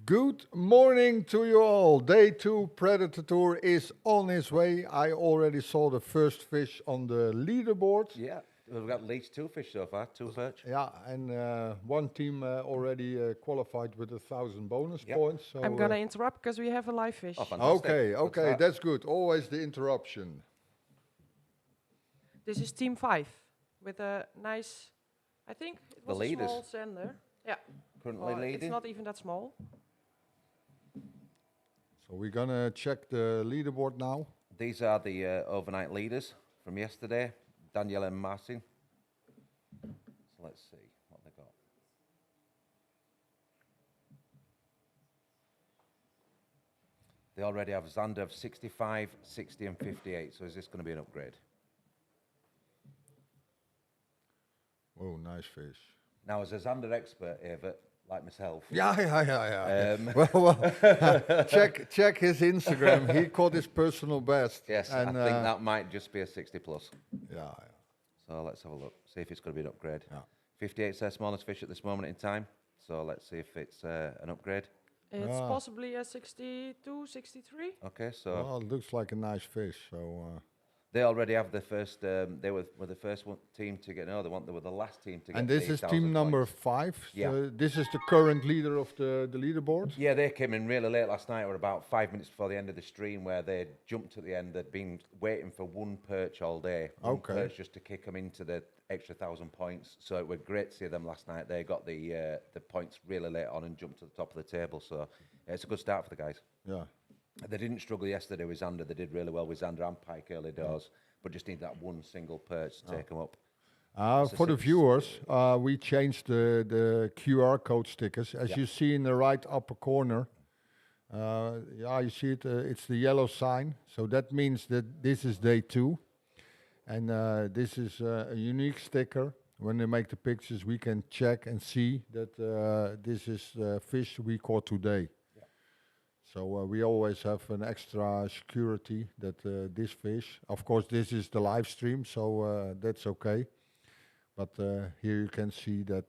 Good morning to you all. Day 2 Predator Tour is on its way. I already saw the first fish on the leaderboard. Yeah, we've got at least two fish so far, two perch. Yeah, and one team already qualified with 1,000 bonus Yep. points. So, I'm gonna interrupt because we have a live fish. Oh, fantastic. okay, Good okay, start. that's good. Always the interruption. This is team 5 with a nice, I think it The was a leaders. small sender. Yeah, Currently it's leading. not even that small. So we're gonna check the leaderboard now. These are the overnight leaders from yesterday, Daniel and Martin. So let's see what they got. They already have Xander of 65, 60 and 58, so is this going to be an upgrade? Oh, nice fish. Now, as a Xander expert, Evert, like myself, Yeah. um, Well, check his Instagram. He caught his personal best. yes, and, I think that might just be a 60 plus. Yeah. So let's have a look, see if it's going to be an upgrade. Yeah. 58 is their smallest fish at this moment in time, so let's see if it's an upgrade. It's Ah. possibly a 62, 63. Okay, so Well, it looks like a nice fish. So. they already have the first. They were the first team to get. No, they were the last team to get. And this the is 1,000 team number points. 5. Yeah. So this is the current leader of the leaderboard. Yeah, they came in really late last night. We're about 5 minutes before the end of the stream, where they jumped at the end. They'd been waiting for one perch all day. One Okay. perch just to kick them into the extra 1,000 points. So it was great to see them last night. They got the points really late on and jumped to the top of the table. So yeah, it's a good start for the guys. Yeah. They didn't struggle yesterday with Xander. They did really well with Xander and Pike early doors, but just need that one single perch to take them up. So For the six- viewers, we changed the QR code stickers. As Yeah. you see in the right upper corner, yeah, you see it. It's the yellow sign. So that means that this is day 2. And this is a unique sticker. When they make the pictures, we can check and see that this is fish we caught today. So we always have an extra security that this fish, of course this is the live stream, so that's okay. But here you can see that,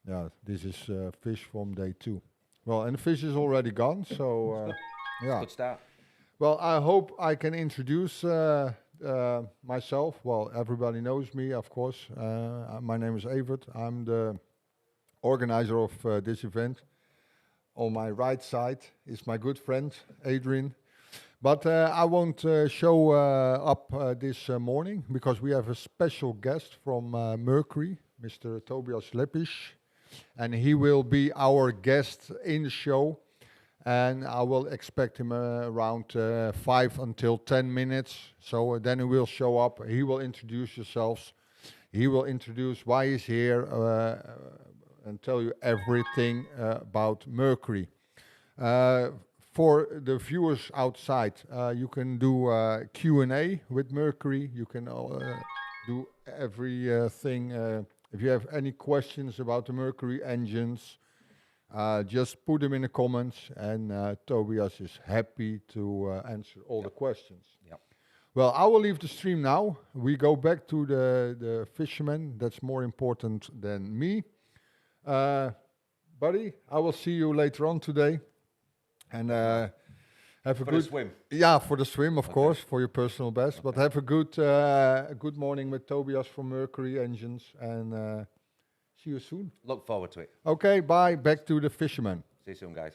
yeah, this is fish from day 2. Well, and the fish is already gone, so yeah. Good start. Well, I hope I can introduce myself. Well, everybody knows me, of course. My name is Evert. I'm the organizer of this event. On my right side is my good friend, Adrian. But I won't show up this morning because we have a special guest from Mercury, Mr. Tobias Leppisch. And he will be our guest in the show. And I will expect him around 5 until 10 minutes. So then he will show up. He will introduce yourselves. He will introduce why he's here and tell you everything about Mercury. For the viewers outside, you can do Q&A with Mercury. You can do everything. If you have any questions about the Mercury engines, just put them in the comments, and Tobias is happy to answer all the questions. Yep. Well, I will leave the stream now. We go back to the fishermen. That's more important than me. Buddy, I will see you later on today. And have a For good the swim. Yeah, for the swim, of course, for your personal best. But have a good morning with Tobias from Mercury Engines, and see you soon. Look forward to it. Okay, bye. Back to the fishermen. See you soon, guys.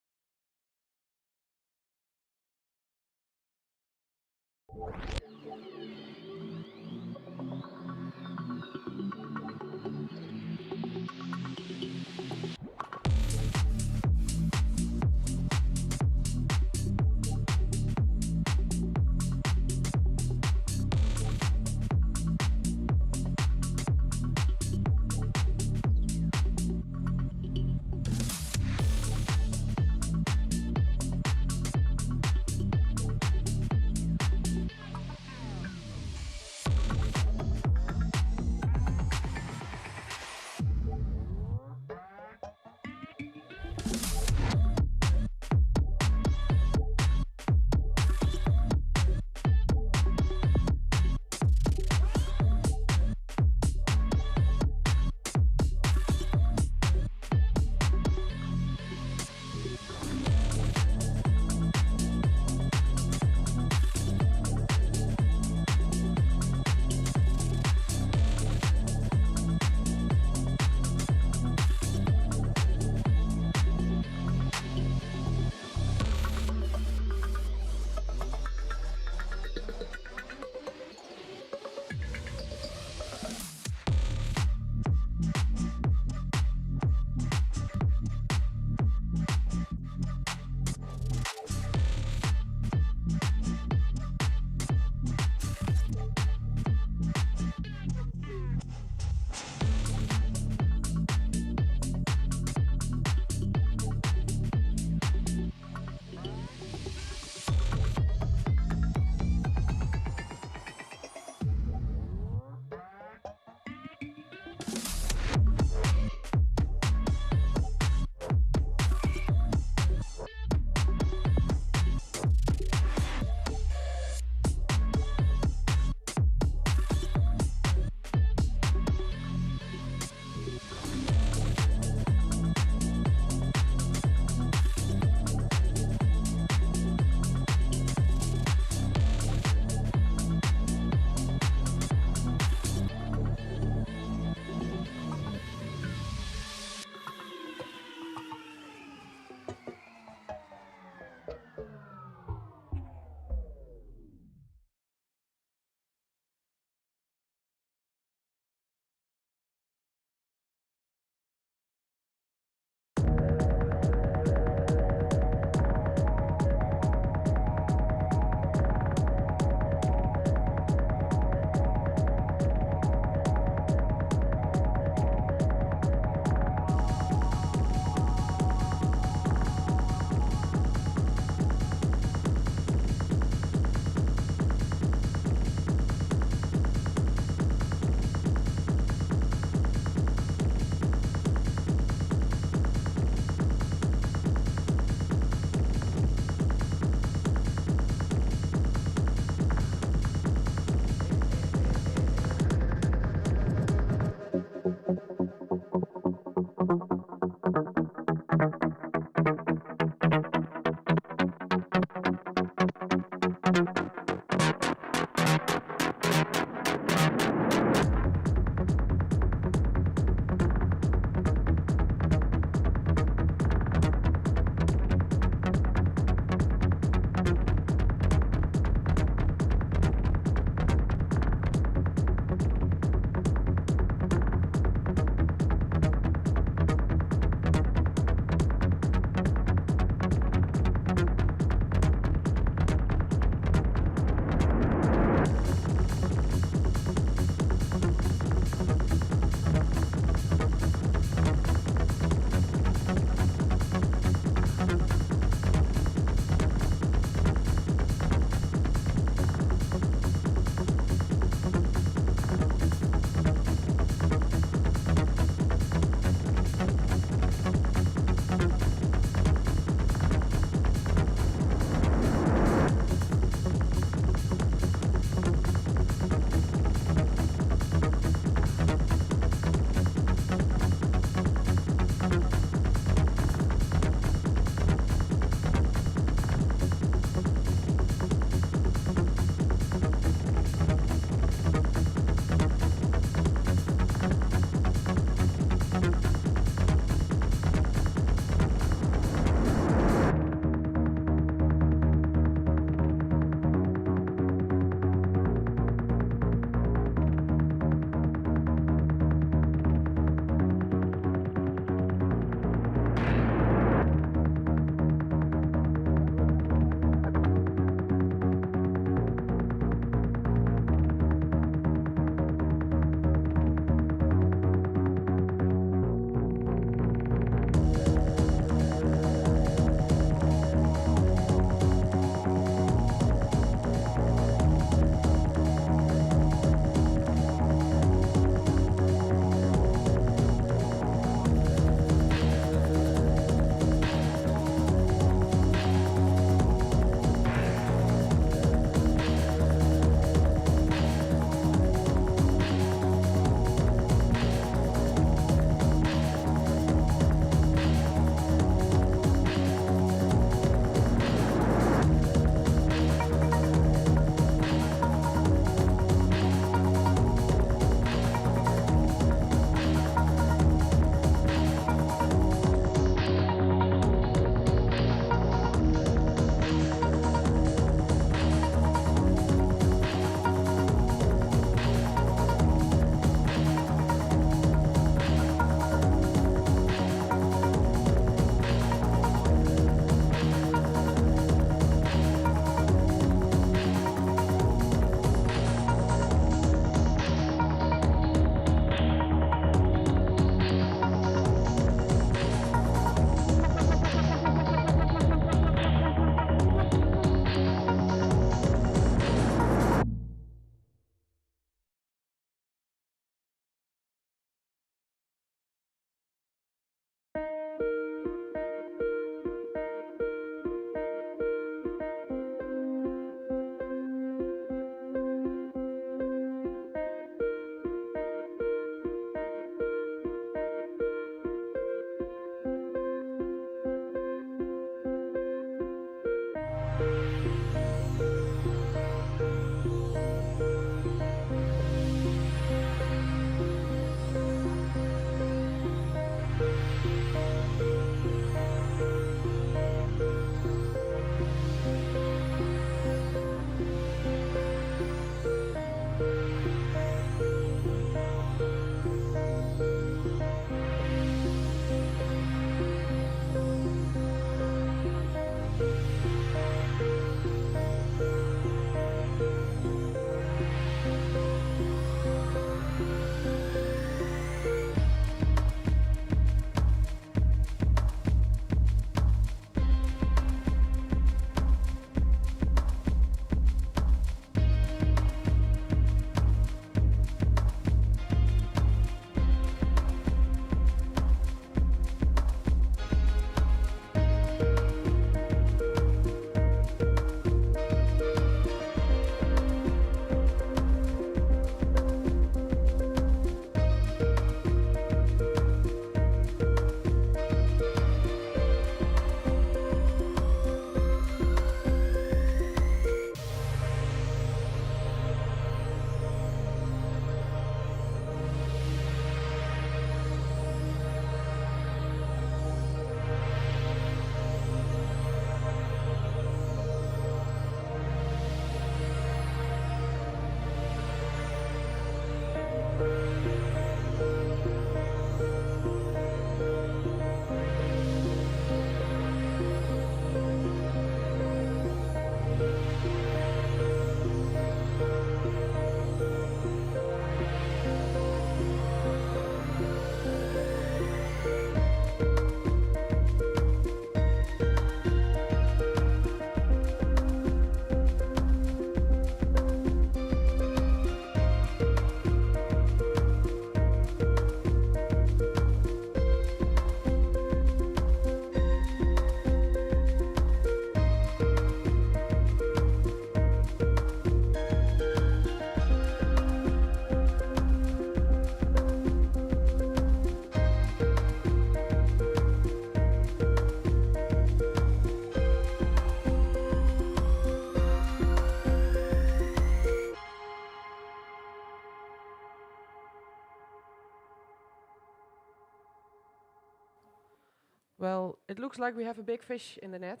Well, it looks like we have a big fish in the net.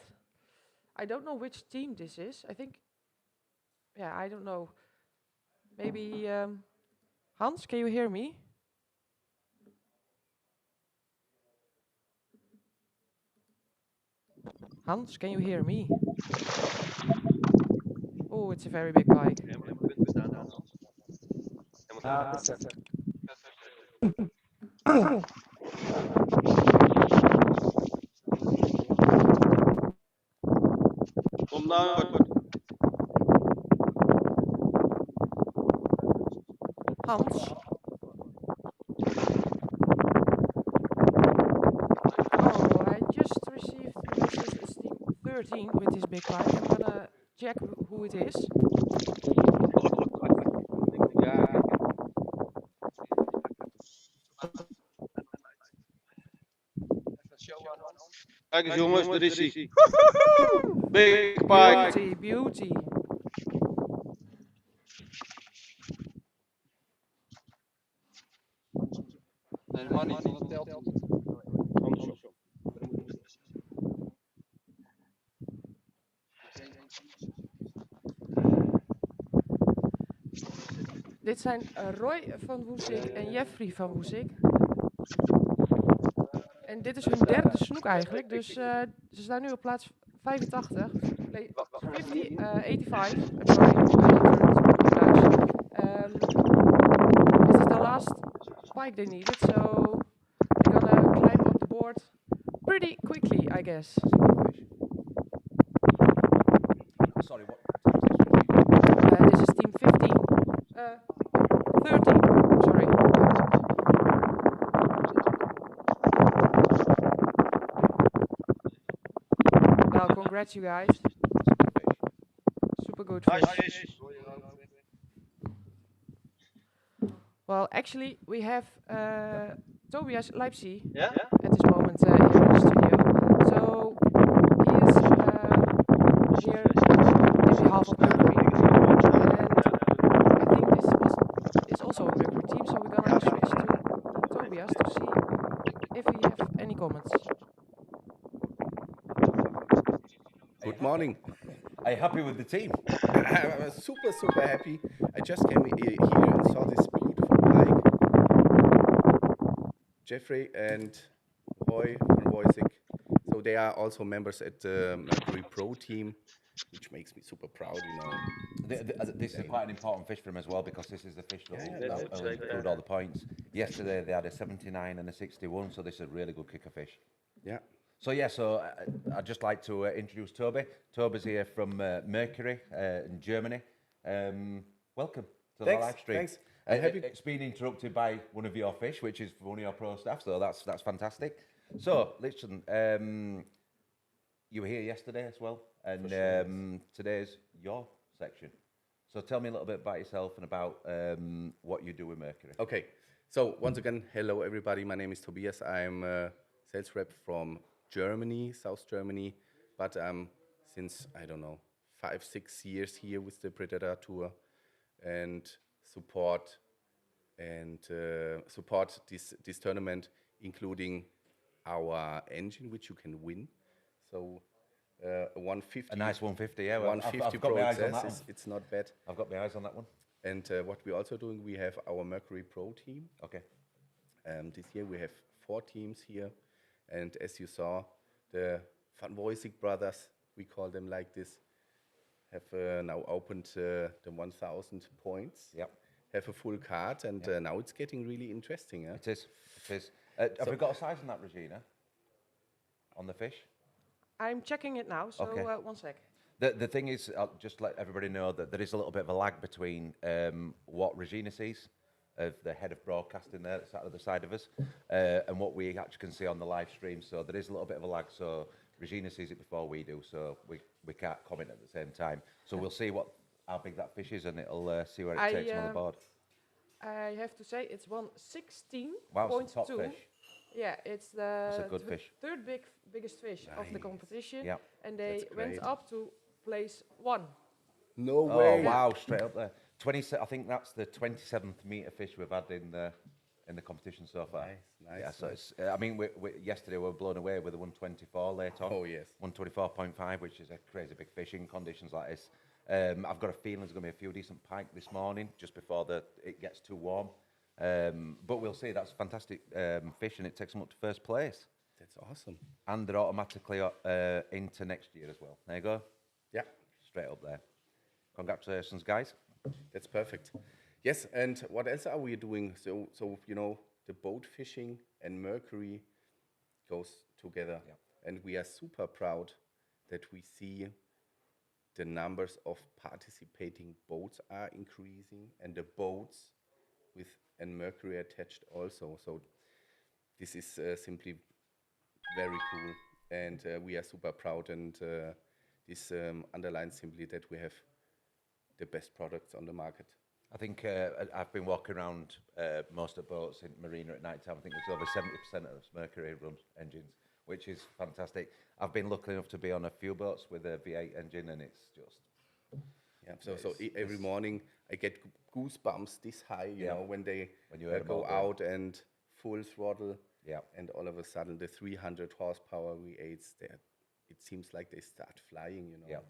I don't know which team this is. I think, yeah, I don't know. Maybe Hans, can you hear me? Hans, can you hear me? Oh, it's a very big pike. Hans? Oh, I just received a message. It's team 13 with this big pike. I'm gonna check who it is. Kijk eens jongens, daar is hij. Big pike. Beauty, beauty. Dit zijn Roy van Woesik en Jeffrey van Woesik. En dit is hun derde snoek eigenlijk, dus ze staan nu op plaats 85. 85, I'm sorry, this is the last spike they needed, so they're gonna climb up the board pretty quickly, I guess. Sorry, what? This is team 15. 13, sorry. Well, congrats you guys. Super good fish. Well, actually, we have Tobias Leipzig at this moment here in the studio. So he is here on behalf of Mercury, and I think this is also a Mercury team. So we're gonna switch to Tobias to see if we have any comments. Good morning. Are you happy with the team? I'm super happy. I just came here and saw this beautiful bike. Jeffrey and Roy van Woisik. So they are also members at the Mercury Pro team, which makes me super proud, you know. This is quite an important fish for them as well, because this is the fish that will include all the points. Yesterday they had a 79 and a 61, so this is a really good kicker fish. Yeah. So I'd just like to introduce Toby. Toby's here from Mercury in Germany. Welcome to the live stream. Thanks. I'm happy. It's been interrupted by one of your fish, which is one of your pro staff, so that's fantastic. So listen, you were here yesterday as well, and today's your section. So tell me a little bit about yourself and about what you do with Mercury. Okay. So once again, hello everybody. My name is Tobias. I'm a sales rep from Germany, South Germany, but since, I don't know, 5-6 years here with the PredatorTour and support this tournament, including our engine, which you can win. So 150. A nice 150, yeah. 150 I've got Pro my eyes on that XS, one. it's not bad. I've got my eyes on that one. And what we're also doing, we have our Mercury Pro team. Okay. This year we have 4 teams here. And as you saw, the Van Woisik brothers, we call them like this, have now opened the 1,000 points. Yep. Have a full card, and now it's getting really interesting. Yeah? It is. It is. Have we got a size on that, Regina? On the fish? I'm checking it now, so Okay. 1 sec. The thing is, I'll just let everybody know that there is a little bit of a lag between what Regina sees of the head of broadcasting there that's at the other side of us and what we actually can see on the live stream. So there is a little bit of a lag. So Regina sees it before we do, so we can't comment at the same time. So we'll see how big that fish is, and it'll see where it takes them on the board. I have to say it's 116.2. Wow, it's a top fish. Yeah, it's That's the a good fish. third biggest fish of the competition. Yeah. And they That's went great. up to place 1. No Oh way. wow, straight up there. I think that's the 27th meter fish we've had in the in the competition so far. Nice, Yeah, so nice. it's. I mean, yesterday we were blown away with the 124 late on. Oh, yes. 124.5, which is a crazy big fish in conditions like this. I've got a feeling there's going to be a few decent pike this morning, just before it gets too warm. But we'll see. That's fantastic fish, and it takes them up to first place. That's awesome. And they're automatically into next year as well. There you go. Yeah, Straight up there. Congratulations, guys. that's perfect. Yes, and what else are we doing? So you know, the boat fishing and Mercury goes together. Yeah. And we are super proud that we see the numbers of participating boats are increasing, and the boats with and Mercury attached also. So this is simply very cool, and we are super proud. And this underlines simply that we have the best products on the market. I think I've been walking around most of the boats in Marina at night time. I think there's over 70% of Mercury run engines, which is fantastic. I've been lucky enough to be on a few boats with a V8 engine, and it's just... Yeah, every morning I get goosebumps this high, you know, when you go out and full throttle, Yeah. and all of a sudden the 300 horsepower V8s, it seems like they start flying, you know. Yeah.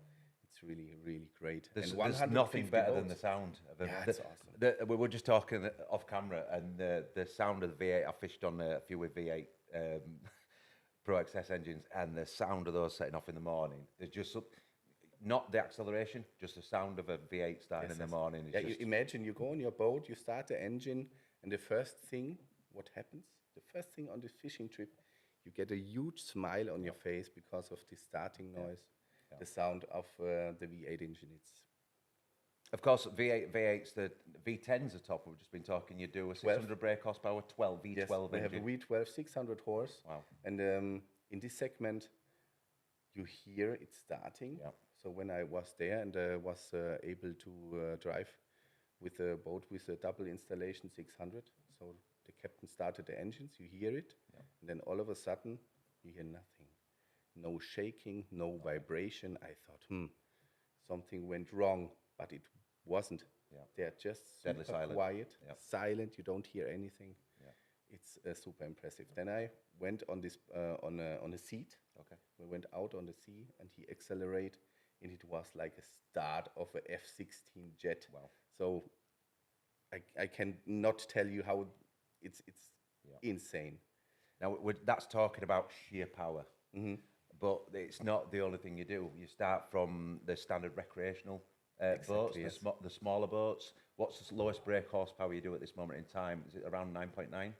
It's really, really great. There's And nothing 150 better than the volts. sound of a, Yeah, it's awesome. we were just talking off camera, and the sound of the V8. I fished on a few with V8 Pro XS engines, and the sound of those setting off in the morning. There's just not the acceleration, just the sound of a V8 starting in the morning. Yeah, you imagine you go on your boat, you start the engine, and the first thing, what happens? The first thing on this fishing trip, you get a huge smile on your face because of the starting noise, the sound of the V8 engine. Of course, V8s, the V10's are top. We've just been talking. You do a 600 brake horsepower, 12 V12 Yes, we have a engine. V12 600 horse. Wow. And in this segment, you hear it starting. Yeah. So when I was there and was able to drive with a boat with a double installation 600, so the captain started the engines, you hear it, and then all of a sudden, you hear nothing. No shaking, no vibration. I thought, something went wrong, but it wasn't. Yeah. They're just Deadly super silent. quiet, Yeah. silent, you don't hear anything. Yeah. It's super impressive. Then I went on this on a seat. Okay. We went out on the sea, and he accelerated, and it was like a start of a F-16 jet. Wow. So I can not tell you how it's insane. Now, that's talking about sheer power. But it's not the only thing you do. You start from the standard recreational boats, yes. the smaller boats. What's the lowest brake horsepower you do at this moment in time? Is it around 9.9?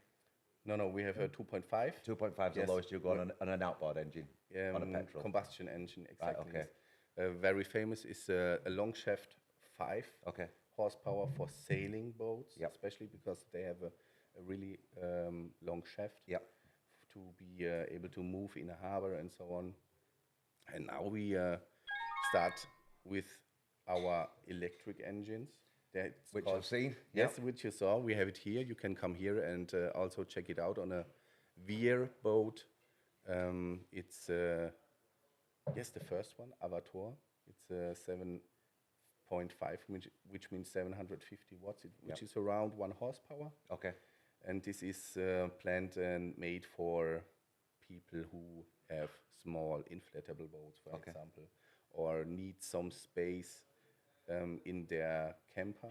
No, we have a 2.5. 2.5 is Yes. the lowest you go on an outboard engine, on a petrol. Combustion engine, exactly. okay. Very famous is a long shaft 5 Okay. horsepower for sailing boats, Yep. especially because they have a really long shaft. Yep. To be able to move in a harbor and so on. And now we start with our electric engines. Which I've seen. Yes, which you saw. We have it here. You can come here and also check it out on a Veer boat. It's, the first one, Avatar. It's 7.5, which means 750 watts, which is around 1 horsepower. Okay. And this is planned and made for people who have small inflatable boats, for example, or need some space in their camper,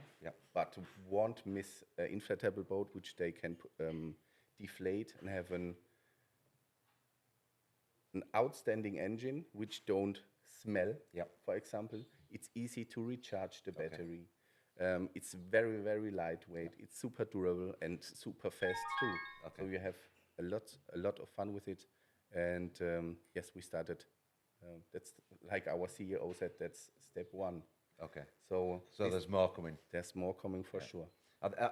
but won't miss an inflatable boat which they can deflate and have an outstanding engine which don't smell, for example. It's easy to recharge the battery. It's very, very lightweight. It's super durable and super fast too. So you have a lot of fun with it. And yes, we started. That's like our CEO said. That's step 1. Okay. So there's more coming. There's more coming for sure.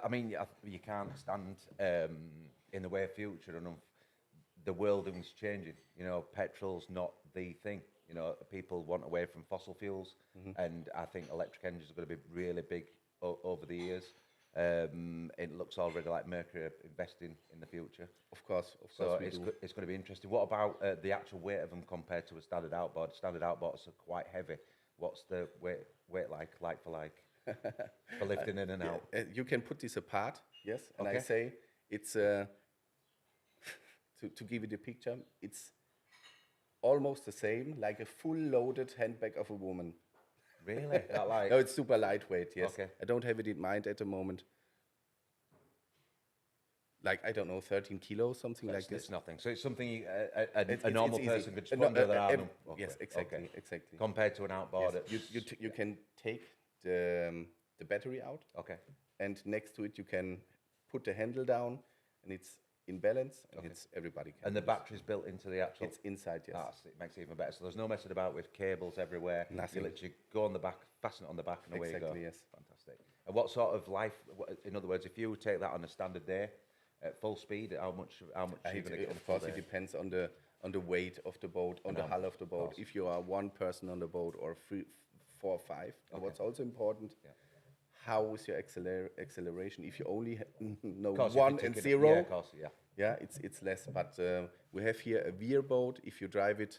I mean, you can't stand in the way of future, and the world is changing. You know, petrol's not the thing. You know, people want away from fossil fuels, and I think electric engines are going to be really big over the years. It looks already like Mercury are investing in the future. Of course. So it's going to be interesting. What about the actual weight of them compared to a standard outboard? Standard outboards are quite heavy. What's the weight like for lifting in and out? You can put this apart, yes. And I say It's to give you the picture. It's almost the same, like a full loaded handbag of a woman. Really? That like? No, it's super lightweight. Yes. Okay. I don't have it in mind at the moment. Like, I don't know, 13 kilos, something like this. It's nothing. So it's something It's a normal easy. person could No, sponge their arm. Yes, exactly, exactly. Compared to an outboard. Yes. You can take the battery out, Okay. and next to it you can put the handle down, and it's in balance, and it's everybody can. And the use. battery's built into the actual. It's inside, yes. It makes it even better. So there's no messing about with cables everywhere. Nothing. You literally go on the back, fasten it on the back, and away you go. Exactly, yes. Fantastic. And what sort of life? In other words, if you take that on a standard day, at full speed, how much are you going to get? Of course, it depends on the weight of the boat, on the hull of the boat. If you are one person on the boat, or 3, 4, 5. And what's also important, how is your acceleration? If you only know 1 and 0, yeah, of course, yeah, it's less. But we have here a veer boat. If you drive it,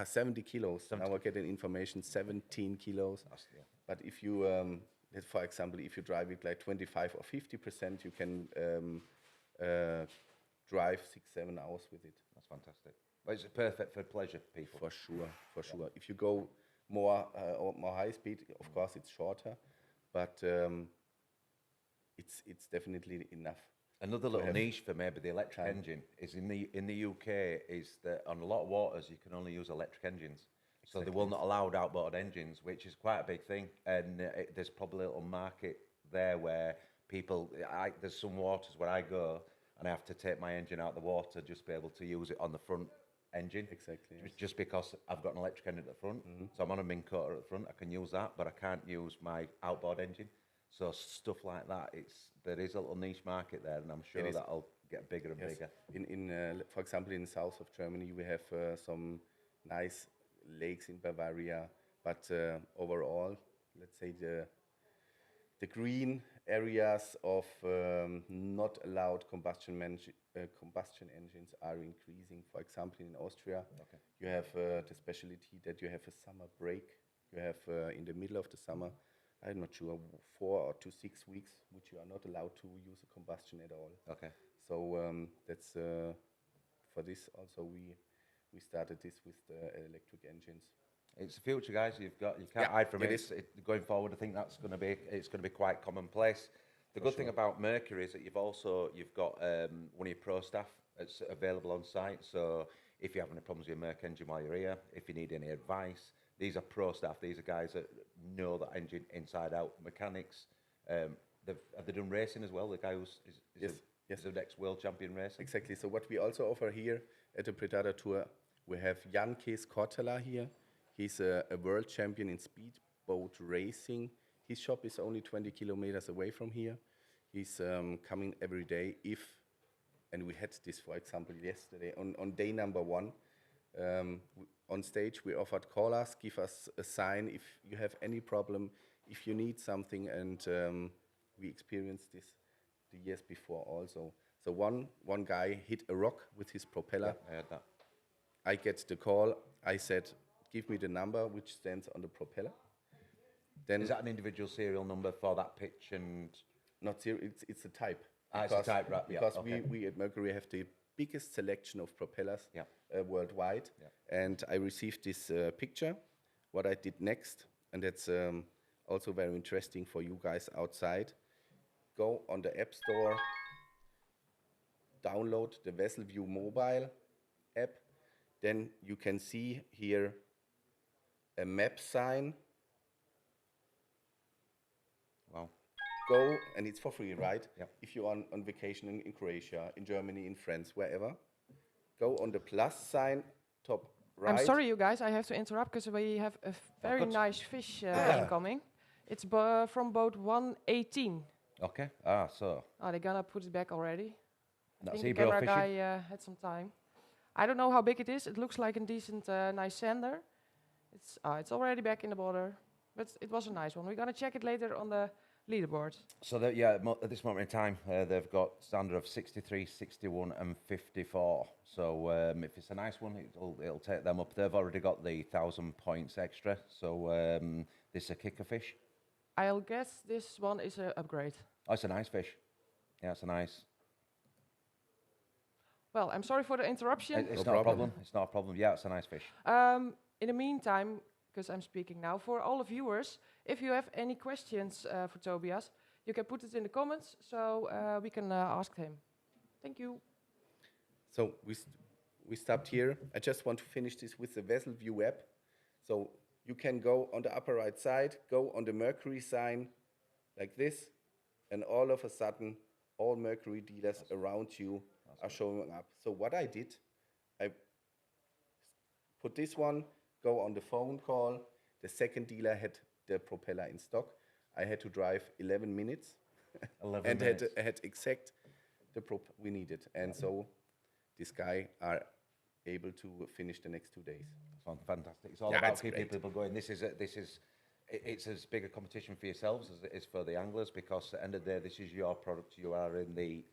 70 kilos. Now I get an information, 17 kilos. But if you, for example, if you drive it like 25 or 50%, you can drive 6-7 hours with it. That's fantastic. But it's perfect for pleasure people. For sure, for sure. If you go more high speed, of course it's shorter, but it's definitely enough. Another little niche for maybe the electric engine is in the UK is that on a lot of waters you can only use electric engines. So they will not allow outboard engines, which is quite a big thing. And there's probably a little market there where people, there's some waters where I go and I have to take my engine out of the water just to be able to use it on the front engine. Exactly. Yes. Just because I've got an electric engine at the front. So I'm on a Minn Kota at the front, I can use that, but I can't use my outboard engine. So stuff like that, there is a little niche market there, and I'm sure that'll get bigger and bigger. For example, in the south of Germany, we have some nice lakes in Bavaria, but overall, let's say the green areas of not allowed combustion engines are increasing. For example, in Austria, you have the specialty that you have a summer break. You have in the middle of the summer, I'm not sure, 4 to 6 weeks, which you are not allowed to use a combustion at all. Okay. So that's for this also we started this with the electric engines. It's the future, guys. You can't hide from it. Going forward, I think it's going to be quite commonplace. The good thing about Mercury is that you've got one of your pro staff that's available on site. So if you have any problems with your Merc engine while you're here, if you need any advice, these are pro staff. These are guys that know that engine inside out. Mechanics. Have they done racing as well? The guy who's is the next world champion racing. Exactly. So what we also offer here at the PredatorTour, we have Jan Kees Kortela here. He's a world champion in speedboat racing. His shop is only 20 kilometers away from here. He's coming every day and we had this, for example, yesterday on day number 1. On stage, we offered call us, give us a sign if you have any problem, if you need something, and we experienced this the years before also. So one guy hit a rock with his propeller. Yeah, I heard that. I get the call. I said, give me the number which stands on the propeller. Then is that an individual serial number for that pitch and? Not serial. It's a type. It's a type, right? Because we at Mercury have the biggest selection of propellers worldwide. Yeah. And I received this picture. What I did next, and that's also very interesting for you guys outside. Go on the App Store, download the VesselView mobile app. Then you can see here a map sign. Wow. Go, and it's for free, right? Yeah. If you're on vacation in Croatia, in Germany, in France, wherever, go on the plus sign, top right. I'm sorry, you guys, I have to interrupt because we have a very nice fish incoming. It's from boat 118. Okay. So. Oh, they're gonna put it back already. I That's think the camera guy had some time. I don't know how big it is. It looks like a decent, nice sander. It's already back in the water, but it was a nice one. We're gonna check it later on the leaderboard. So at this moment in time, they've got standard of 63, 61, and 54. So if it's a nice one, it'll take them up. They've already got the 1,000 points extra. So this is a kicker fish. I'll guess this one is an upgrade. Oh, it's a nice fish. Yeah, it's a nice. Well, I'm sorry for the interruption. It's No not a problem. problem. It's not a problem. Yeah, it's a nice fish. In the meantime, because I'm speaking now, for all the viewers, if you have any questions for Tobias, you can put it in the comments so we can ask him. Thank you. So we stopped here. I just want to finish this with the Vessel View app. So you can go on the upper right side, go on the Mercury sign like this, and all of a sudden, all Mercury dealers around you are showing up. So what I did, I put this one, go on the phone call. The second dealer had the propeller in stock. I had to drive 11 minutes 11 and minutes. had exact the prop we needed. And so this guy are able to finish the next 2 days. Sounds fantastic. It's all Yeah, about it's keeping great. people going. It's as big a competition for yourselves as it is for the anglers, because at the end of the day, this is your product. You are in the,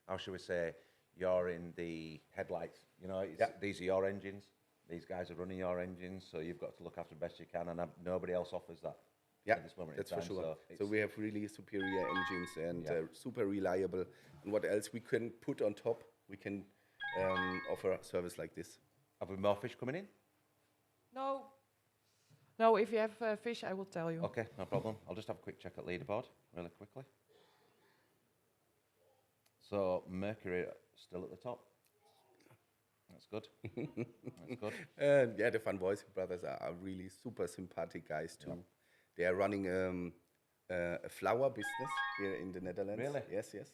how should we say, you're in the headlights. You know, these are your engines. These guys are running your engines, so you've got to look after the best you can, and nobody else offers that. Yeah, at this moment that's in for time. sure. So, So we have really superior engines and super reliable. And what else we can put on top? We can offer a service like this. have we more fish coming in? No. No, if you have fish, I will tell you. Okay, no problem. I'll just have a quick check at leaderboard really quickly. So Mercury still at the top. That's good. That's good. And yeah, the Van Voice brothers are really super sympathetic guys too. They are running a flower business here in the Netherlands. Really? Yes, yes.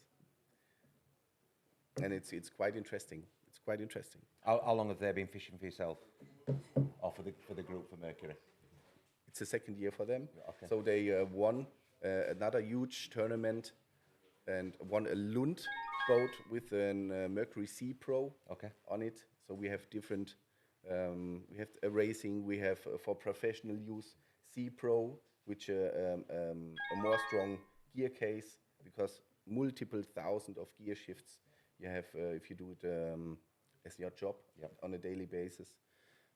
And it's quite interesting. It's quite interesting. How long have they been fishing for yourself, or for the group for Mercury? It's the second year for them. Yeah, okay. So they won another huge tournament and won a Lund boat with a Mercury Sea Pro Okay. on it. So we have different, we have a racing, we have for professional use Sea Pro, which a more strong gear case, because multiple thousand of gear shifts you have if you do it as your job on a daily basis.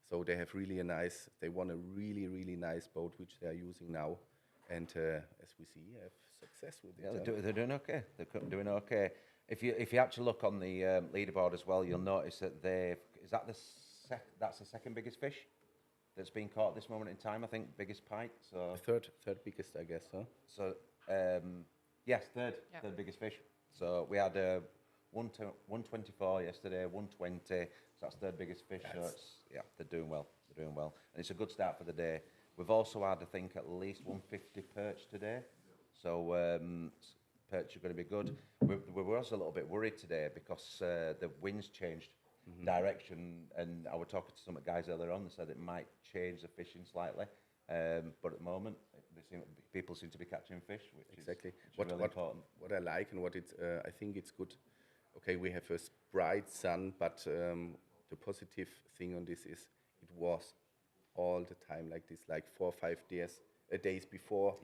So they have really they won a really, really nice boat, which they are using now. And as we see, have success with it. Yeah, they're doing okay. They're doing okay. If you actually look on the leaderboard as well, you'll notice that that's the second biggest fish that's been caught at this moment in time. I think biggest pike. So Third biggest, I guess, huh? so yes, third biggest fish. So we had 124 yesterday, 120. So that's third biggest fish. So they're doing well. They're doing well, and it's a good start for the day. We've also had, I think, at least 150 perch today. So perch are going to be good. We were also a little bit worried today because the winds changed direction, and I was talking to some guys earlier on. They said it might change the fishing slightly, but at the moment, people seem to be catching fish, which is really important. What I like and what I think it's good. Okay, we have a bright sun, but the positive thing on this is it was all the time like this, like 4 or 5 days before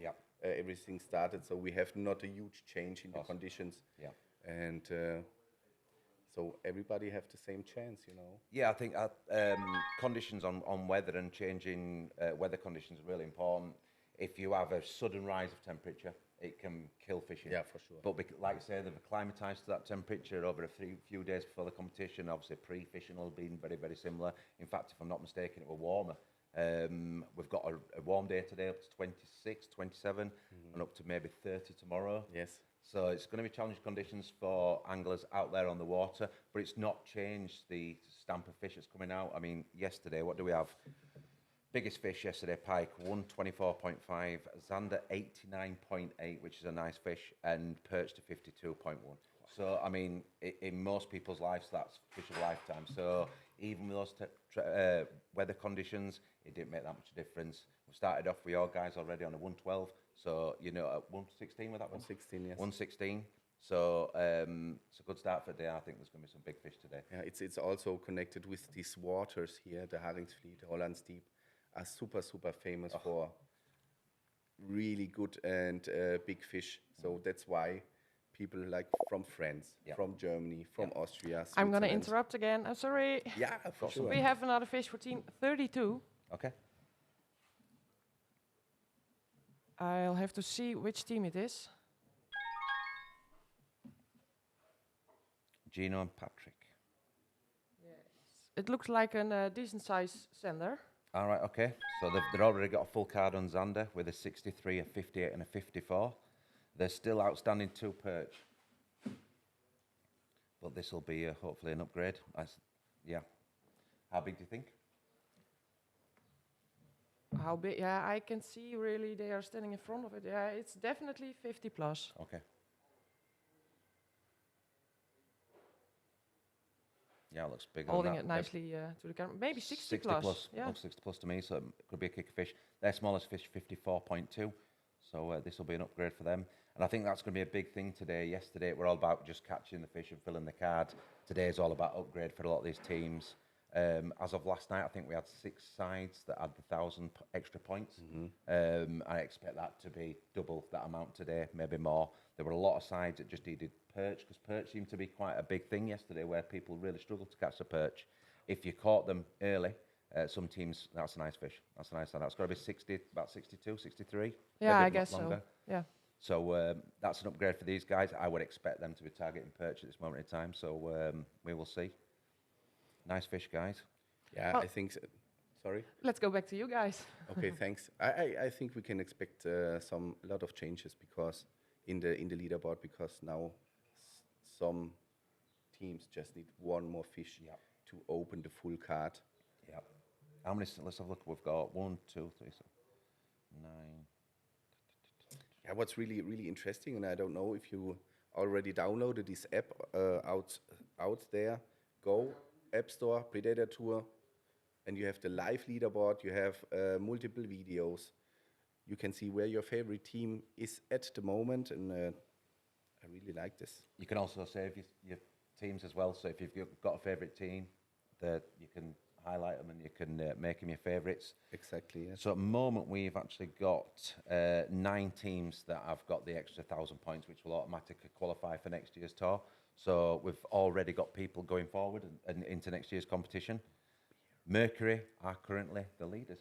everything started. So we have not a huge change in the conditions. Yeah. And so everybody have the same chance, you know. Yeah, I think conditions on weather and changing weather conditions are really important. If you have a sudden rise of temperature, it can kill fishing. Yeah, for sure. But like I say, they've acclimatised to that temperature over a few days before the competition. Obviously, pre-fishing will be very, very similar. In fact, if I'm not mistaken, it was warmer. We've got a warm day today, up to 26, 27, and up to maybe 30 tomorrow. Yes. So it's going to be challenging conditions for anglers out there on the water, but it's not changed the stamp of fish that's coming out. I mean, yesterday, what do we have? Biggest fish yesterday, pike, 124.5, zander 89.8, which is a nice fish, and perch to 52.1. So, I mean, in most people's lives, that's fish of a lifetime. So even with those weather conditions, it didn't make that much difference. We started off with your guys already on a 112. So, you know, at 116 with that one? 116, yes. 116. So it's a good start for the day. I think there's going to be some big fish today. Yeah, it's also connected with these waters here. The Haringsvliet, Hollands Deep are super famous for really good and big fish. So that's why people like from France, from Germany, from Austria, I'm going to Switzerland. interrupt again. I'm sorry. Yeah, for sure. We have another fish for team 32. Okay. I'll have to see which team it is. Gino and Patrick. It looks like a decent size sender. All right, okay. So they've already got a full card on Xander with a 63, a 58, and a 54. There's still outstanding 2 perch. But this will be hopefully an upgrade. Yeah. How big do you think? How big? Yeah, I can see really they are standing in front of it. Yeah, it's definitely 50 plus. Okay. Yeah, it looks bigger. Holding than it that. nicely to the camera. Maybe 60, 60 plus. plus. Yeah. Looks 60 plus to me, so it could be a kicker fish. Their smallest fish, 54.2. So this will be an upgrade for them. And I think that's going to be a big thing today. Yesterday, we're all about just catching the fish and filling the card. Today is all about upgrade for a lot of these teams. As of last night, I think we had 6 sides that had the 1,000 extra points. I expect that to be double that amount today, maybe more. There were a lot of sides that just needed perch, because perch seemed to be quite a big thing yesterday, where people really struggled to catch the perch. If you caught them early, some teams, that's a nice fish. That's a nice one. That's got to be 60, about 62, 63. Yeah, maybe I guess longer. so. Yeah. So that's an upgrade for these guys. I would expect them to be targeting perch at this moment in time. So we will see. Nice fish, guys. Yeah, Well- I think. Sorry. Let's go back to you guys. Okay, thanks. I think we can expect a lot of changes because in the leaderboard, because now some teams just need one more fish to open the full card. Yeah. How many? Let's have a look. We've got 1, 2, 3, 9. Yeah, what's really interesting, and I don't know if you already downloaded this app out there. Go App Store, PredatorTour, and you have the live leaderboard. You have multiple videos. You can see where your favorite team is at the moment, and I really like this. You can also save your teams as well. So if you've got a favourite team, that you can highlight them and you can make them your favourites. Exactly. Yes. So at the moment, we've actually got 9 teams that have got the extra 1,000 points, which will automatically qualify for next year's tour. So we've already got people going forward and into next year's competition. Mercury are currently the leaders.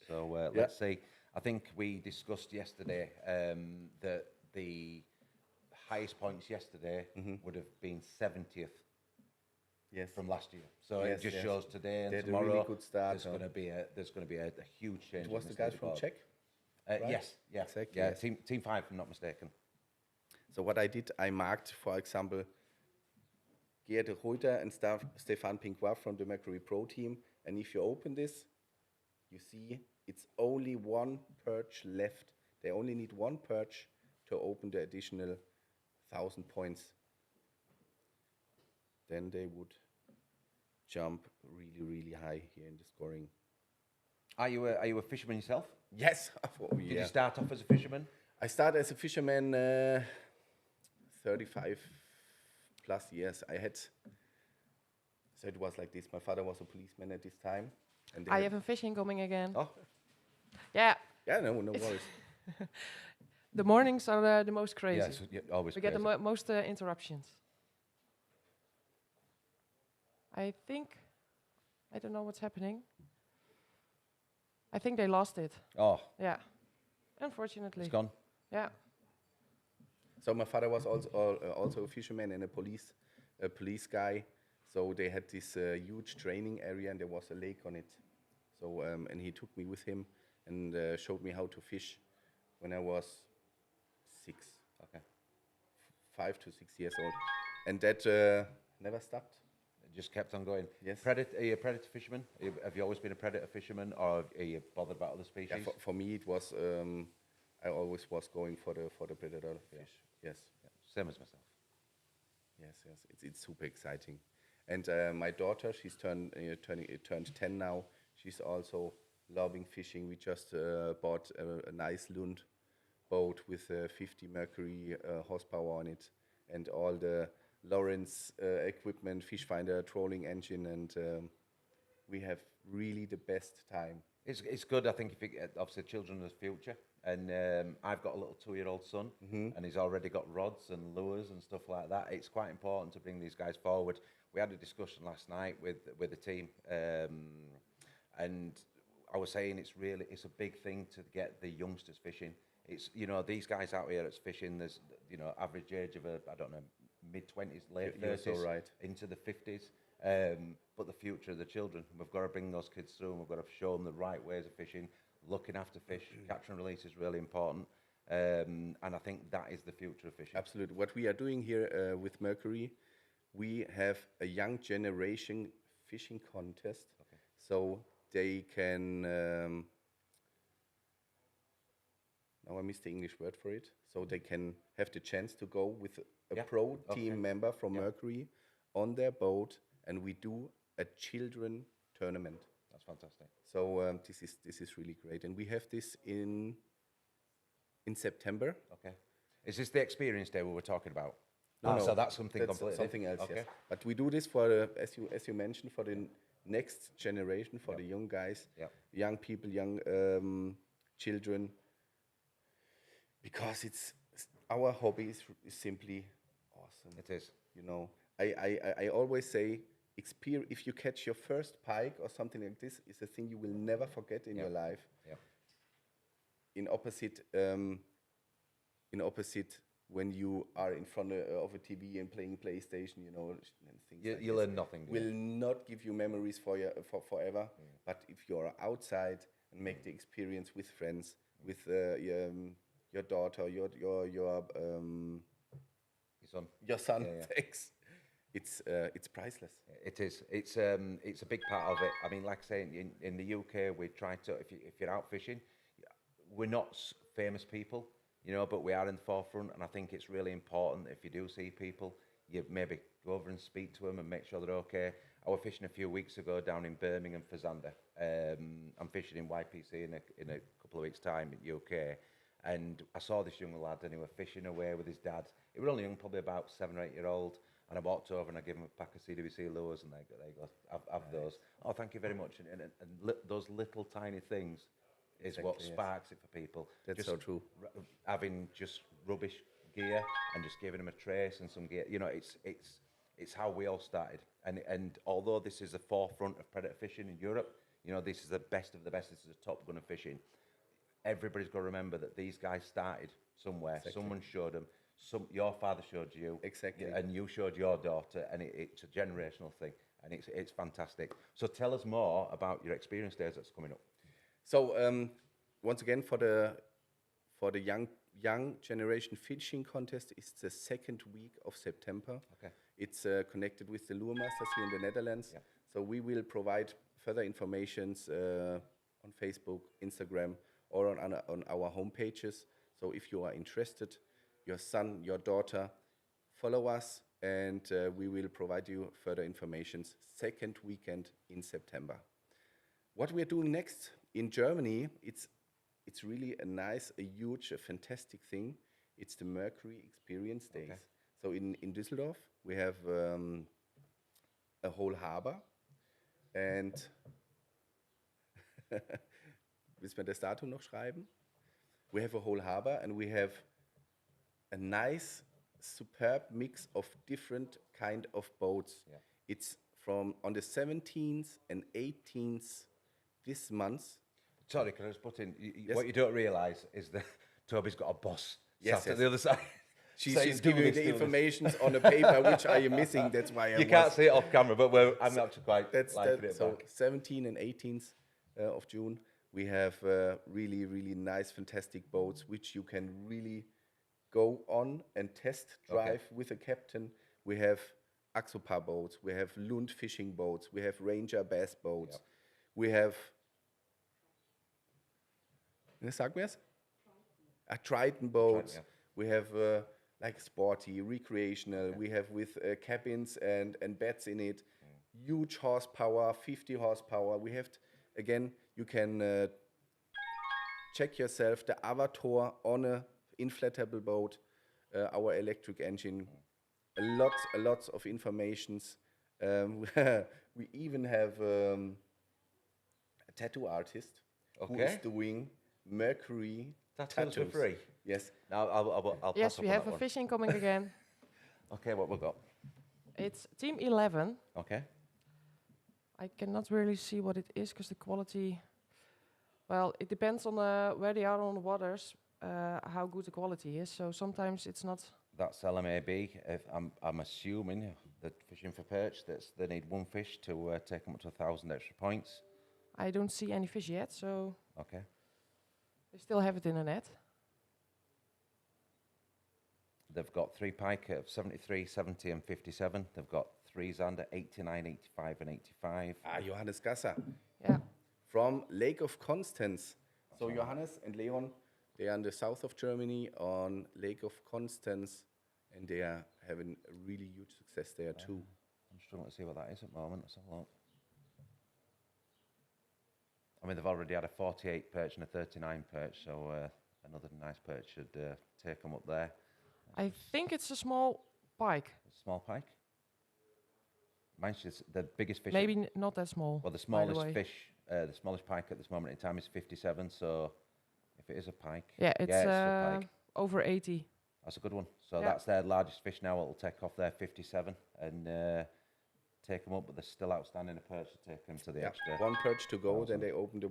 So let's see. I think we discussed yesterday that the highest points yesterday would have been 70th from last year. So it just shows today and they had tomorrow a really good start. there's going to be a huge change. It was in the this guys from leaderboard. Czech? Right? Yes, yeah, Exactly, yeah. yes. Team 5, if I'm not mistaken. So what I did, I marked, for example, Gerd Reuter and Stefan Pinqua from the Mercury Pro team. And if you open this, you see it's only 1 perch left. They only need 1 perch to open the additional 1,000 points. Then they would jump really high here in the scoring. Are you a fisherman yourself? Yes. Did you start off as a fisherman? I started as a fisherman 35 plus years. So it was like this. My father was a policeman at this time. And I have a fishing coming again. Oh, Yeah, yeah, no worries. the mornings are the most crazy. Yes, always. We get the crazy. most interruptions. I don't know what's happening. I think they lost it. Oh, Yeah, unfortunately. it's gone. Yeah. So my father was also a fisherman and a police guy. So they had this huge training area, and there was a lake on it. So and he took me with him and showed me how to fish when I was 6, Okay. 5 to 6 years old, and that never stopped. It just kept on going. Yes. Are you a predator fisherman? Have you always been a predator fisherman, or are you bothered about other species? Yeah, for me it was. I always was going for the predator fish. Yes. Yeah, same as myself. Yes. It's super exciting. And my daughter, she's turned 10 now. She's also loving fishing. We just bought a nice Lund boat with 50 Mercury horsepower on it, and all the Lawrence equipment, fish finder, trolling engine, and we have really the best time. It's good. I think if you, obviously children are the future, and I've got a little 2-year-old son, and he's already got rods and lures and stuff like that. It's quite important to bring these guys forward. We had a discussion last night with the team, and I was saying it's a big thing to get the youngsters fishing. It's these guys out here that's fishing. There's average age of I don't know, mid-20s, late You're 30s, so right. into the 50s. But the future of the children, we've got to bring those kids through and we've got to show them the right ways of fishing, looking after fish. Catch and release is really important. And I think that is the future of fishing. Absolutely. What we are doing here with Mercury, we have a young generation fishing contest. Okay. So they can, now I missed the English word for it. So they can have the chance to go with a pro team member from Mercury on their boat, and we do a children tournament. That's fantastic. So this is really great, and we have this in September. Okay. Is this the experience day we were talking about? No, So that's something that's completely something else. Okay. Yes. But we do this for as you mentioned, for the next generation, for the young guys, young people, young children, because it's our hobby is simply awesome. It is. You know, I always say, if you catch your first pike or something like this, is a thing you will never forget in your life. Yeah. In opposite, when you are in front of a TV and playing PlayStation, you know, and things like You learn nothing. will not give you memories for forever. But if you're outside and make the experience with friends, with your daughter, your son, thanks. It's priceless. It is. It's a big part of it. I mean, like I say, in the UK, we try to, if you're out fishing, we're not famous people, you know, but we are in the forefront, and I think it's really important if you do see people, you maybe go over and speak to them and make sure they're okay. I was fishing a few weeks ago down in Birmingham for Zander. I'm fishing in YPC in a couple of weeks' time in UK, and I saw this young lad, and he was fishing away with his dad. He was only young, probably about 7 or 8 year old. And I walked over and I gave him a pack of CWC lures, and they go, have those. Oh, thank you very much. And those little tiny things is what sparks it for people. That's just so true. Having just rubbish gear and just giving them a trace and some gear. You know, it's how we all started. And although this is the forefront of predator fishing in Europe, you know, this is the best of the best. This is the top gun of fishing. Everybody's got to remember that these guys started somewhere. Exactly. Someone showed them. Your father showed you, exactly, and you showed your daughter, and it's a generational thing, and it's fantastic. So tell us more about your experience days that's coming up. So once again, for the young generation fishing contest, it's the second week of September. Okay. It's connected with the Lure Masters here in the Netherlands. Yeah. So we will provide further informations on Facebook, Instagram, or on our homepages. So if you are interested, your son, your daughter, follow us, and we will provide you further information. Second weekend in September. What we are doing next in Germany, it's really a huge, fantastic thing. It's the Mercury Experience Days. Okay. So in Düsseldorf, we have a whole harbor, and müssen wir das Datum noch schreiben? We have a whole harbor, and we have a nice, superb mix of different kind of boats. Yeah. It's from on the 17th and 18th this month. Sorry, can I just put in, what you don't realise is that Toby's got a boss sat at the other side. She's giving me the information on a paper, which I am missing. That's why you can't see it off camera, but I'm actually quite liking it. So 17th and 18th of June, we have really, really nice, fantastic boats, which you can really go on and test drive with a captain. We have Axopar boats, we have Lund fishing boats, we have Ranger bass boats, we have, sag mir's? Triton boats, we have like sporty, recreational, we have with cabins and beds in it, huge horsepower, 50 horsepower. We have, again, you can check yourself the Avatar on a inflatable boat, our electric engine, a lots of informations. We even have a tattoo artist who is doing Mercury tattoos for free. Yes. Now I'll yes, we have a fishing coming again. Okay, what we got? It's Team 11. Okay. I cannot really see what it is because the quality. Well, it depends on where they are on the waters, how good the quality is. So sometimes it's not That's LMAB. If I'm assuming that fishing for perch, they need one fish to take them up to 1,000 extra points. I don't see any fish yet, so Okay. they still have it in a net. They've got 3 pike at 73, 70 and 57. They've got 3 zander, 89, 85 and 85. Johannes Gasser Yeah. from Lake of Constance. So Johannes and Leon, they are in the south of Germany on Lake of Constance, and they are having a really huge success there too. I'm struggling to see what that is at the moment. Let's have a look. I mean, they've already had a 48 perch and a 39 perch, so another nice perch should take them up there. I think it's a small pike. Small pike. Mine's just the biggest fish. Maybe not that small. Well, the by the smallest way. fish, the smallest pike at this moment in time is 57. So, if it is a pike, Yeah, it's a pike. over 80. That's a good one. So Yeah. that's their largest fish now. It'll take off their 57 and take them up, but there's still outstanding a perch to take them to the extra. One perch to go, then they open the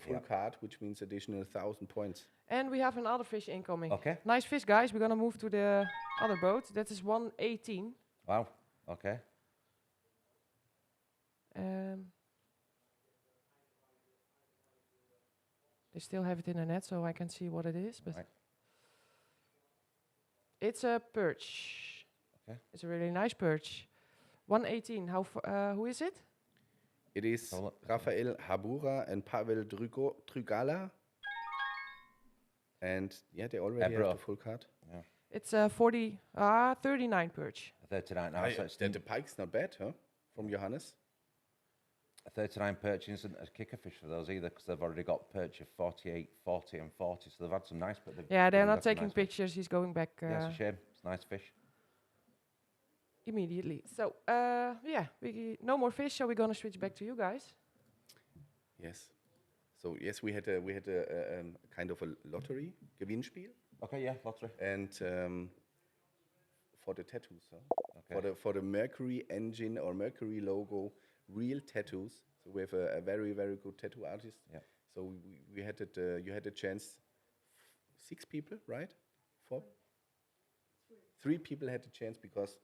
full card, which means additional 1,000 points. And we have another fish incoming. Okay. Nice fish, guys. We're gonna move to the other boat. That is 118. Wow. Okay. They still have it in a net, so I can see what it is. But Right. it's a perch. Okay. It's a really nice perch. 118. Who is it? It is Hold up. Rafael Habura and Pavel Drugala. And yeah, they already Ebro. have the full card. It's a 39 perch. 39 now. So it's The pike's not bad, huh? From Johannes. a 39 perch isn't a kicker fish for those either, because they've already got perch of 48, 40 and 40. So they've had some nice, but Yeah, they're not got some taking nice fish. pictures. He's going back Yeah, it's a shame. It's a nice fish. immediately. So yeah, no more fish. So we're gonna switch back to you guys. Yes. So yes, we had a kind of a lottery, Gewinnspiel, Okay, yeah, lottery. and for the tattoos, huh? Okay. For the Mercury engine or Mercury logo, real tattoos. So we have a very good tattoo artist. Yeah. So we had it. You had a chance. 6 people, right? 4. 3 people had the chance because,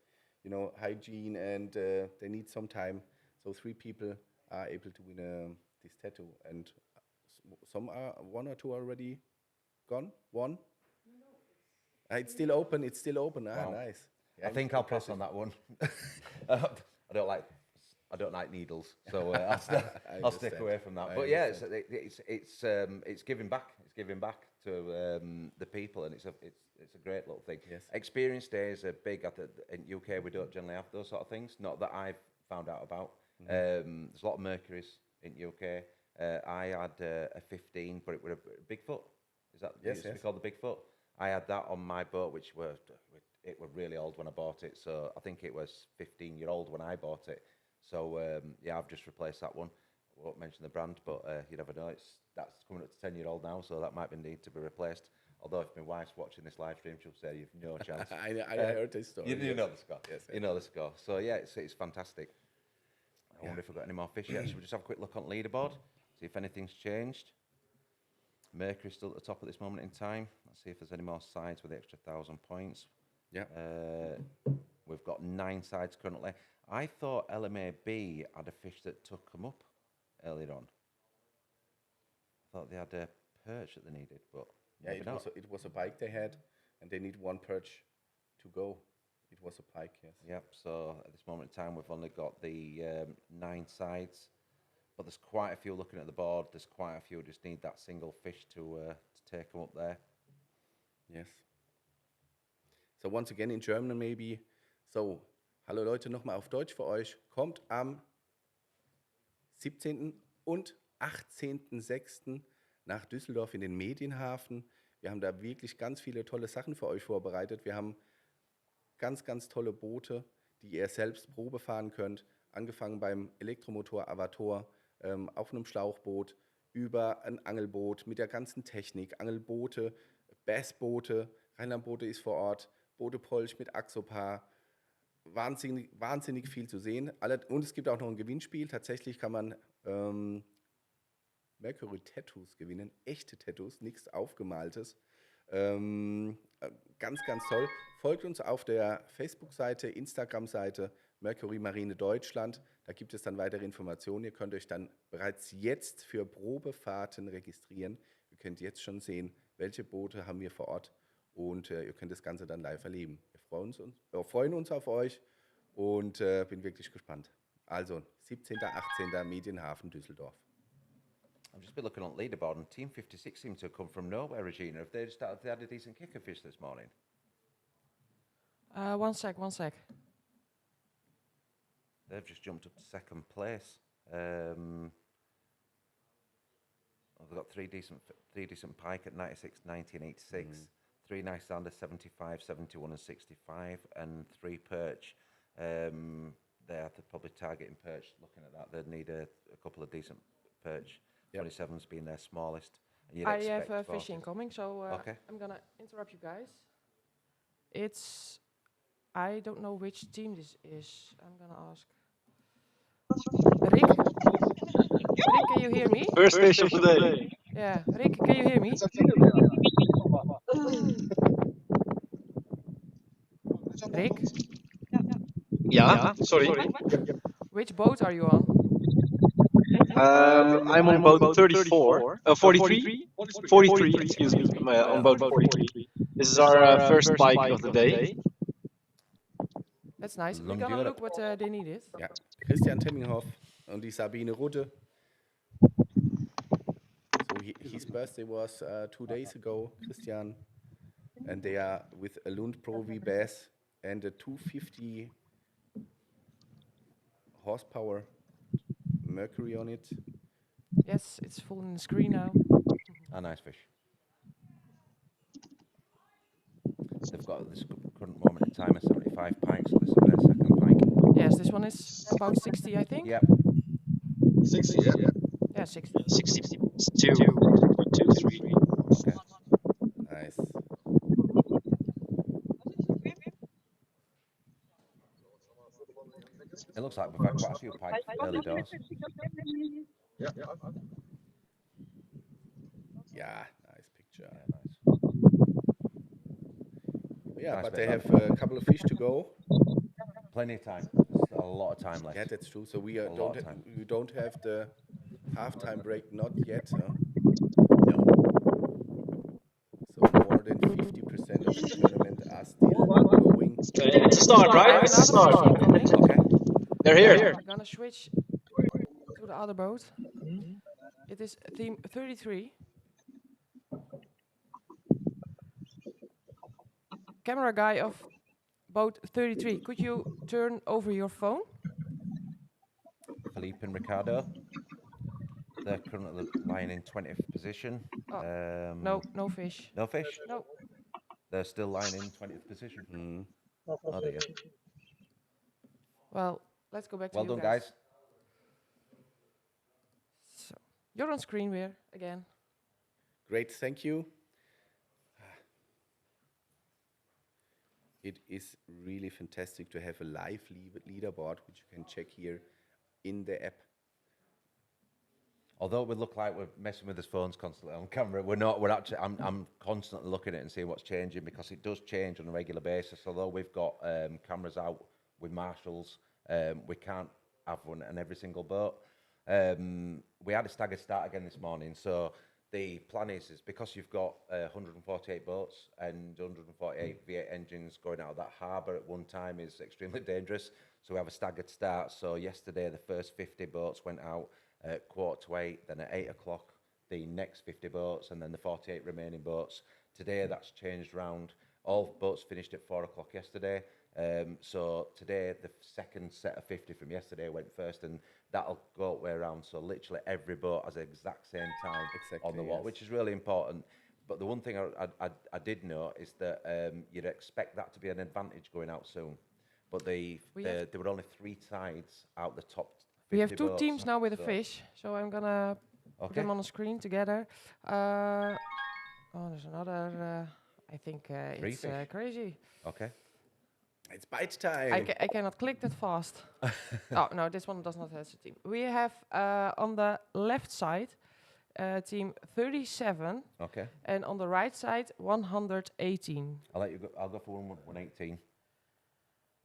hygiene and they need some time. So 3 people are able to win this tattoo, and some are 1 or 2 already gone. 1. It's still open. It's still open. Wow. Nice. I think I'll pass on that one. I don't like needles, so I'll stick understand. away from that. I But yeah, it's giving back. It's giving back to the people, and it's a great little thing. Yes. Experience days are big. In UK, we don't generally have those sort of things. Not that I've found out about. There's a lot of Mercuries in UK. I had a 15, but it was a Bigfoot. Is that Yes, used to be yes. called the Bigfoot? I had that on my boat, which were really old when I bought it. So I think it was 15-year-old when I bought it. So yeah, I've just replaced that one. I won't mention the brand, but you never know. That's coming up to 10-year-old now, so that might need to be replaced. Although if my wife's watching this live stream, she'll say you've no chance. I heard this story. You know the score. Yes, You know the score. So yeah, it's fantastic. I wonder if we've got any more fish yet. Should we just have a quick look on leaderboard, see if anything's changed? Mercury's still at the top at this moment in time. Let's see if there's any more sides with the extra 1,000 points. Yeah. We've got 9 sides currently. I thought LMAB had a fish that took them up earlier on. I thought they had a perch that they needed, but Yeah, maybe not. it was a pike they had, and they need 1 perch to go. It was a pike, yes. Yep, so at this moment in time, we've only got the 9 sides, but there's quite a few looking at the board. There's quite a few just need that single fish to take them up there. Yes. So once again in German maybe. So, hallo Leute, nochmal auf Deutsch für euch. Kommt am 17. und 18.06. nach Düsseldorf in den Medienhafen. Wir haben da wirklich ganz viele tolle Sachen für euch vorbereitet. Wir haben ganz tolle Boote, die ihr selbst Probe fahren könnt. Angefangen beim Elektromotor Avator, auf einem Schlauchboot, über ein Angelboot mit der ganzen Technik, Angelboote, Bassboote, Rheinlandboote ist vor Ort, Boote Polch mit Axopar, wahnsinnig viel zu sehen. Und es gibt auch noch ein Gewinnspiel. Tatsächlich kann man Mercury Tattoos gewinnen, echte Tattoos, nichts Aufgemaltes. ganz, ganz toll. Folgt uns auf der Facebook-Seite, Instagram-Seite Mercury Marine Deutschland. Da gibt es dann weitere Informationen. Ihr könnt euch dann bereits jetzt für Probefahrten registrieren. Ihr könnt jetzt schon sehen, welche Boote haben wir vor Ort und ihr könnt das Ganze dann live erleben. Wir freuen uns auf euch und bin wirklich gespannt. Also 17. 18. Medienhafen Düsseldorf. I've just been looking on leaderboard, and Team 56 seems to have come from nowhere, Regina. Have they had a decent kicker fish this morning? One sec. They've just jumped up to second place. They've got three decent pike at 96, 90, and 86. 3 nice sounder, 75, 71, and 65, and 3 perch. They're probably targeting perch. Looking at that, they'd need a couple of decent perch. 27's being their smallest. And I have a fish incoming, so okay. I'm gonna interrupt you guys. I don't know which team this is. I'm gonna ask. Rick? Rick, can you hear me? First fish of the day. Yeah, Rick, can you hear me? Rick? Yeah, sorry. Which boat are you on? I'm on boat 34, 43, 43, excuse me, on boat 43. This is our first bike of the day. That's nice. We're Long gonna Europe. look what they needed. Ja, Christian Temminghoff und die Sabine Rutte. So his birthday was 2 days ago, Christian, and they are with a Lund Pro V bass and a 250 horsepower Mercury on it. Yes, it's full in the screen now. A nice fish. They've got this current moment in time of 75 pints, so this is their second pint. Yes, this one is about 60, I think. Yep. 60, yeah? Yeah, 60. 62, 2, 3. Okay. Nice. It looks like we've had quite a few pints early doors. Yeah, nice picture. Yeah, nice. Yeah, Nice but bit, they that. have a couple of fish to go. Plenty of time. There's a lot of time left. Yeah, that's true. So we lot don't of time. we don't have the halftime break, not yet. Huh? No. So more than 50% of the tournament are still going. It's a start, right? It's a start. Okay. They're here. We're gonna switch to the other boat. It is team 33. Camera guy of boat 33, could you turn over your phone? Felipe and Ricardo. They're currently lying in 20th position. No, no fish. No fish? No. They're still lying in 20th position. Oh dear. Well, let's go back to Well you done, guys. So, you're on screen here again. Great, thank you. It is really fantastic to have a live leaderboard, which you can check here in the app. Although we look like we're messing with his phones constantly on camera, we're not. We're actually. I'm constantly looking at it and seeing what's changing, because it does change on a regular basis. Although we've got cameras out with marshals, we can't have one on every single boat. We had a staggered start again this morning, so the plan is because you've got 148 boats and 148 V8 engines going out of that harbour at one time is extremely dangerous. So we have a staggered start. So yesterday the first 50 boats went out at 7:45, then at 8 o'clock the next 50 boats, and then the 48 remaining boats. Today that's changed round. All boats finished at 4 o'clock yesterday. So today the second set of 50 from yesterday went first, and that'll go way around. So literally every boat has the exact same time on the water, which is really important. But the one thing I did know is that you'd expect that to be an advantage going out soon. But there were only 3 sides out the top 50 We have 2 boats, teams now with a fish, so I'm gonna put them on the screen together. There's another. I think it's crazy. Okay. It's bite time. I cannot click that fast. Oh no, this one does not have a team. We have on the left side team 37, Okay. and on the right side 118. I'll let you go. I'll go for 118.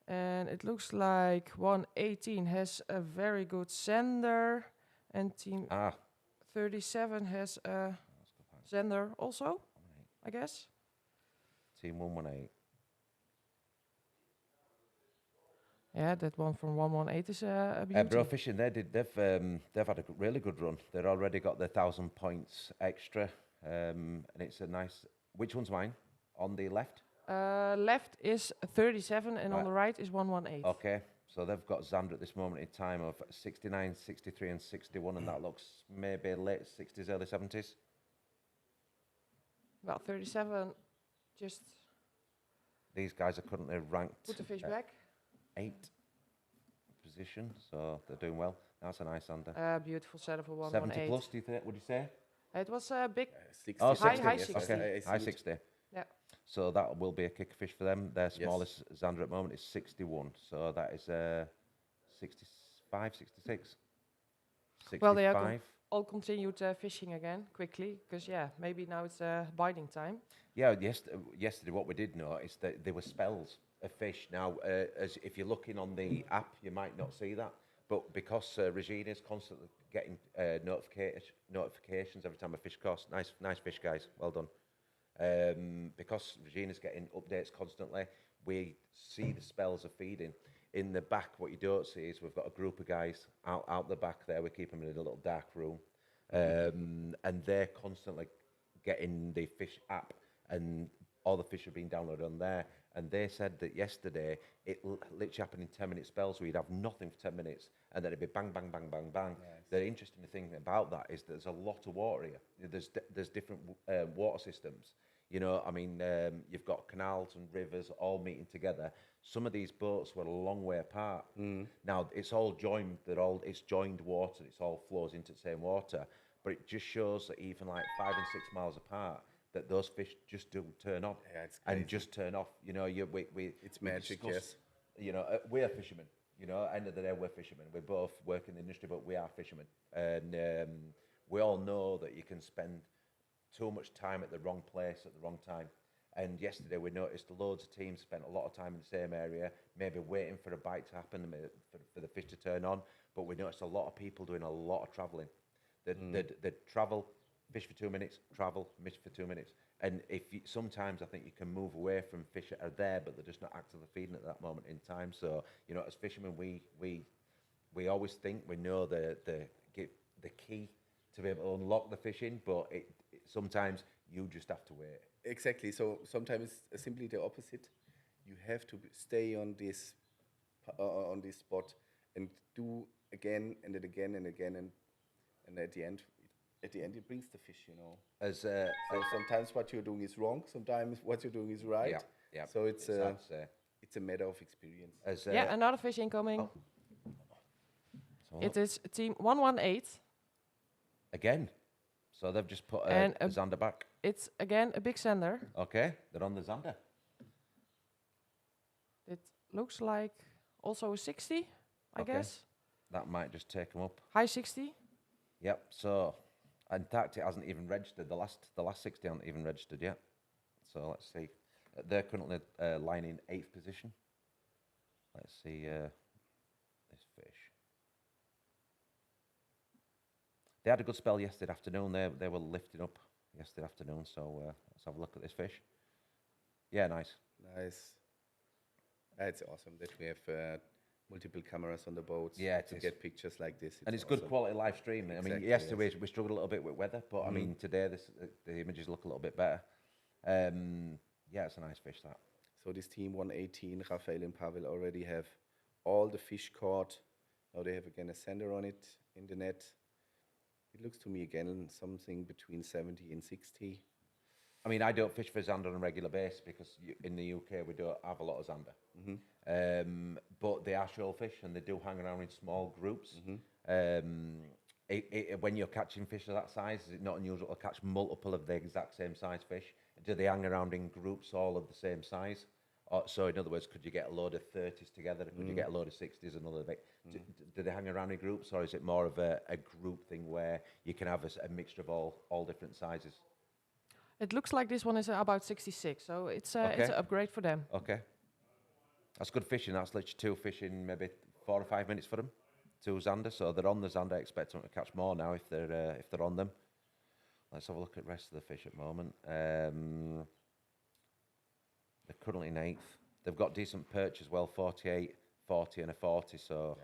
And it looks like 118 has a very good sender, and team 37 has a sender also, I guess. Team 118. Yeah, that one from 118 is a beauty. Bro Fishing, they've had a really good run. They've already got their 1,000 points extra, and it's a nice. Which one's mine? On the left. Left is 37, and on Right. the right is 118. Okay, so they've got Xander at this moment in time of 69, 63, and 61, and that looks maybe late 60s, early 70s. Well, 37 just These guys are currently ranked put the fish at back. 8th position, so they're doing well. That's a nice Xander. Beautiful setup for 70 118. plus, do you think? Would you say? It was a big. 60. Oh, High- 60. high yes, 60. Okay, I see high it. 60. Yeah. So that will be a kicker fish for them. Their Yes. smallest Xander at the moment is 61. So that is 65, 66. 65. Well, they are all continued fishing again quickly, because maybe now it's biting time. Yeah, yesterday what we did notice that there were spells of fish. Now, as if you're looking on the app, you might not see that, but because Regina's constantly getting notifications every time a fish casts, nice fish, guys, well done. Because Regina's getting updates constantly, we see the spells of feeding. In the back, what you don't see is we've got a group of guys out the back there. We keep them in a little dark room, and they're constantly getting the fish app, and all the fish are being downloaded on there. And they said that yesterday it literally happened in 10-minute spells where you'd have nothing for 10 minutes, and then it'd be bang, bang, bang, bang, bang. Nice. The interesting thing about that is there's a lot of water here. There's different water systems. You know, I mean, you've got canals and rivers all meeting together. Some of these boats were a long way apart. Now, it's all joined, it's joined water, it all flows into the same water, but it just shows that even like 5 and 6 miles apart, that those fish just do turn on Yeah, it's and crazy. just turn off. You know, It's magic, yes. You know, we're fishermen. You know, end of the day, we're fishermen. We both work in the industry, but we are fishermen. And we all know that you can spend too much time at the wrong place at the wrong time. And yesterday we noticed loads of teams spent a lot of time in the same area, maybe waiting for a bite to happen, for the fish to turn on. But we noticed a lot of people doing a lot of travelling. They'd travel, fish for 2 minutes, travel, fish for 2 minutes. And sometimes I think you can move away from fish that are there, but they're just not actively feeding at that moment in time. So, you know, as fishermen, we always think we know the key to be able to unlock the fishing, but sometimes you just have to wait. Exactly. So sometimes it's simply the opposite. You have to stay on this spot and do again and then again and again, and at the end it brings the fish. You know. So sometimes what you're doing is wrong. Sometimes what you're doing is right. Yeah. So it's sad to say. it's a matter of experience. Another fish incoming. So It is team 118. again. So they've just put And a Xander back. It's again a big sender. Okay, they're on the Xander. It looks like also a 60, I Okay. guess. That might just take them up. High 60. Yep. So, in fact, it hasn't even registered. The last 60 haven't even registered yet. So let's see. They're currently lying in 8th position. Let's see this fish. They had a good spell yesterday afternoon. They were lifting up yesterday afternoon. So let's have a look at this fish. Yeah, nice. Nice. It's awesome that we have multiple cameras on the boats Yeah, to it is. get pictures like this. And it's awesome. good quality live stream. I mean, Exactly, yesterday we struggled a little bit with weather, but I mean today the images look a little bit better. Yeah, it's a nice fish, that. So this team 118, Rafael and Pavel already have all the fish caught. Now they have again a sender on it in the net. It looks to me again something between 70 and 60. I mean, I don't fish for Xander on a regular basis because in the UK we don't have a lot of Xander. But they are shoalfish and they do hang around in small groups. When you're catching fish of that size, is it not unusual to catch multiple of the exact same size fish? Do they hang around in groups all of the same size? So in other words, could you get a load of 30s together? Could you get a load of 60s? Another bit? Do they hang around in groups, or is it more of a group thing where you can have a mixture of all different sizes? It looks like this one is about 66, so it's Okay. an upgrade for them. Okay. That's good fishing. That's literally 2 fish in maybe 4 or 5 minutes for them. 2 zander, so they're on the zander. I expect them to catch more now if they're on them. Let's have a look at the rest of the fish at the moment. They're currently in 8th. They've got decent perch as well, 48, 40 and a 40. So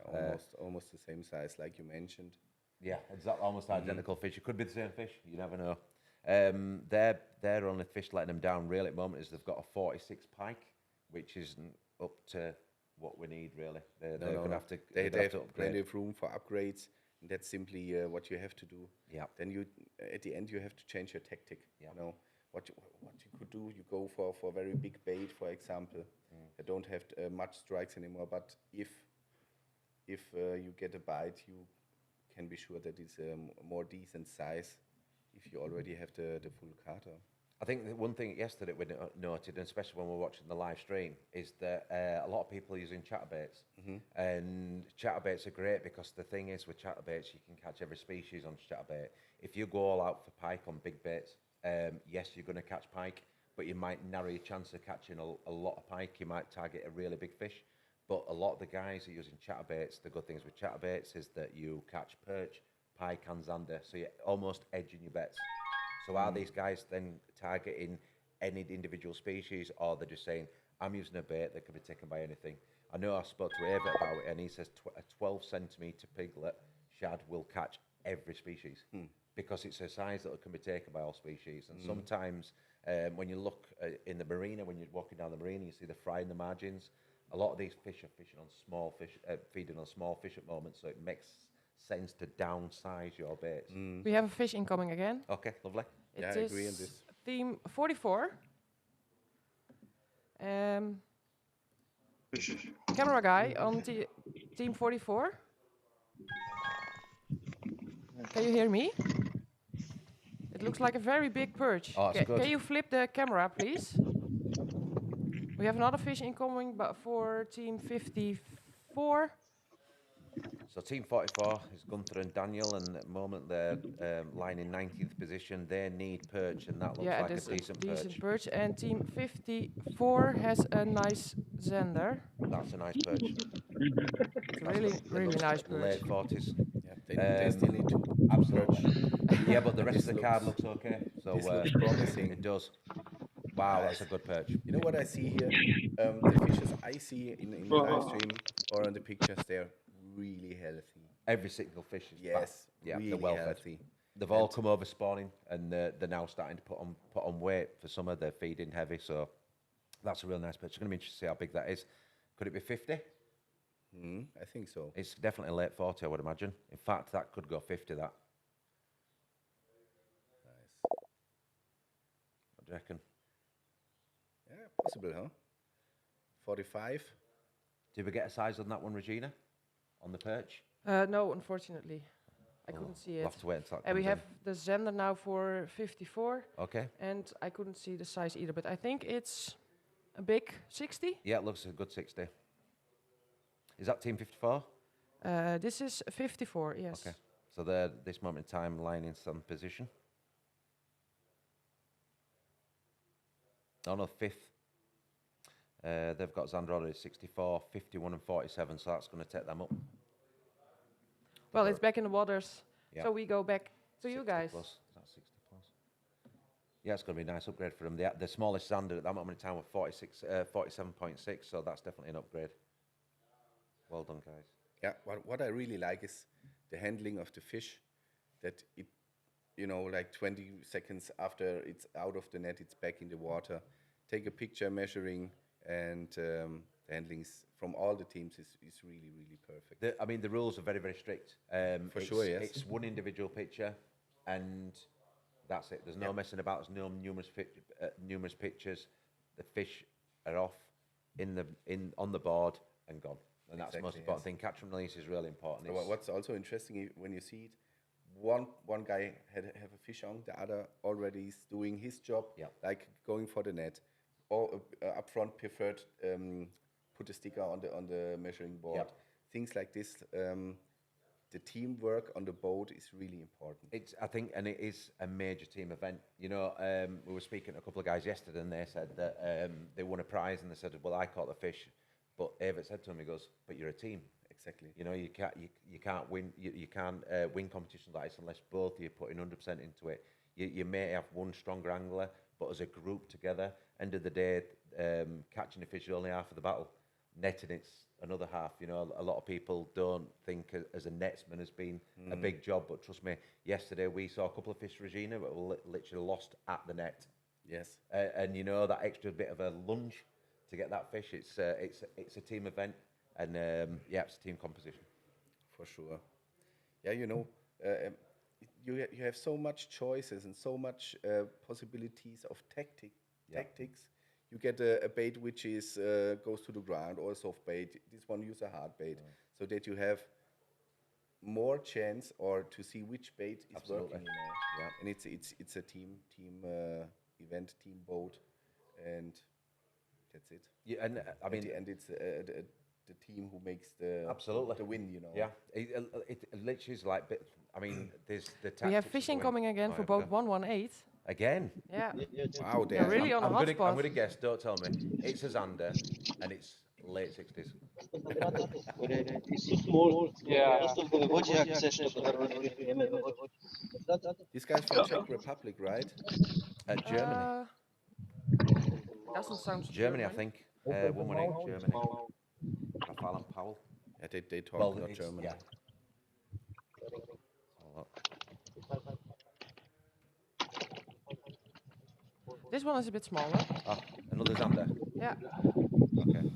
almost the same size like you mentioned. yeah, exactly, almost identical fish. It could be the same fish. You never know. Their only fish letting them down really at the moment is they've got a 46 pike, which isn't up to what we need really. They're going to have to. They have to have upgrade. plenty of room for upgrades. And that's simply what you have to do. Yeah. Then you, at the end, you have to change your tactic. Yeah. You know what you could do. You go for very big bait, for example. You don't have much strikes anymore. But if you get a bite, you can be sure that it's a more decent size. If you already have the full carter. I think the one thing yesterday we noted, and especially when we're watching the live stream, is that a lot of people are using chatterbaits. And chatterbaits are great because the thing is with chatterbaits, you can catch every species on chatterbait. If you go all out for pike on big baits, yes, you're going to catch pike, but you might narrow your chance of catching a lot of pike. You might target a really big fish. But a lot of the guys are using chatterbaits. The good things with chatterbaits is that you catch perch, pike and zander, so you're almost edging your bets. So are these guys then targeting any individual species, or they're just saying, I'm using a bait that can be taken by anything? I know I spoke to Ava about it, and he says a 12 centimetre piglet shad will catch every species because it's a size that can be taken by all species. And sometimes when you look in the marina, when you're walking down the marina, you see the fry in the margins. A lot of these fish are fishing on small fish, feeding on small fish at the moment, so it makes sense to downsize your baits. We have a fish incoming again. Okay, lovely. Yeah, I agree on this. Team 44. Camera guy on team 44. Can you hear me? It looks like a very big perch. Oh, it's good. Can you flip the camera, please? We have another fish incoming, but for team 54. So team 44 is Gunther and Daniel, and at the moment they're lying in 19th position. They need perch, and that looks like a decent perch. And team 54 has a nice zander. That's a nice perch. It's really nice perch. Late 40s. Yeah, they still need to Absolutely. Yeah, but the rest of the card looks okay. So this looks promising. It does. Wow, that's a good perch. You know what I see here? The fishes I see in the live stream or on the pictures, they're really healthy. Every single fish is Yes, yeah, really they're well fed. healthy. They've all come over spawning, and they're now starting to put on weight for summer. They're feeding heavy, so that's a real nice perch. It's going to be interesting to see how big that is. Could it be 50? I think so. It's definitely late 40, I would imagine. In fact, that could go 50, that. Nice. What do you reckon? Yeah, possible, huh? 45. Did we get a size on that one, Regina? On the perch? No, unfortunately. I couldn't see We'll it. have to wait until that And we comes have the zander now for 54. in. Okay. And I couldn't see the size either, but I think it's a big 60. Yeah, it looks a good 60. Is that team 54? This is 54, yes. Okay. So they're, this moment in time, lying in some position. Oh, no, 5th. They've got zander already 64, 51 and 47, so that's going to take them up. Well, it's back in the waters, Yeah. so we go back to you 60 guys. Plus. Is that 60 plus? Yeah, it's going to be a nice upgrade for them. The smallest zander at that moment in time was 47.6, so that's definitely an upgrade. Well done, guys. Yeah, what I really like is the handling of the fish, that it, you know, like 20 seconds after it's out of the net, it's back in the water. Take a picture measuring, and the handlings from all the teams is really, really perfect. I mean, the rules are very, very strict. For sure, yes. It's one individual picture, and that's it. There's no messing about. There's no numerous pictures. The fish are off on the board and gone. And that's the most important thing. Catch and release is really important. So what's also interesting when you see it, one guy have a fish on, the other already is doing his job, like going for the net. all upfront preferred put a sticker on the measuring board. Yep. Things like this. The teamwork on the boat is really important. I think, and it is a major team event. You know, we were speaking to a couple of guys yesterday, and they said that they won a prize, and they said, "Well, I caught the fish," but Evert said to him, he goes, "But you're a team." Exactly. You know, you can't win. You can't win competitions like this unless both of you put in 100% into it. You may have one stronger angler, but as a group together, end of the day, catching a fish is only half of the battle. Netting it's another half. You know, a lot of people don't think as a netsman has been a big job, but trust me, yesterday we saw a couple of fish, Regina, that were literally lost at the net. Yes. And you know, that extra bit of a lunge to get that fish, it's a team event, and yeah, it's a team composition. For sure. Yeah, you know, you have so much choices and so much possibilities of tactics. You get a bait which is goes to the ground, or a soft bait. This one use a hard bait, so that you have more chance or to see which bait is Absolutely. working. You know? Yeah. And it's a team event, team boat, and that's it. Yeah, and I mean, and it's the team who makes the absolutely the win. You know. Yeah, it literally is like. I mean, there's the. We have tactics fishing going- coming again for boat 118. Again. Yeah. Wow, They're really on a I'm hotspot. gonna guess. Don't tell me. It's a Zander, and it's late 60s. This guy's from Czech Republic, right? Germany. Doesn't sound Germany, I German. think. 118, Germany. Rafal and Powell. Yeah, they talk Well, not it's- German. yeah. Hold up. This one is a bit smaller. Ah, another Zander. Yeah. Okay.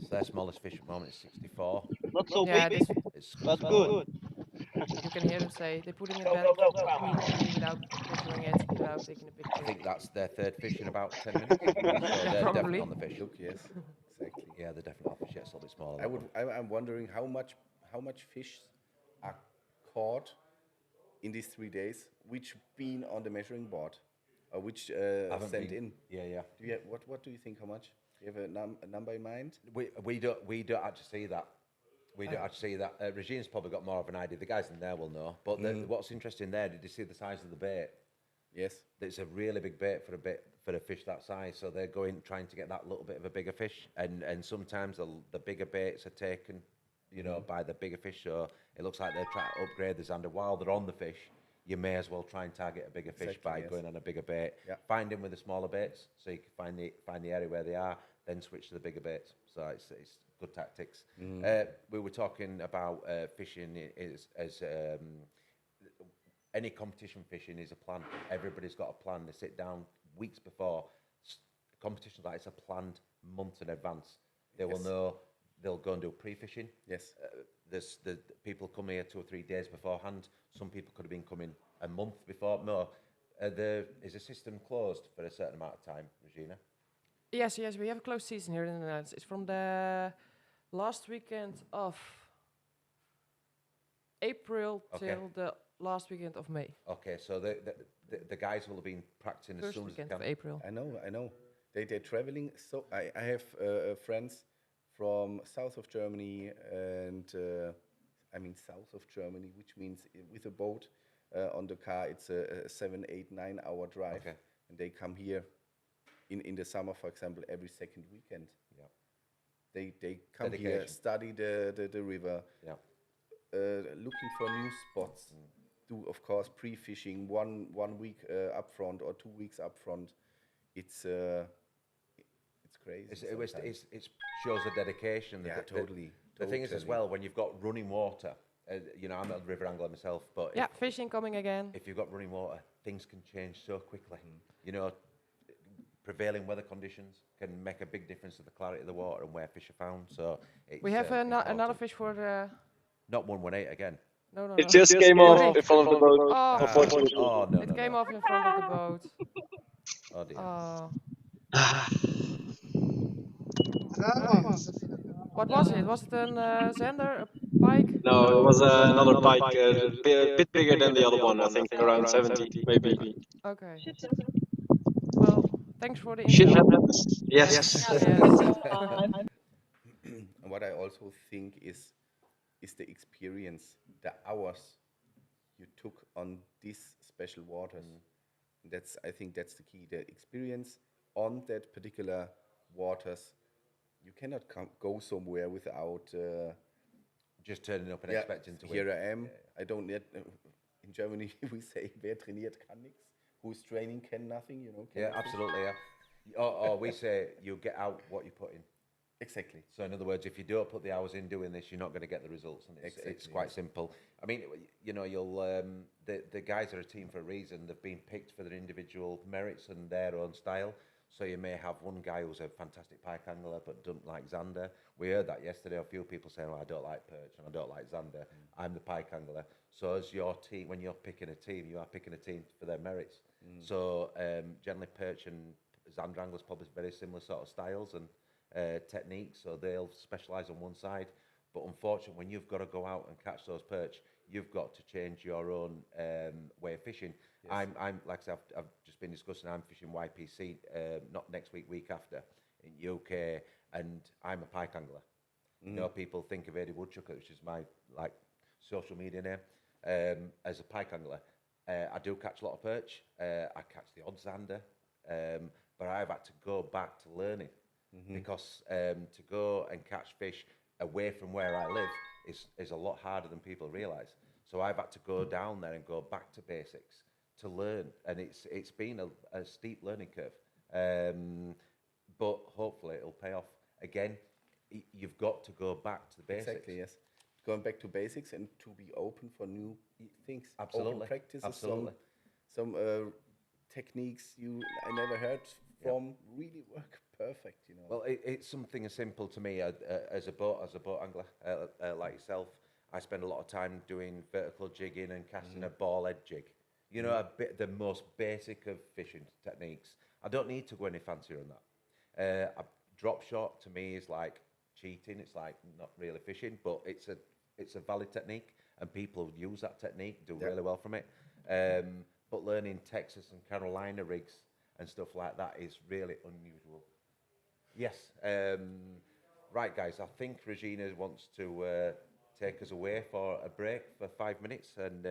So their smallest fish at the moment is 64. Not so Yeah, big, this, It's but good. you can hear them say they're putting it back immediately without measuring it, without taking a I picture. think that's their third fish in about 10 minutes. So they're definitely Probably. on the fish. Look, yes, exactly. Yeah, they're definitely on the fish. Yeah, it's a little bit smaller. I'm wondering how much fish are caught in these 3 days, which been on the measuring board, or which Haven't sent been- in. Yeah. Do you have, what do you think? How much? Do you have a number in mind? We don't actually see that. We don't actually see that. Regine's probably got more of an idea. The guys in there will know. But what's interesting there, did you see the size of the bait? Yes. It's a really big bait for a fish that size. So they're trying to get that little bit of a bigger fish. And sometimes the bigger baits are taken, you know, by the bigger fish. So it looks like they're trying to upgrade the Zander. While they're on the fish, you may as well try and target a bigger fish Exactly, by yes. going on a bigger bait. Yeah. Find them with the smaller baits, so you can find the area where they are, then switch to the bigger baits. So it's good tactics. We were talking about fishing as any competition fishing is a plan. Everybody's got a plan. They sit down weeks before. Competitions like it's a planned months in advance. They will know. They'll go and do pre-fishing. Yes. There's the people come here 2 or 3 days beforehand. Some people could have been coming a month before. No, is the system closed for a certain amount of time, Regina? Yes, we have a closed season here in the Netherlands. It's from the last weekend of April till the last weekend of May. Okay, so the guys will have been practicing as First soon as they weekend can. of April. I know. They're traveling. So I have friends from south of Germany and south of Germany, which means with a boat on the car, it's a 7, 8, 9 hour drive. Okay. And they come here in the summer, for example, every second weekend. Yeah. They come here, Dedication. study the river, Yeah. looking for new spots. Do, of course, pre-fishing 1 week up front or 2 weeks up front. It's crazy. It shows the dedication. Yeah, totally. The thing is as well, when you've got running water, you know, I'm a river angler myself, but Yeah, fishing coming again. if you've got running water, things can change so quickly. You know, prevailing weather conditions can make a big difference to the clarity of the water and where fish are found. So it's, We have another important. fish for the... Not 118 again. No. It just came off in front of the boat, Oh, unfortunately. Oh no! it came off in front of the boat. Oh dear. Oh. What was it? Was it a Zander, a pike? No, it was another pike, a bit bigger than the other one, I think around 70, maybe. Okay. Thanks for the Shit intro. happens. Yes. Yes. And what I also think is the experience, the hours you took on these special waters. I think that's the key. The experience on that particular waters. You cannot go somewhere without. Just turning up and Yeah, expecting to win. here I am. I don't need. In Germany, we say, "Wer trainiert kann nichts." Who's training can nothing. You know. Can Yeah, nothing. absolutely. Yeah. Or we say you get out what you put in. Exactly. So in other words, if you don't put the hours in doing this, you're not going to get the results, and it's Exactly, quite yes. simple. I mean, you know, the guys are a team for a reason. They've been picked for their individual merits and their own style. So you may have one guy who's a fantastic pike angler but doesn't like Xander. We heard that yesterday. A few people saying, "Well, I don't like perch and I don't like Xander. I'm the pike angler." So as your team, when you're picking a team, you are picking a team for their merits. So generally, perch and Xander anglers probably very similar sort of styles and techniques, so they'll specialise on one side. But unfortunately, when you've got to go out and catch those perch, you've got to change your own way of fishing. Yes. I'm like I said, I've just been discussing. I'm fishing YPC not next week, week after in UK, and I'm a pike angler. You know, people think of Eddie Woodchucker, which is my like social media name, as a pike angler. I do catch a lot of perch. I catch the odd Xander, but I've had to go back to learning. Because to go and catch fish away from where I live is a lot harder than people realise. So I've had to go down there and go back to basics to learn, and it's been a steep learning curve. But hopefully it'll pay off. Again, you've got to go back to the basics. Exactly. Yes. Going back to basics and to be open for new things. Absolutely. Open practices. Absolutely. Some techniques I never heard from really work perfect. You know. Well, it's something as simple to me as a boat angler like yourself. I spend a lot of time doing vertical jigging and casting a ball head jig. You know, the most basic of fishing techniques. I don't need to go any fancier than that. A drop shot to me is like cheating. It's like not really fishing, but it's a valid technique, and people who use that technique do really well from it. But learning Texas and Carolina rigs and stuff like that is really unusual. Yes. Right, guys, I think Regina wants to take us away for a break for 5 minutes, and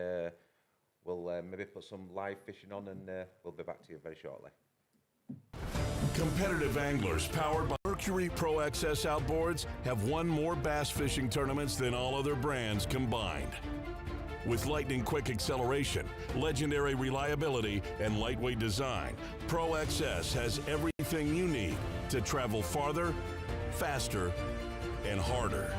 we'll maybe put some live fishing on, and we'll be back to you very shortly. Competitive anglers powered by Mercury Pro XS outboards have won more bass fishing tournaments than all other brands combined. With lightning quick acceleration, legendary reliability, and lightweight design, Pro XS has everything you need to travel farther, faster, and harder.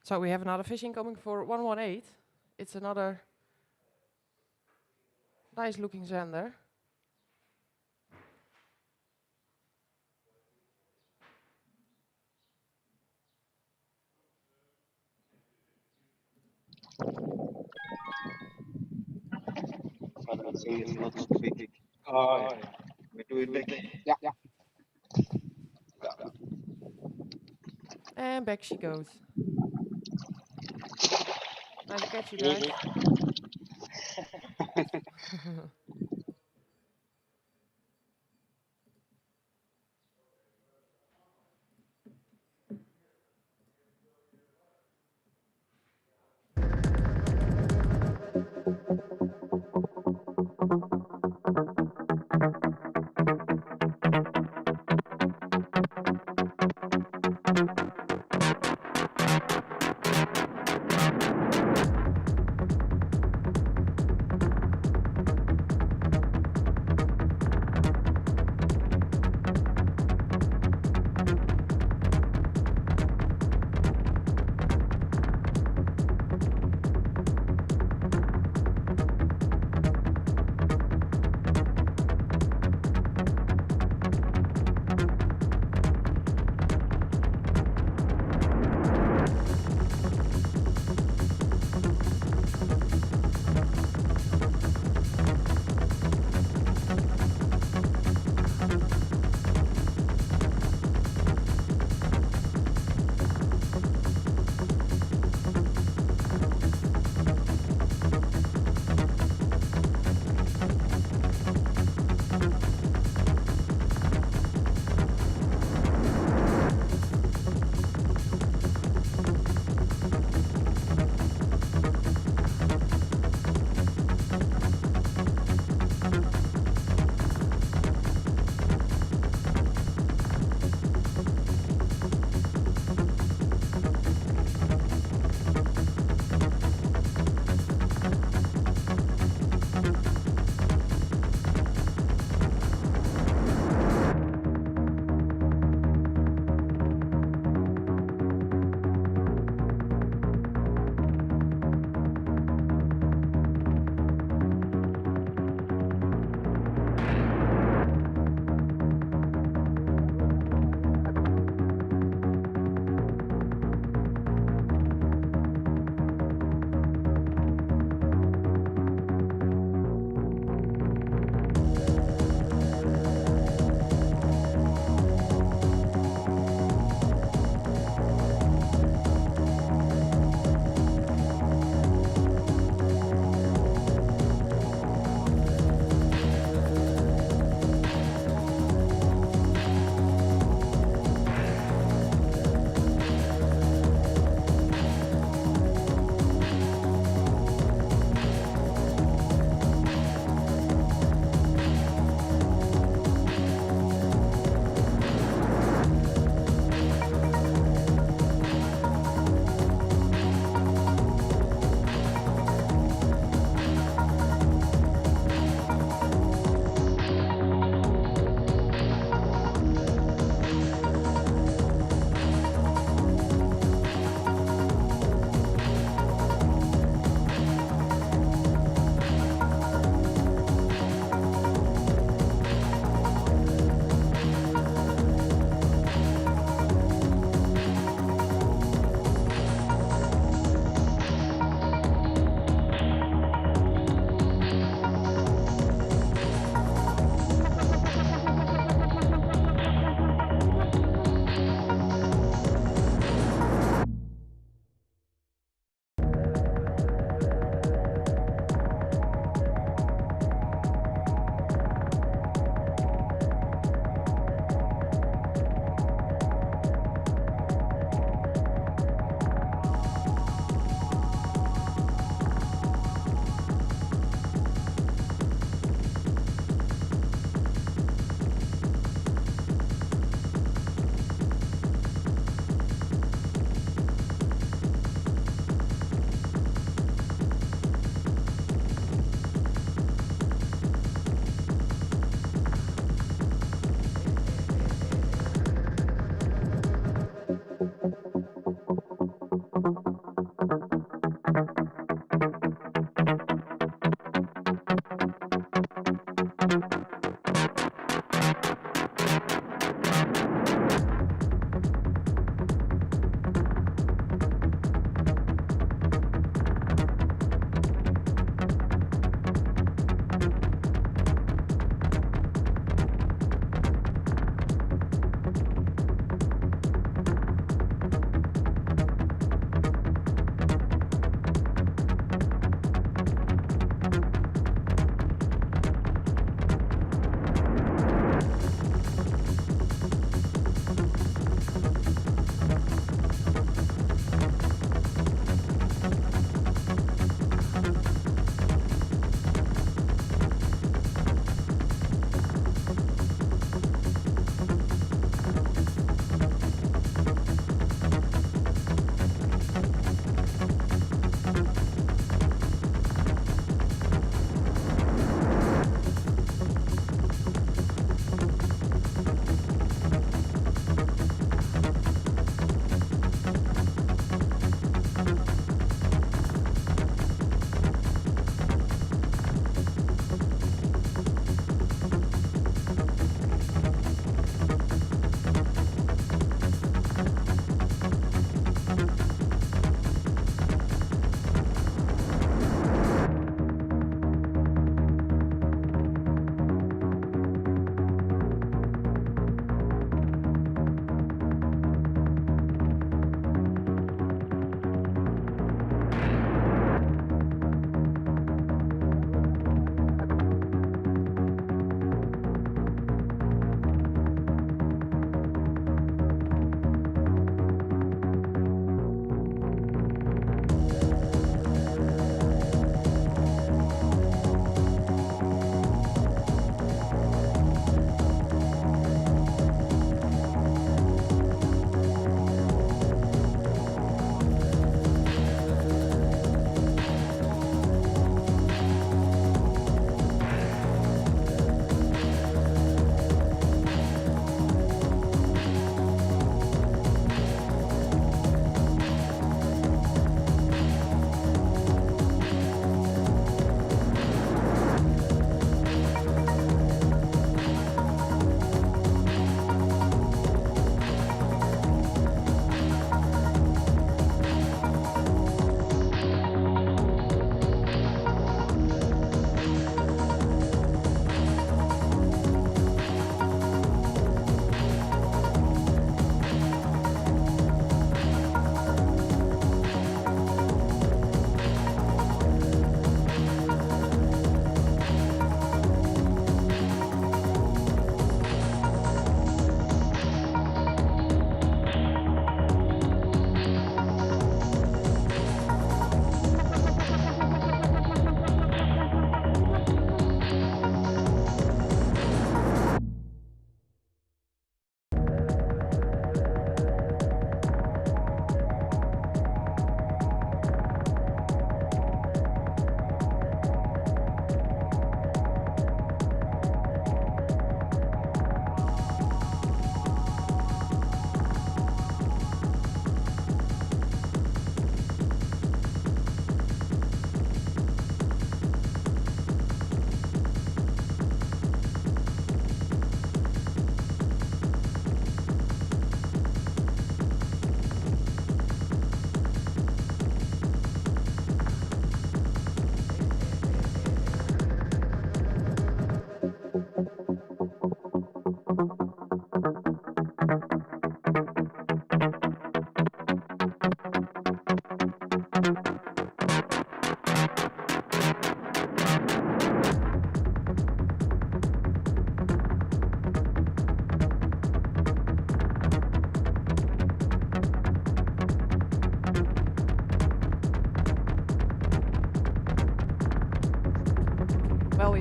So we have another fish incoming for 118. It's another nice looking zander. But I think it's not so big. Oh, yeah. We do it big. Yeah. And back she goes. Nice catch, you guys.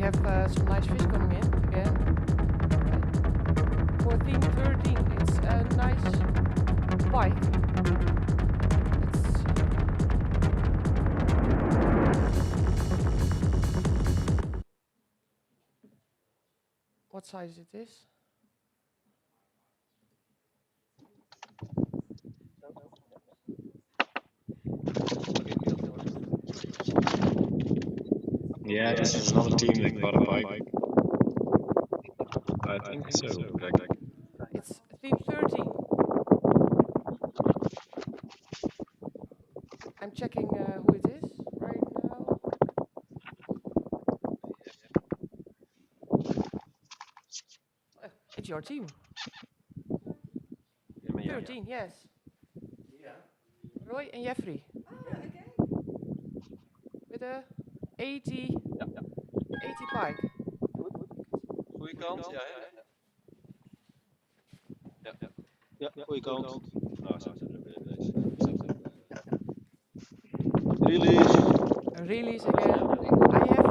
have some nice fish coming in again. 14, 13. It's a nice pike. Let's see. What size it is? Yeah, this is another team that got a bike. I think so. It's theme 13. I'm checking who it is right now. It's your team. 13, yes. Roy and Jeffrey. With a 80 pike. Goeie kant, ja. Ja, goeie kant. Nou, zo Release. A release again. I have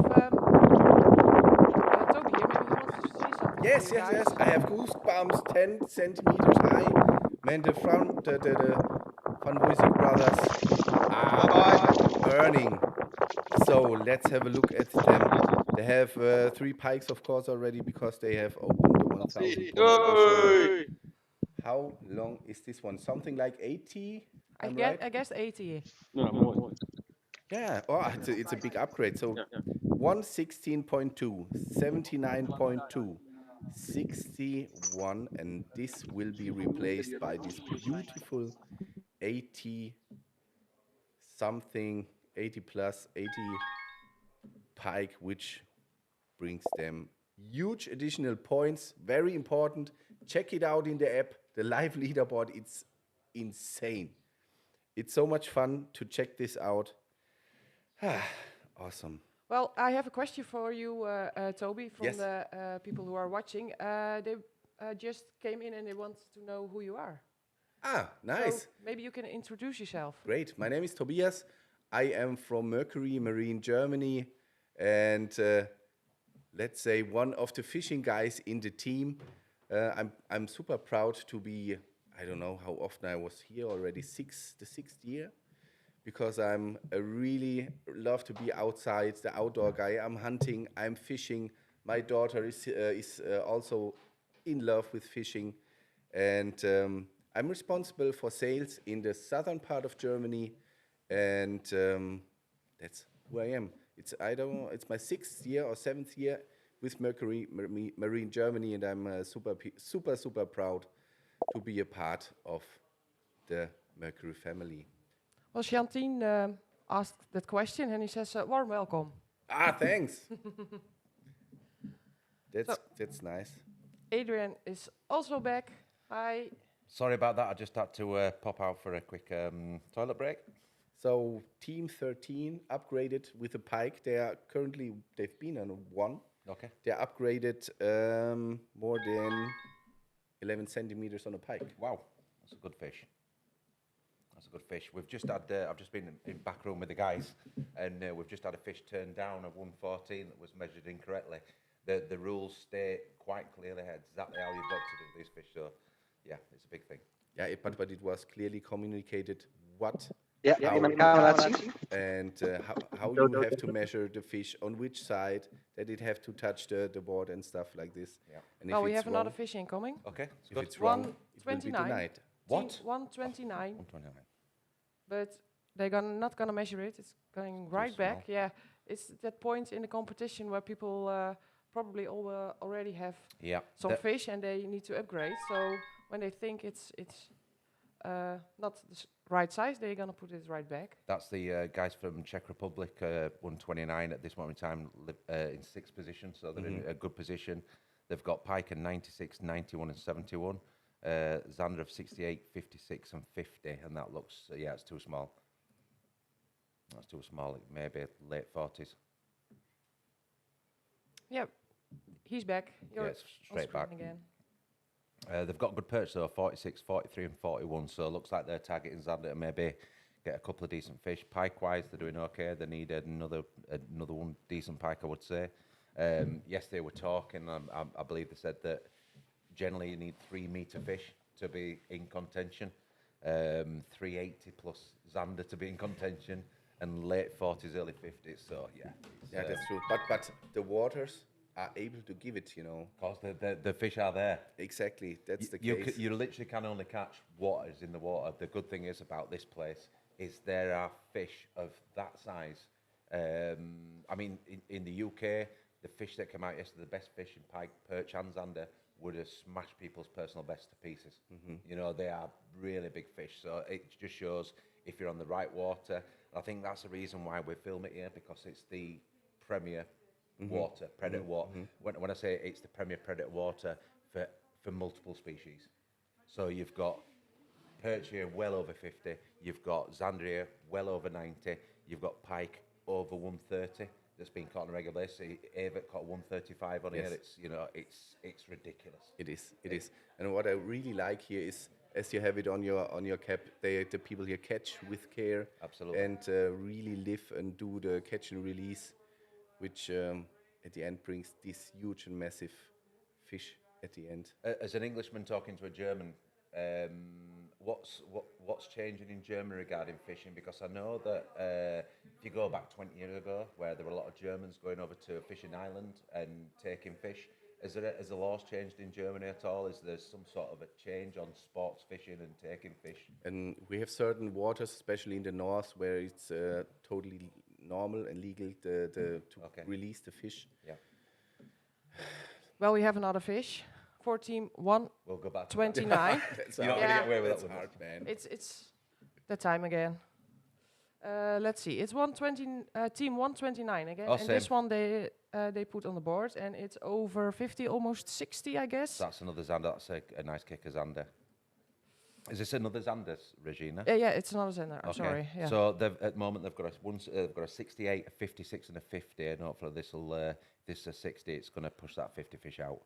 Toby here. Maybe he wants to say something. Yes, to you yes, guys. yes. I have goosebumps 10 centimeters high. Man, the Van Huysick brothers are burning. So let's have a look at them. They have 3 pikes, of course, already because they have opened the 1,000 point. How long is this one? Something like 80? Right? I guess 80. Ja, mooi. Yeah, oh, it's a big upgrade. So 116.2, 79.2, 61, and this will be replaced by this beautiful 80 something, 80 plus, 80 pike, which brings them huge additional points. Very important. Check it out in the app. The live leaderboard, it's insane. It's so much fun to check this out. Awesome. Well, I have a question for you, Toby, from Yes. the people who are watching. They just came in and they want to know who you are. Ah, nice. So maybe you can introduce yourself. Great. My name is Tobias. I am from Mercury Marine, Germany, and let's say one of the fishing guys in the team. I'm super proud to be. I don't know how often I was here already. The sixth year, because I really love to be outside, the outdoor guy. I'm hunting. I'm fishing. My daughter is also in love with fishing, and I'm responsible for sales in the southern part of Germany, and that's who I am. It's my 6th year or 7th year with Mercury Marine Germany, and I'm super proud to be a part of the Mercury family. Well, Shantine asked that question and he says, warm welcome. Ah, thanks. That's nice. Adrian is also back. Hi. Sorry about that. I just had to pop out for a quick toilet break. So Team 13 upgraded with a pike. They've been on 1. Okay. They're upgraded more than 11 centimeters on a pike. Wow, that's a good fish. That's a good fish. We've just had, I've just been in back room with the guys, and we've just had a fish turned down of 114 that was measured incorrectly. The rules state quite clearly exactly how you've got to do these fish. So, yeah, it's a big thing. Yeah, but it was clearly communicated what and how you have to measure the fish, on which side, that it have to touch the board and stuff like this. Yeah. And Well, if we it's have wrong, another fish incoming. Okay. if it's wrong, it will be 129. denied. What? 129. 129. But they're not gonna measure it. It's going right back. Yeah, it's that point in the competition where people probably already have some fish and they need to upgrade. So when they think it's not the right size, they're gonna put it right back. That's the guys from Czech Republic, 129 at this moment in time, in 6th position, so they're in a good position. They've got Pike in 96, 91 and 71. Xander of 68, 56 and 50, and that looks, it's too small. That's too small, maybe late 40s. Yeah, he's back. You're it's straight on back. screen again. They've got good perch though, 46, 43 and 41, so it looks like they're targeting Xander to maybe get a couple of decent fish. Pike-wise, they're doing okay. They need another one decent pike, I would say. Yes, they were talking. I believe they said that generally you need 3-meter fish to be in contention, 380 plus zander to be in contention, and late 40s, early 50s. So yeah, That's true. But the waters are able to give it, you know. Because the fish are there. Exactly, that's the You, case. you literally can only catch what is in the water. The good thing is about this place is there are fish of that size. I mean, in the UK, the fish that came out yesterday, the best fish in pike, perch, and zander, would have smashed people's personal best to pieces. You know, they are really big fish. So it just shows if you're on the right water. I think that's the reason why we film it here, because it's the premier water, predator water. When I say it's the premier predator water for multiple species. So you've got perch here well over 50, you've got zander here well over 90, you've got pike over 130 that's been caught on a regular basis. Avett caught 135 on here. It's, you know, it's ridiculous. It is. And what I really like here is, as you have it on your cap, the people here catch with care. Absolutely. And really live and do the catch and release, which at the end brings this huge and massive fish at the end. As an Englishman talking to a German, what's changing in Germany regarding fishing? Because I know that if you go back 20 years ago, where there were a lot of Germans going over to a fishing island and taking fish, has the laws changed in Germany at all? Is there some sort of a change on sports fishing and taking fish? And we have certain waters, especially in the north, where it's totally normal and legal to release the fish. Yeah. Well, we have another fish for team We'll go back to 129. You're not going to get away with That's that one. hard, man. It's the time again. Let's see. It's 120. Team 129 again, Oh, and same. this one they put on the board, and it's over 50, almost 60, I guess. That's another zander. That's a nice kicker zander. Is this another zander, Regina? Yeah, it's another Zender. I'm sorry. Yeah. So at the moment they've got a 68, a 56, and a 50. And hopefully this is a 60. It's going to push that 50 fish out.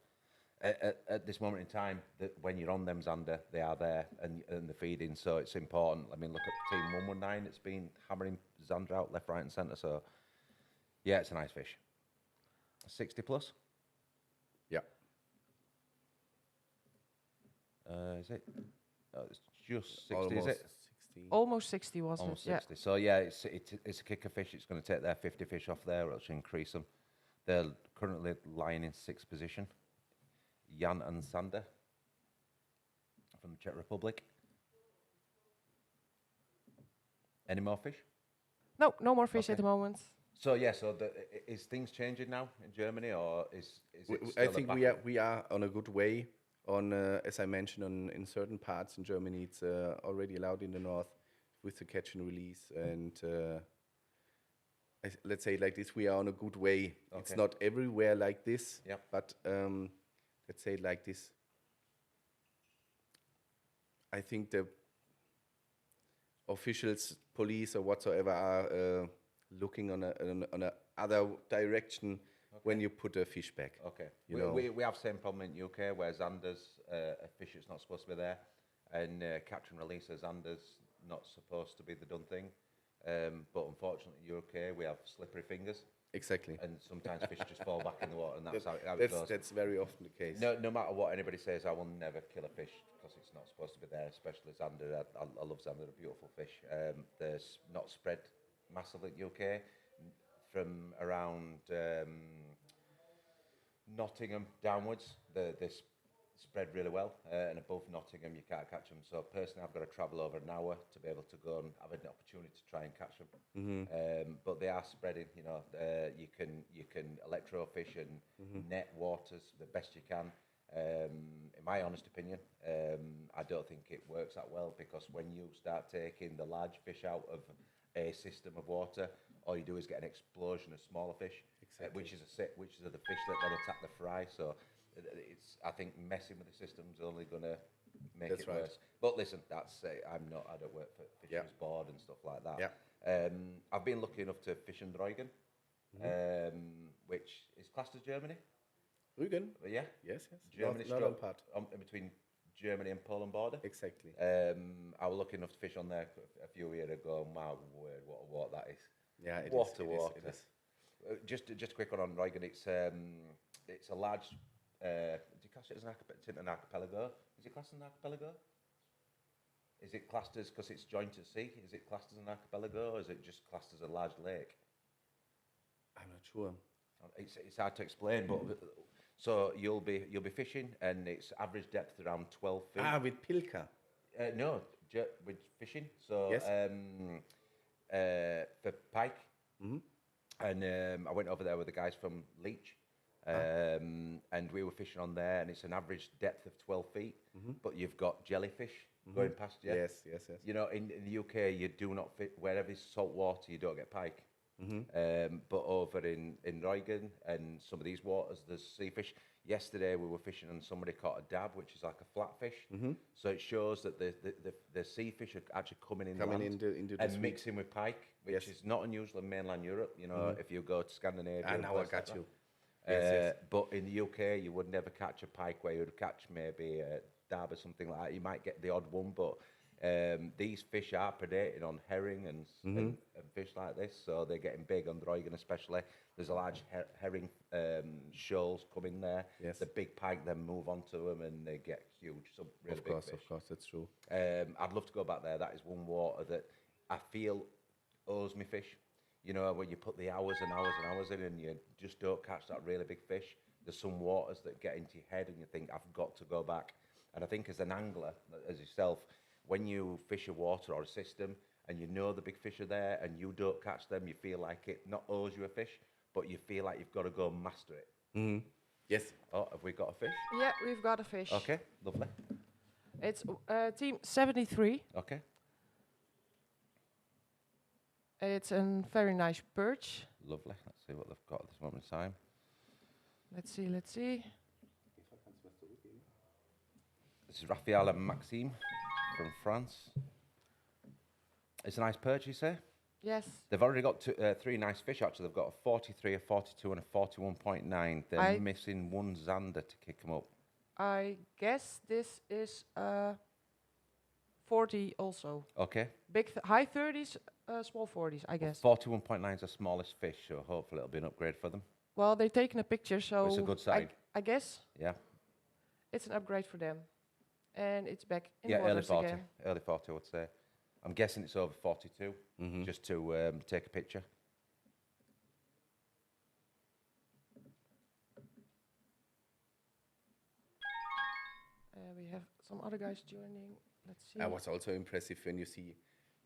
At this moment in time, when you're on them zander, they are there and they're feeding. So it's important. I mean, look at team 119. It's been hammering zander out left, right, and centre. So yeah, it's a nice fish. 60 plus. Yeah. Is it? Oh, it's just 60. Almost Is it? 60. Almost 60 was Almost it? 60. So yeah, it's a kicker fish. It's going to take their 50 fish off there, which will increase them. They're currently lying in 6th position. Jan and Sander from the Czech Republic. Any more fish? Yeah. No more fish at the moment. So yeah, is things changing now in Germany, or is it I still think we are on a good way. On as I mentioned, in certain parts in Germany, it's already allowed in the north with the catch and release. And let's say it like this: we are on a good way. Okay. It's not everywhere like this, Yep. but let's say it like this. I think the officials, police, or whatsoever are looking on a other direction. When you put a fish back. Okay. You We have the same problem in UK where Zander's a fish that's not supposed to be there, and catch and release of Zander's not supposed to be the done thing. But unfortunately, in UK we have slippery fingers, Exactly. and sometimes fish just fall back in the water, and that's how it goes. That's very often the case. No matter what anybody says, I will never kill a fish because it's not supposed to be there, especially Zander. I love Zander, they're a beautiful fish. They're not spread massively in UK. From around Nottingham downwards, they spread really well, and above Nottingham you can't catch them. So personally, I've got to travel over an hour to be able to go and have an opportunity to try and catch them. But they are spreading. You know, you can electrofish and net waters the best you can. In my honest opinion, I don't think it works that well, because when you start taking the large fish out of a system of water, all you do is get an explosion of smaller fish, which is the fish that then attack the fry. So I think messing with the system's only going to make it worse. But listen, I don't work for Fisheries Board and stuff like that. Yeah. I've been lucky enough to fish in Rügen, which is classed as Germany. Rügen? Yeah. Yes. Germany Northern part. in between Germany and Poland border. Exactly. I was lucky enough to fish on there a few years ago. My word, what a water that is. Yeah, it Water. is. Just a quick one on Roygan. It's a large. Do you class it as an archipelago? Is it classed as an archipelago? Is it classed as, because it's joined to sea? Is it classed as an archipelago, or is it just classed as a large lake? I'm not sure. It's hard to explain, but so you'll be fishing, and it's average depth around 12 feet. With Pilka. No, with fishing. So Yes. For pike, and I went over there with the guys from Leach, and we were fishing on there, and it's an average depth of 12 feet, but you've got jellyfish going past you. Yes. You know, in the UK, you do not fit wherever it's salt water, you don't get pike. But over in Roygan and some of these waters, there's sea fish. Yesterday we were fishing and somebody caught a dab, which is like a flatfish. So it shows that the sea fish are actually coming into and mixing with pike, which is not unusual in mainland Europe. You know, if you go to Scandinavia. And now I got you. But in the UK, you would never catch a pike where you would catch maybe a dab or something like that. You might get the odd one, but these fish are predating on herring and fish like this, so they're getting big on the Roygan especially. There's a large herring shoals coming there. Yes. The big pike then move onto them and they get huge. So really big fish. Of course, that's true. I'd love to go back there. That is one water that I feel owes me fish. You know, when you put the hours and hours and hours in and you just don't catch that really big fish, there's some waters that get into your head and you think, I've got to go back. And I think as an angler, as yourself, when you fish a water or a system and you know the big fish are there and you don't catch them, you feel like it not owes you a fish, but you feel like you've got to go and master it. Yes. Oh, have we got a fish? Yeah, we've got a fish. Okay, lovely. It's team 73. Okay. It's a very nice perch. Lovely. Let's see what they've got at this moment in time. Let's see. This is Raphael and Maxime from France. It's a nice perch, you say? Yes. They've already got three nice fish, actually. They've got a 43, a 42, and a 41.9. They're missing one Zander to kick them up. I guess this is 40 also. Okay. High 30s, small 40s, I guess. 41.9 is the smallest fish, so hopefully it'll be an upgrade for them. Well, they're taking a picture, so It's a good sign. I guess Yeah. it's an upgrade for them. And it's back in Yeah, early waters 40. again. Early 40, I would say. I'm guessing it's over 42, just to take a picture. We have some other guys joining. Let's see. I was also impressive when you see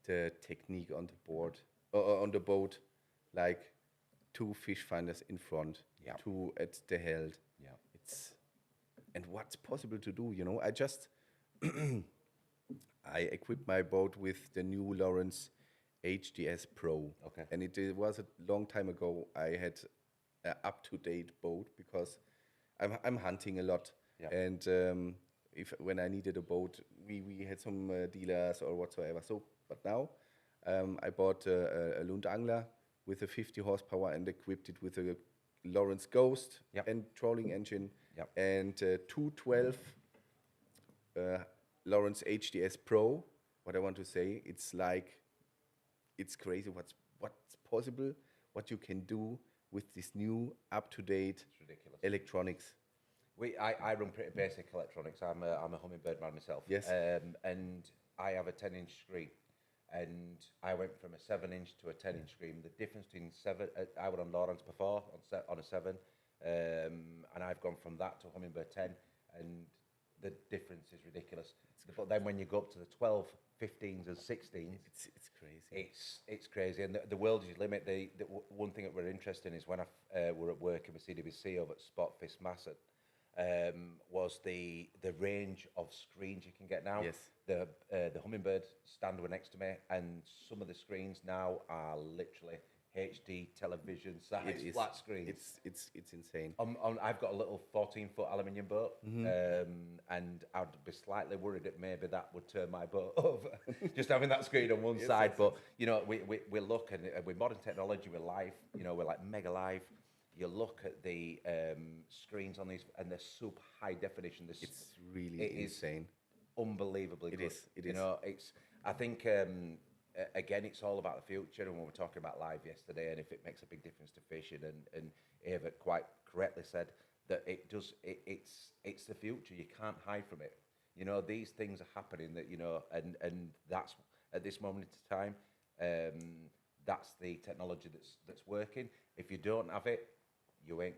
the technique on the board, on the boat, like 2 fish finders in front, 2 at the head. Yeah. And what's possible to do, you know? I just I equipped my boat with the new Lawrence HDS Pro. Okay. And it was a long time ago. I had an up-to-date boat because I'm hunting a lot. Yeah. And when I needed a boat, we had some dealers or whatsoever. But now I bought a Lund Angler with a 50 horsepower and equipped it with a Lawrence Ghost and trolling engine and 212 Lawrence HDS Pro. What I want to say, it's crazy what's possible, what you can do with this new up-to-date electronics. I run pretty basic electronics. I'm a Humminbird man myself. Yes. And I have a 10-inch screen. And I went from a 7-inch to a 10-inch screen. The difference between 7, I was on Lawrence before on a 7, and I've gone from that to Humminbird 10, and the difference is ridiculous. But then when you go up to the 12, 15s, and 16s, it's crazy. It's crazy, and the world is your limit. The one thing that we're interested in is when I were at work with CWC over at Spot Fish Masset, was the range of screens you can get now. Yes. The Humminbird stand were next to me, and some of the screens now are literally HD television size flat screens. It's insane. I've got a little 14-foot aluminium boat, and I'd be slightly worried that maybe that would turn my boat over, just having that screen on one side. But you know, we look, and with modern technology, we're live. You know, we're like mega live. You look at the screens on these, and they're super high definition. It's really insane. Unbelievably good. It You is. know, I think again, it's all about the future. And when we were talking about live yesterday, and if it makes a big difference to fishing, and Eva quite correctly said that it does. It's the future. You can't hide from it. You know, these things are happening. That, you know, and that's at this moment in time. That's the technology that's working. If you don't have it, you ain't.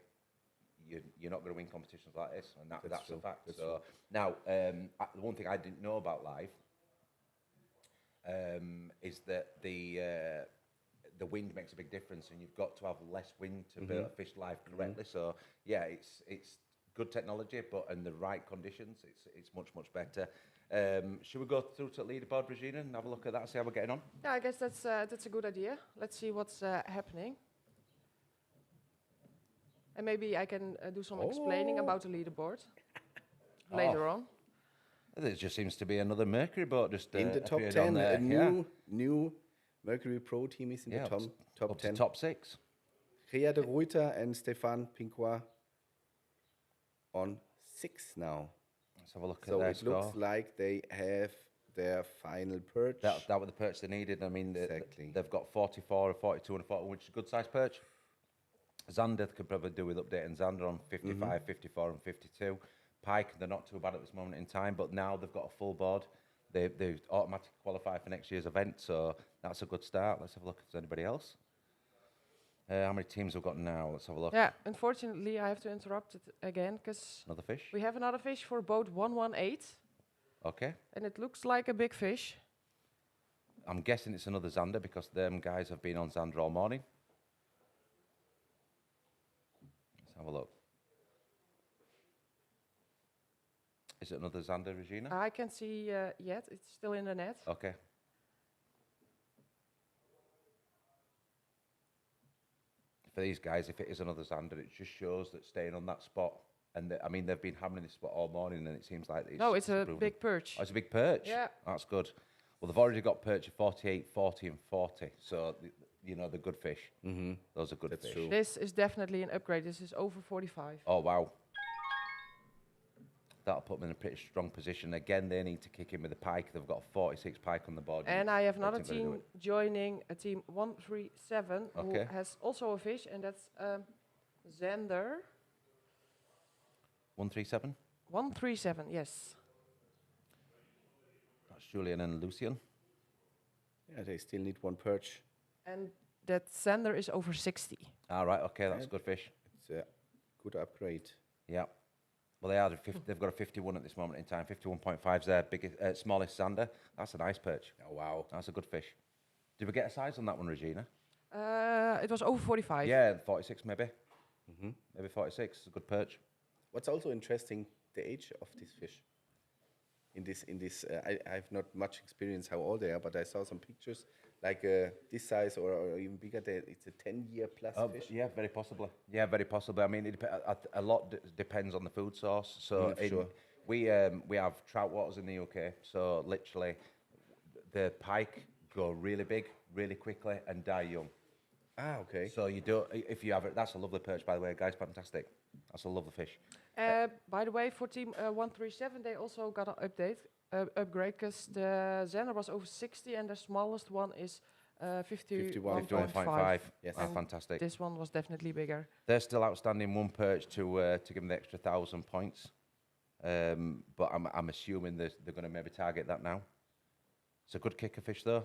You're not going to win competitions like this, and that's a fact. That's so true. Now, the one thing I didn't know about live is that the wind makes a big difference, and you've got to have less wind to be able to fish live correctly. So yeah, it's good technology, but in the right conditions, it's much better. Should we go through to the leaderboard, Regina, and have a look at that, see how we're getting on? Yeah, I guess that's a good idea. Let's see what's happening. And maybe I can do some explaining about the leaderboard later on. There just seems to be another Mercury boat just in the top 10. A new Mercury Pro team is in the top 10. Top 6. Ria de Ruyter and Stéphane Pincois on 6 now. Let's have a look at their score. So it looks like they have their final perch. That was the perch they needed. I mean, exactly. They've got 44, 42 and 40, which is a good size perch. Xander could probably do with updating Xander on 55, 54 and 52. Pike, they're not too bad at this moment in time, but now they've got a full board. They automatically qualify for next year's event, so that's a good start. Let's have a look if there's anybody else. How many teams we've got now? Let's have a look. Yeah, unfortunately, I have to interrupt it again, because another fish. We have another fish for boat 118. Okay. And it looks like a big fish. I'm guessing it's another Xander, because them guys have been on Xander all morning. Let's have a look. Is it another Xander, Regina? I can't see yet. It's still in the net. Okay. For these guys, if it is another Xander, it just shows that staying on that spot. And I mean, they've been hammering this spot all morning, and it seems like it's a big perch. Oh, it's a big perch? Yeah. That's good. Well, they've already got perch of 48, 40 and 40. So, you know, they're good fish. Those are good fish. True. This is definitely an upgrade. This is over 45. Oh, wow. That'll put them in a pretty strong position. Again, they need to kick in with the pike. They've got a 46 pike on the board. And I have another team joining, a team 137, who has also a fish, and that's Xander. 137? 137, yes. That's Julian and Lucian. Yeah, they still need one perch. And that Xander is over 60. All right, okay, that's a good fish. It's a good upgrade. Yeah. Well, they've got a 51 at this moment in time. 51.5 is their biggest, smallest Xander. That's a nice perch. Oh, wow. That's a good fish. Did we get a size on that one, Regina? It was over 45. Yeah, 46 maybe. Maybe 46. It's a good perch. What's also interesting, the age of this fish. I have not much experience how old they are, but I saw some pictures like this size or even bigger. It's a 10-year plus fish. Yeah, very possibly. Yeah, very possibly. I mean, a lot depends on the food source. So sure. we have trout waters in the UK. So literally, the pike go really big, really quickly, and die young. Ah, okay. So you don't. If you have it, that's a lovely perch, by the way, guys. Fantastic. That's a lovely fish. By the way, for team 137, they also got an upgrade, because the Xander was over 60, and the smallest one is 51.5. Yes, fantastic. This one was definitely bigger. They're still outstanding one perch to give them the extra 1,000 points. But I'm assuming they're going to maybe target that now. It's a good kicker fish, though.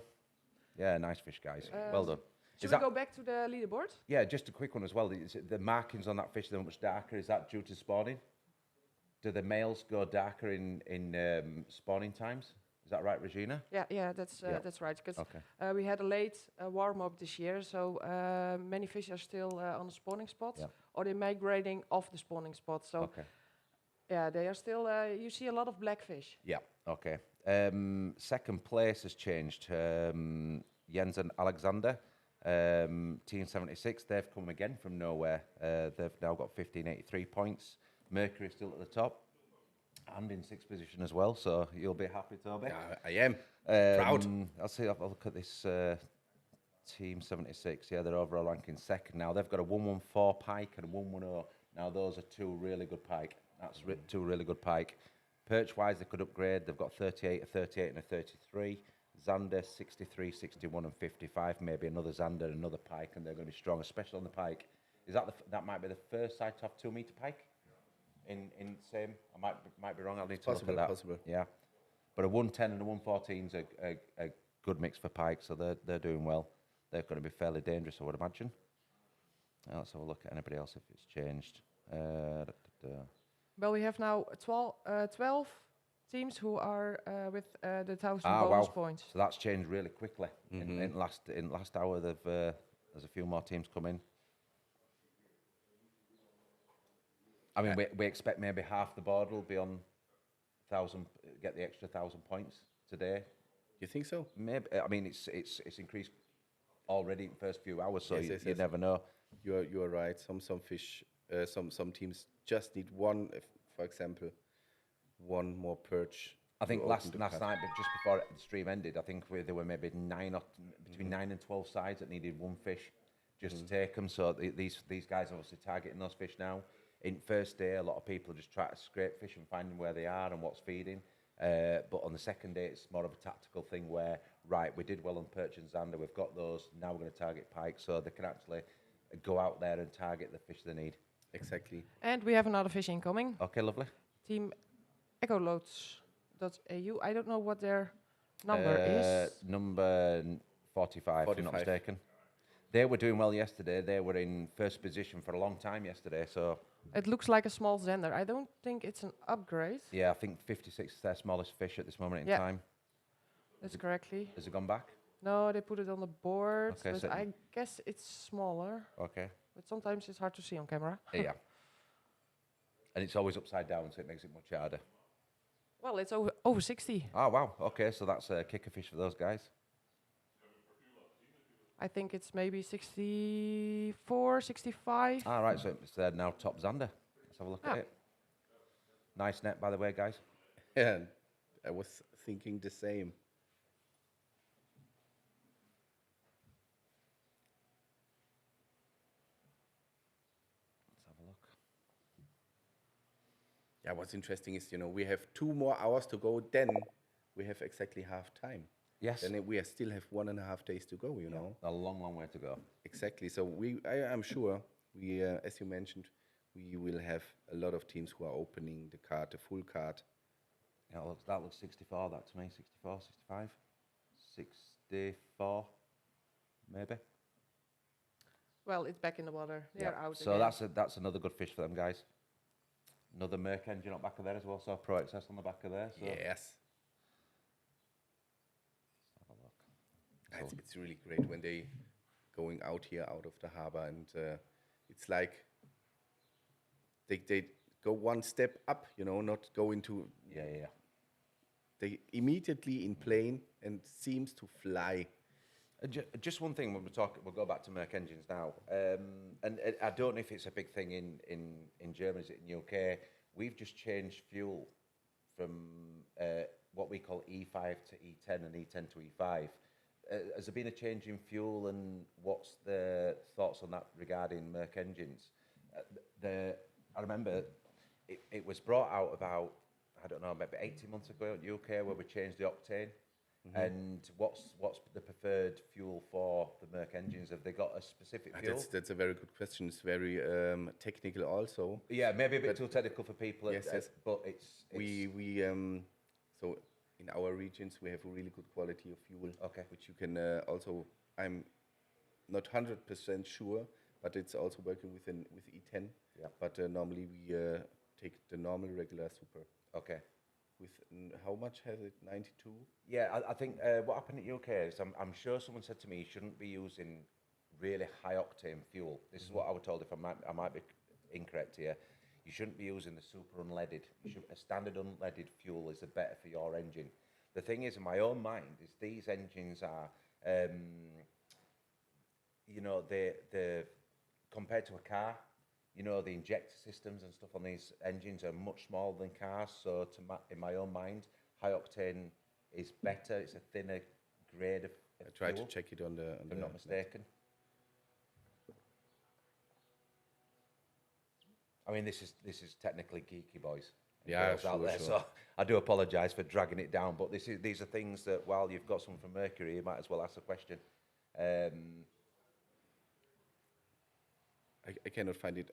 Yeah, nice fish, guys. Well done. Should we go back to the leaderboard? Yeah, just a quick one as well. The markings on that fish, they're much darker. Is that due to spawning? Do the males go darker in spawning times? Is that right, Regina? Yeah, that's right. Because we had a late warm-up this year, so many fish are still on the spawning spots, or they're migrating off the spawning spots. So, yeah, they are still. You see a lot of black fish. Yeah. Okay. Second place has changed. Jens and Alexander. Team 76, they've come again from nowhere. They've now got 1583 points. Mercury is still at the top and in 6th position as well, so you'll be happy, Toby. Yeah, I am. Proud. I'll look at this Team 76. Yeah, they're overall ranking second now. They've got a 114 pike and a 110. Now, those are two really good pike. That's two really good pike. Perch-wise, they could upgrade. They've got 38, a 38 and a 33. Zander 63, 61, and 55. Maybe another Zander, another pike, and they're going to be strong, especially on the pike. Is that that might be the first side to have 2 meter pike? In same, I might be wrong. I'll need to look at that. Possible. Yeah, but a 110 and a 114 is a good mix for pike, so they're doing well. They're going to be fairly dangerous, I would imagine. Let's have a look at anybody else if it's changed. Well, we have now 12 teams who are with the 1,000 bonus points. So that's changed really quickly. In last hour, there's a few more teams come in. I mean, we expect maybe half the board will be on 1,000, get the extra 1,000 points today. You think so? Maybe. I mean, it's increased already in the first few hours, so Yes, you never know. You are right. Some fish, some teams just need one. For example, one more perch. I think last night, but just before the stream ended, I think there were maybe between 9 and 12 sides that needed one fish just to take them. So these guys are obviously targeting those fish now. In first day, a lot of people just try to scrape fish and finding where they are and what's feeding. But on the second day, it's more of a tactical thing where, right, we did well on perch and zander, we've got those, now we're going to target pike, so they can actually go out there and target the fish they need. Exactly. And we have another fish incoming. Okay, lovely. Team ecoloads.au. I don't know what their number is. Number 45, if I'm not mistaken. They were doing well yesterday. They were in first position for a long time yesterday, so... It looks like a small zander. I don't think it's an upgrade. Yeah, I think 56 is their smallest fish at this moment in time. That's correctly. Has it gone back? No, they put it on the board, Okay, but so I guess it's smaller. Okay. But sometimes it's hard to see on camera. Yeah. And it's always upside down, so it makes it much harder. Well, it's over 60. Oh, wow. Okay, so that's a kicker fish for those guys. I think it's maybe 64, 65. All right, so it's now top zander. Let's have a look at it. Nice net, by the way, guys. Yeah, I was thinking the same. Let's have a look. Yeah, what's interesting is, we have 2 more hours to go, then we have exactly half time. Yes. Then we still have 1.5 days to go, know. A long, long way to go. Exactly. So I'm sure we, as you mentioned, we will have a lot of teams who are opening the card, the full card. Yeah, that looks 64, that to me. 64, 65, 64, maybe. Well, it's back in the water. They're out So again. that's another good fish for them guys. Another Merc engine up back of there as well, so Pro Access on the back of there. So. Yes. Let's have a look. It's really great when they going out here, out of the harbor, and it's like they go one step up, not go into... Yeah. They immediately in plane and seems to fly. Just one thing when we'll go back to Merc engines now. And I don't know if it's a big thing in Germany, is it in UK? We've just changed fuel from what we call E5 to E10 and E10 to E5. Has there been a change in fuel, and what's the thoughts on that regarding Merc engines? I remember it was brought out about, I don't know, maybe 18 months ago in the UK where we changed the octane. Mm-hmm. And what's the preferred fuel for the Merc engines? Have they got a specific fuel? That's a very good question. It's very technical also. Yeah, maybe a bit too technical for people. Yes. But it's we so in our regions we have a really good quality of fuel. Okay. Which you can also, I'm not 100% sure, but it's also working with E10. Yeah. But normally we take the normal regular super. Okay. With how much has it? 92? Yeah, I think what happened at UK is I'm sure someone said to me you shouldn't be using really high octane fuel. This is what I was told. If I might be incorrect here. You shouldn't be using the super unleaded. A standard unleaded fuel is better for your engine. The thing is, in my own mind, is these engines are, they're compared to a car. The injector systems and stuff on these engines are much smaller than cars. So, in my own mind, high octane is better. It's a thinner grade of I tried fuel, to check it on the. if I'm not mistaken. I mean, this is technically geeky, boys. Yeah, girls out sure, there. sure. So I do apologise for dragging it down, but these are things that while you've got some from Mercury, you might as well ask a question. I cannot find it.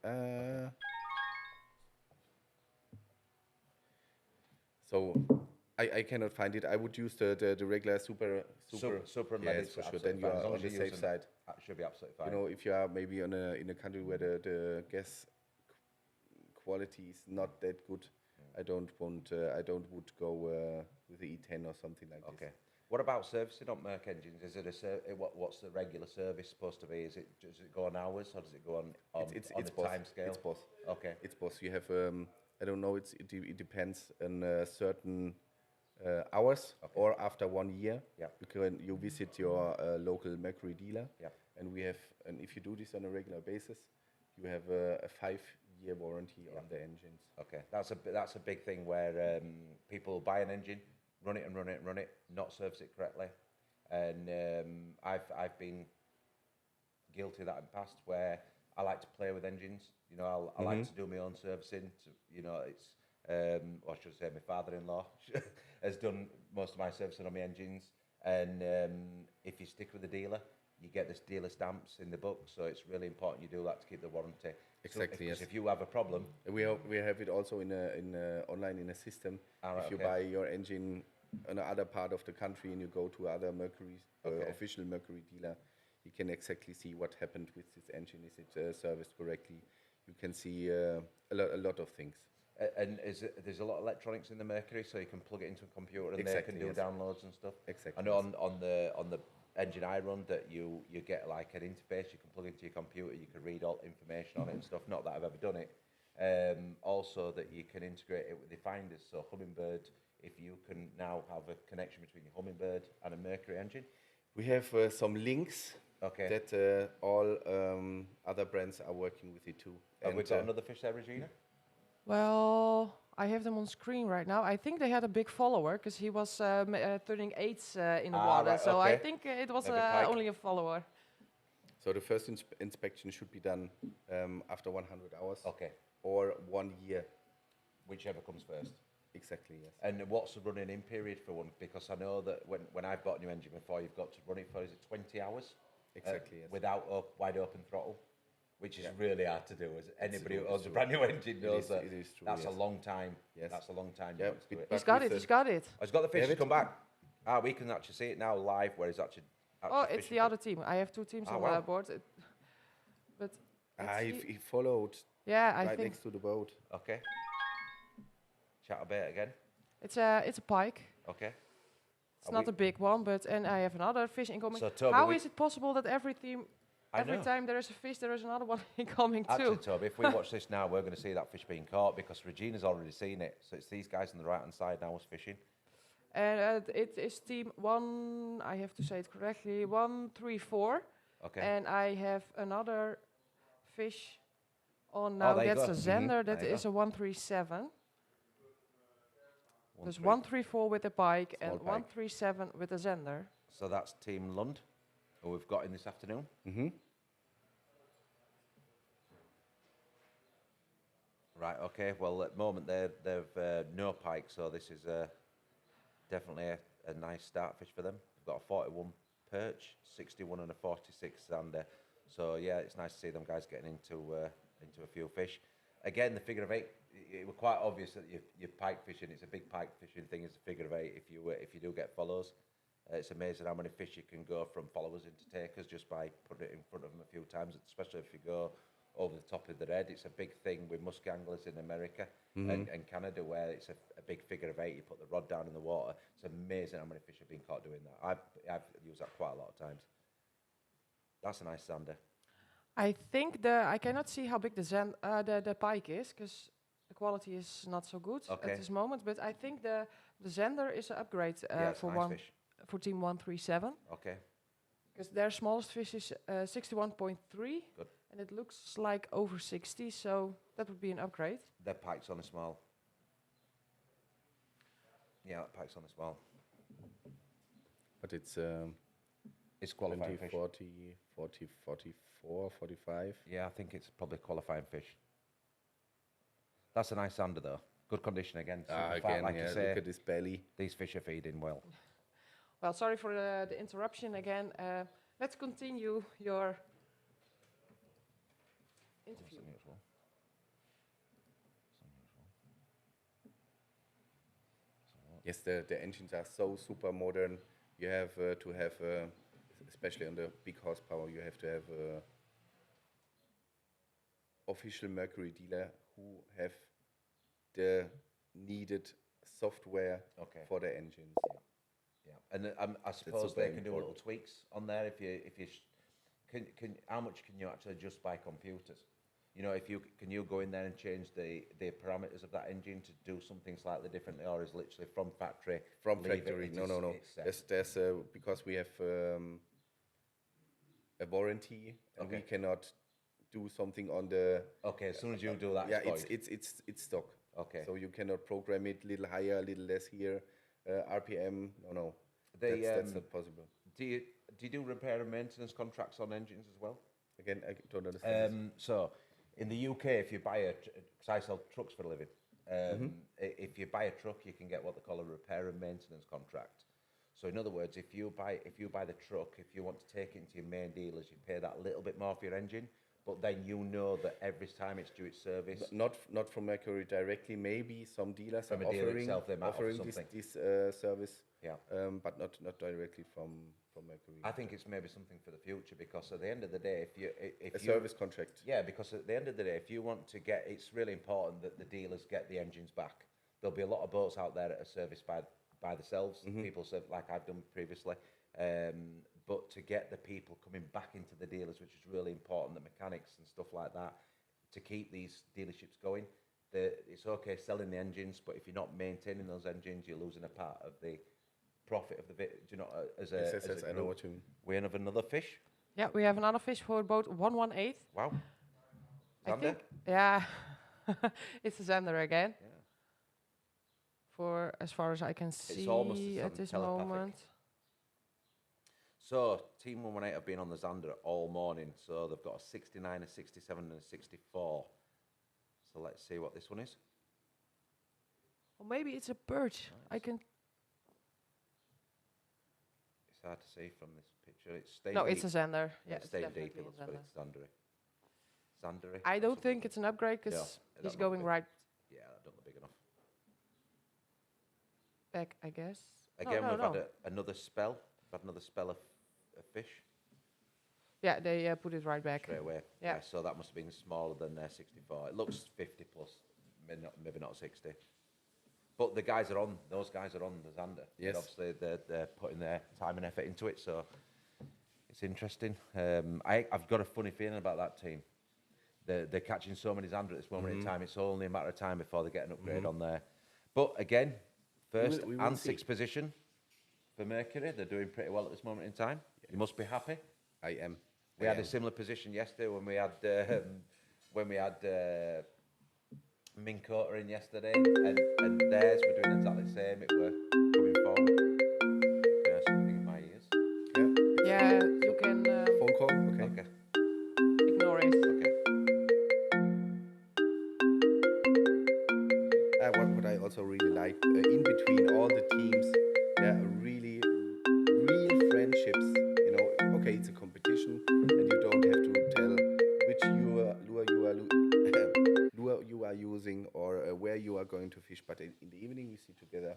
So I cannot find it. I would use the regular super and yes, ladies, for sure. absolutely Then you fine. As are long on as the you're safe using- side. That should be absolutely fine. You know, if you are maybe in a country where the gas quality is not that good, I don't would go with the E10 or something like Okay. this. What about servicing on Merc engines? Is it what's the regular service supposed to be? Does it go on hours or does it go on It's a both. time scale? It's both. Okay. It's both. You have I don't know. It depends on certain hours or after 1 year. Yeah. You visit your local Mercury dealer. Yeah. And if you do this on a regular basis, you have a 5-year warranty on the engines. Okay, that's a big thing where people buy an engine, run it, not service it correctly, and I've been guilty of that in the past where I like to play with engines. You know, I like to do my own servicing. You know, it's or I should say my father-in-law has done most of my servicing on my engines, and if you stick with the dealer, you get this dealer stamps in the book, so it's really important you do that to keep the warranty. Exactly. So Yes. if you have a problem, We have it also in online in a system. Right, if you okay. buy your engine in another part of the country and you go to other Mercury official Mercury dealer, you can exactly see what happened with this engine. Is it serviced correctly? You can see a lot of things. And there's a lot of electronics in the Mercury, so you can plug it into a computer and Exactly, they can do yes. downloads and stuff. Exactly, I know yes. on the engine I run that you get like an interface you can plug into your computer. You can read all information on it and stuff. Not that I've ever done it. Also that you can integrate it with the finders. So Hummingbird, if you can now have a connection between your Hummingbird and a Mercury engine. We have some links Okay. that all other brands are working with it too. Have we And, got another fish there, Regina? Well, I have them on screen right now. I think they had a big follower because he was turning 8 in the water. Right, so I okay. think it was Maybe pike. only a follower. So the first inspection should be done after 100 hours Okay. or 1 year. Whichever comes first. Exactly, yes. And what's the running in period for one? Because I know that when I've bought a new engine before, you've got to run it for, is it 20 hours? Exactly, yes. Without wide open throttle, which is really hard to do. As anybody who true, owns it's a true. brand new engine knows is- that it is true, that's a yes. long time. Yes. That's a long time. Yeah, you want to do it. He's But got with it, he's got it. Oh, he's got the fish have to it? come back. We can actually see it now live where he's actually Oh, it's fishing the other team. I have 2 teams Ah, on wow. board. But it's He followed yeah, I right think next to the boat. Okay. Chat a bit again. it's a pike. Okay. It's not a big one, and I have another fish incoming. So, Toby, How is it possible that every I know. time there is a fish, there is another one incoming Actually, too? Toby, if we watch this now, we're going to see that fish being caught because Regina's already seen it. So it's these guys on the right-hand side now who's fishing. And it is team 1, I have to say it correctly, 134. Okay. And I have another fish on now. there you That's go. a Zender. That There you is a 137. One, There's three. 134 with a pike Small and pike. 137 with a Zender. So that's Team Lund, who we've got in this afternoon. Mm-hmm. Right, okay. Well, at the moment, they've no pike, so this is definitely a nice start fish for them. They've got a 41 perch, 61 and a 46 zander. So, yeah, it's nice to see them guys getting into a few fish. Again, the figure of 8, it was quite obvious that you're pike fishing. It's a big pike fishing thing. It's a figure of 8 if you do get follows. It's amazing how many fish you can go from followers into takers just by putting it in front of them a few times, especially if you go over the top of their head. It's a big thing with musk anglers in America and Canada where it's a big figure of 8. You put the rod down in the water. It's amazing how many fish have been caught doing that. I've used that quite a lot of times. That's a nice zander. I think I cannot see how big the pike is because the quality is not so good Okay. at this moment. But I think the Zender is an upgrade Yeah, it's a for nice fish. for team 137 Okay. because their smallest fish is 61.3. Good. And it looks like over 60, so that would be an upgrade. Their pike's on the small. Yeah, that pike's on the small. But it's It's qualifying 20, fish. 40, 44, 45. Yeah, I think it's probably qualifying fish. That's a nice zander though. Good condition again. Super fat, Again, like yeah, you say. look at this belly. These fish are feeding well. Well, sorry for the interruption again. Let's continue your interview. Yes, the engines are so super modern. You have to have, especially on the big horsepower, you have to have official Mercury dealer who have the needed software for the engines. Yeah, and I suppose super they can do important. little tweaks on there if you can how much can you actually adjust by computers? You know, can you go in there and change the parameters of that engine to do something slightly differently, or is literally from factory? From leave it, factory, it no, is- no, no. it's set? There's because we have a warranty, and we cannot do something on the. Okay, as soon as you do that, Yeah, it's void. it's stock. Okay. So you cannot program it a little higher, a little less here. RPM, no. They, That's not possible. Do you do repair and maintenance contracts on engines as well? Again, I don't understand. So, in the UK, if you buy because I sell trucks for a living, if you buy a truck, you can get what they call a repair and maintenance contract. So, in other words, if you buy the truck, if you want to take it into your main dealers, you pay that little bit more for your engine, but then you know that every time it's due its service. Not from Mercury directly. Maybe some dealers From are a dealer offering itself, they might offer this something. service. Yeah. But not directly from Mercury. I think it's maybe something for the future, because at the end of the day, if A service contract. Yeah, because at the end of the day, if you want to get, it's really important that the dealers get the engines back. There'll be a lot of boats out there that are serviced by themselves, people like I've done previously. But to get the people coming back into the dealers, which is really important, the mechanics and stuff like that, to keep these dealerships going. It's okay selling the engines, but if you're not maintaining those engines, you're losing a part of the profit of the bit. Do you know, as a, Yes, as a I know group. what you mean. We have another fish. Yeah, we have another fish for boat 118. Wow. I Zander? think, yeah, it's a Zander again. Yeah. For as far as I can see almost at this telepathic. moment. So, Team 118 have been on the Zander all morning. So, they've got a 69, a 67, and a 64. So, let's see what this one is. Or maybe it's a perch. I can. It's hard to see from this picture. It's staying No, deep. it's a Zander. Yeah, It's it's staying definitely deep, it a looks, but Zander. it's Zandery. Zandery. I or don't something. think it's an upgrade because No, it he's don't look going big. right Yeah, that don't look big enough. back, I guess. Again, no, we've no. had another spell. We've had another spell of fish Yeah, they put it right back. straight away. Yeah. So that must have been smaller than their 64. It looks 50 plus, maybe not 60. But the guys are on. Those guys are on the Zander. Yes. And obviously, they're putting their time and effort into it. So it's interesting. I've got a funny feeling about that team. They're catching so many Zander at this moment in time. It's only a matter of time before they get an upgrade on there. But again, first we will and see. sixth position for Mercury. They're doing pretty well at this moment in time. You must be happy. I am. We had a similar position yesterday when we had Minn Kota in yesterday, and theirs were doing exactly the same. It were coming forward. There's something in my ears. Yeah, you can Phone call. Okay. Okay. ignore it. Okay. What I also really like, in between all the teams, there are really real friendships. You know, okay, it's a competition, and you don't have to tell which lure you are using or where you are going to fish. But in the evening, we sit together,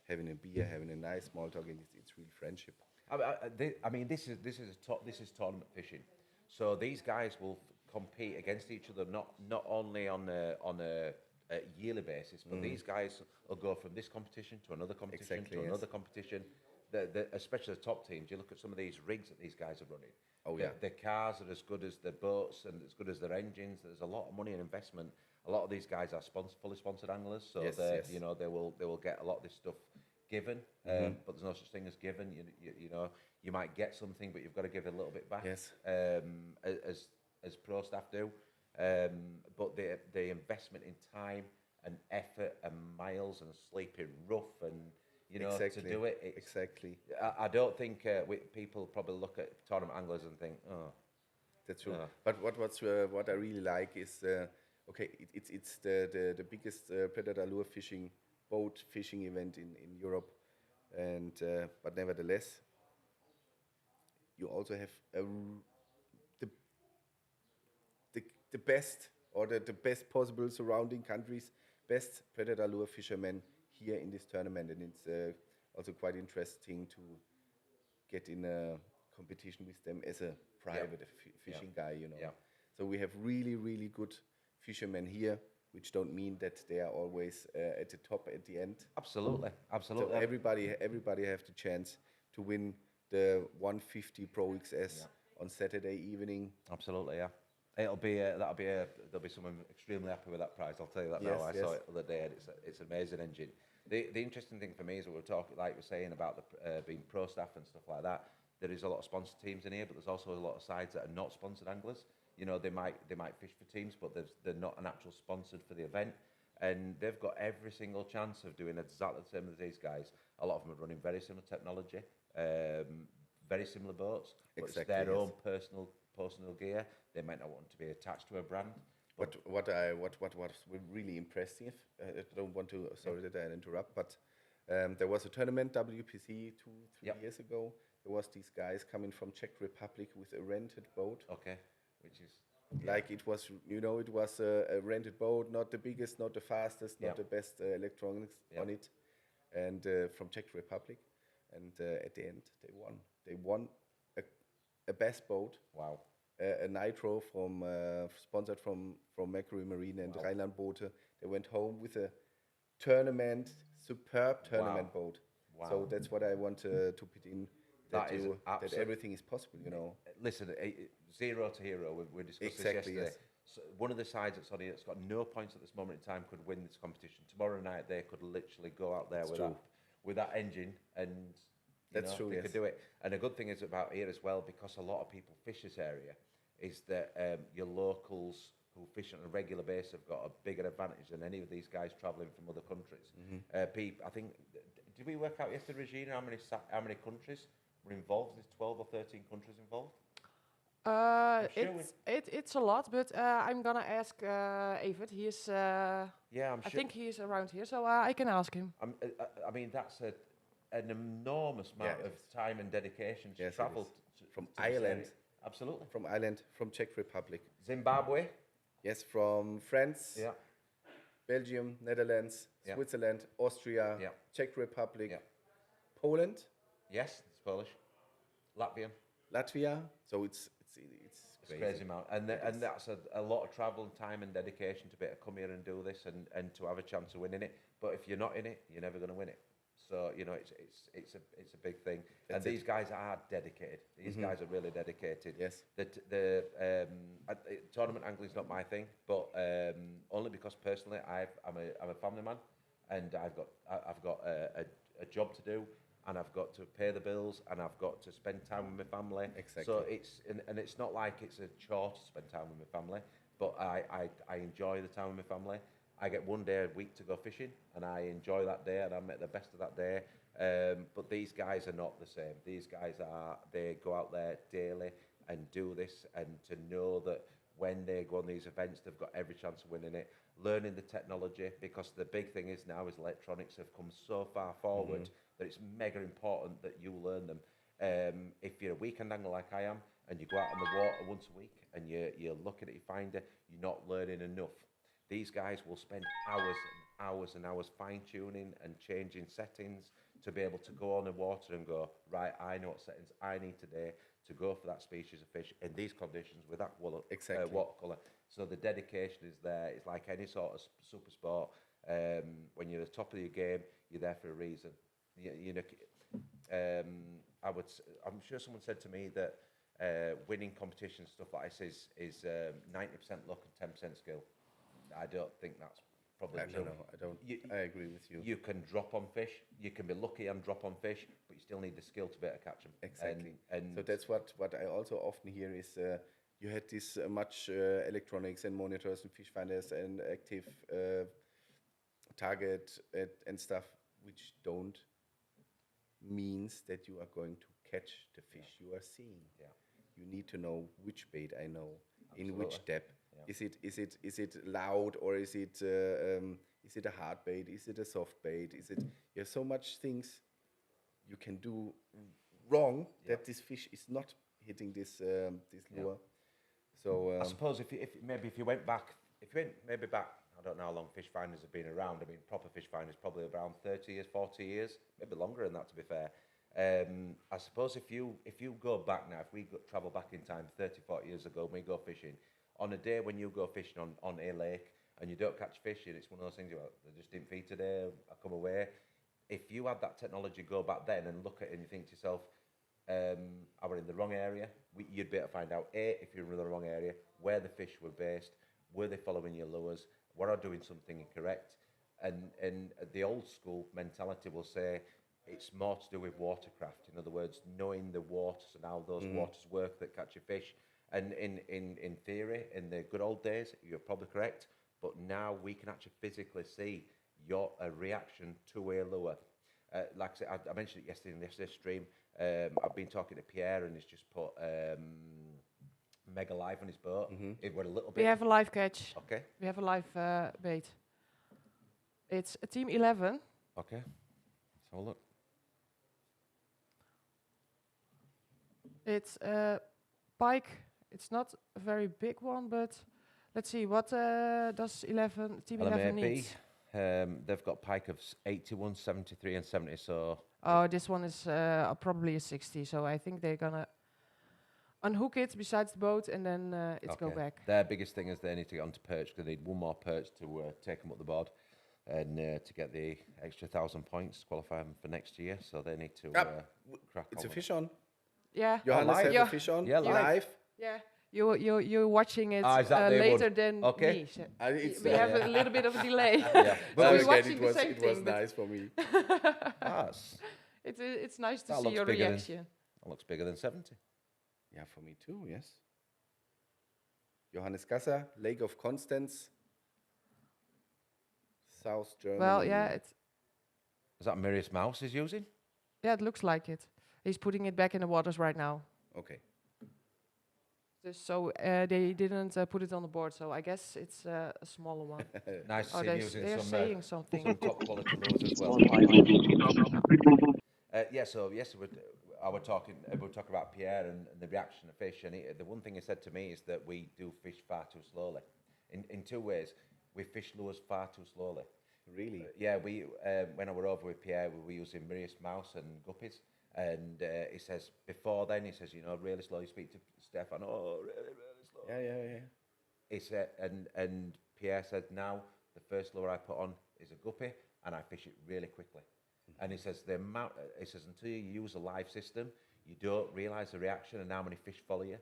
having a beer, having a nice small talk, and it's real friendship. I mean, this is tournament fishing. So these guys will compete against each other, not only on a yearly basis, but these guys will go from this competition to another competition Exactly, to yes. another competition. Especially the top teams, you look at some of these rigs that these guys are running. Oh, yeah. The cars are as good as the boats and as good as their engines. There's a lot of money and investment. A lot of these guys are fully sponsored anglers, so Yes, they yes. you know they will get a lot of this stuff given, but there's no such thing as given. You know, you might get something, but you've got to give a little bit back. Yes. As pro staff do, but the investment in time and effort and miles and sleeping rough and Exactly. to do it. Exactly. I don't think people probably look at tournament anglers and think, oh, That's true. Yeah. But what I really like is, okay, it's the biggest predator lure fishing boat fishing event in Europe, and but nevertheless, you also have the, the best or the best possible surrounding countries, best predator lure fishermen here in this tournament, and it's also quite interesting to get in a competition with them as a private fishing guy, you know. Yeah. So we have really good fishermen here, which don't mean that they are always at the top at the end. Absolutely. So everybody have the chance to win the 150 Pro XS on Saturday evening. Absolutely, yeah. There'll be someone extremely happy with that prize. I'll tell you that now. I saw it the other day, and it's an amazing engine. The interesting thing for me is that we're talking, like we're saying about the being pro staff and stuff like that. There is a lot of sponsored teams in here, but there's also a lot of sides that are not sponsored anglers. You know, they might fish for teams, but they're not an actual sponsored for the event, and they've got every single chance of doing exactly the same as these guys. A lot of them are running very similar technology, very similar boats, but it's their own personal gear. They might not want to be attached to a brand. But what was really impressive, I don't want to, sorry that I interrupt, but there was a tournament, WPC, 2-3 years ago. There was these guys coming from Czech Republic with a rented boat. Okay, which is... Like it was, you know, it was a rented boat, not the biggest, not the fastest, not the best electronics on it, and from Czech Republic. And at the end, they won. They won a bass boat. Wow. A nitro from sponsored from Mercury Marine and Rheinland Boote. They went home with a superb tournament boat. Wow. So that's what I want to put in. That everything is possible, you know. Listen, 0 to hero. We discussed this yesterday. Yes. So one of the sides that's on here that's got no points at this moment in time could win this competition. Tomorrow night they could literally go out there with that engine and they could do it. And a good thing is about here as well, because a lot of people fish this area, is that your locals who fish on a regular basis have got a bigger advantage than any of these guys travelling from other countries. I think, did we work out yesterday, Regina, how many countries were involved? There's 12 or 13 countries involved? It's a lot, but I'm gonna ask Evert. He's I'm sure. I think he's around here, so I can ask him. I mean, that's an enormous amount of time and dedication to travel from Ireland. Absolutely. From Ireland, from Czech Republic. Zimbabwe. Yes, from France. Yeah. Belgium, Netherlands, Switzerland, Austria, Czech Republic, Poland. Yes, it's Polish. Latvia. So it's crazy amount, and that's a lot of travel and time and dedication to be able to come here and do this and to have a chance of winning it. But if you're not in it, you're never going to win it. So you know it's a big thing. And these guys are dedicated. These guys are really dedicated. Yes. The tournament angling is not my thing, but only because personally I'm a family man, and I've got a job to do. And I've got to pay the bills, and I've got to spend time with my family. Exactly. So it's not like it's a chore to spend time with my family, but I enjoy the time with my family. I get one day a week to go fishing, and I enjoy that day, and I make the best of that day. But these guys are not the same. These guys they go out there daily and do this, and to know that when they go on these events, they've got every chance of winning it. Learning the technology, because the big thing is now is electronics have come so far forward that it's mega important that you learn them. If you're a weekend angler like I am, and you go out on the water once a week, and you're looking at your finder, you're not learning enough. These guys will spend hours and hours and hours fine-tuning and changing settings to be able to go on the water and go, right, I know what settings I need today to go for that species of fish in these conditions with that watercolour. So the dedication is there. It's like any sort of super sport. When you're at the top of your game, you're there for a reason. You know, I'm sure someone said to me that winning competitions, stuff like this, is 90% luck and 10% skill. I don't think that's probably true. I agree with you. You can drop on fish. You can be lucky and drop on fish, but you still need the skill to be able to catch them. Exactly. And so that's what I also often hear is you had this much electronics and monitors and fish finders and active target and stuff, which don't means that you are going to catch the fish you are seeing. Yeah. You need to know which bait I know, in which depth, Is it loud, or is it a hard bait? Is it a soft bait? There's so much things you can do wrong that this fish is not hitting this lure. So I suppose if you went back, I don't know how long fish finders have been around. I mean, proper fish finders probably around 30 years, 40 years, maybe longer than that, to be fair. I suppose if you go back now, if we travel back in time 30, 40 years ago, when we go fishing, on a day when you go fishing on a lake and you don't catch fish, and it's one of those things, you're like, they just didn't feed today, I come away. If you had that technology, go back then and look at it and you think to yourself, I were in the wrong area, you'd be able to find out, A, if you're in the wrong area, where the fish were based, were they following your lures, were I doing something incorrect? And the old school mentality will say it's more to do with watercraft. In other words, knowing the waters and how those waters work that catch your fish. And in theory, in the good old days, you're probably correct. But now we can actually physically see your reaction to a lure. Like I said, I mentioned it yesterday in yesterday's stream. I've been talking to Pierre, and he's just put Mega Live on his boat. It went a little bit. We have a live catch. Okay. We have a live bait. It's a team 11. Okay. Let's have a look. It's a pike. It's not a very big one, but let's see. What does team 11 need? They've got pike of 81, 73, and 70. So. Oh, this one is probably a 60. So I think they're gonna unhook it besides the boat, and then it's go back. Their biggest thing is they need to get onto perch, because they need one more perch to take them up the board, and to get the extra 1,000 points, qualify them for next year. So they need to crack on. It's a fish on. Yeah. Johannes has a fish on. Yeah, live. Yeah. You're watching it exactly later than me. So we have a little bit of a delay. Yeah. But we're again, watching it the was, same it thing. was nice for me. It's nice to That see looks your bigger than- reaction. That looks bigger than 70. Yeah, for me too, yes. Johannes Gasser, Lake of Constance, South Germany. Well, yeah, Is that Mirius Mouse he's using? it looks like it. He's putting it back in the waters right now. Okay. So they didn't put it on the board, so I guess it's a smaller one. Nice to Oh, see him using they're some saying something. top quality lures as well. So yes, we were talking about Pierre and the reaction of fish, and the one thing he said to me is that we do fish far too slowly. In two ways, we fish lures far too slowly. Really? Yeah, we when I were over with Pierre, we were using Mirius Mouse and guppies, and he says before then, he says, really slow. You speak to Stefan, really slow. Yeah. He said, and Pierre said, now the first lure I put on is a guppy, and I fish it really quickly. And he says until you use a live system, you don't realise the reaction and how many fish follow you.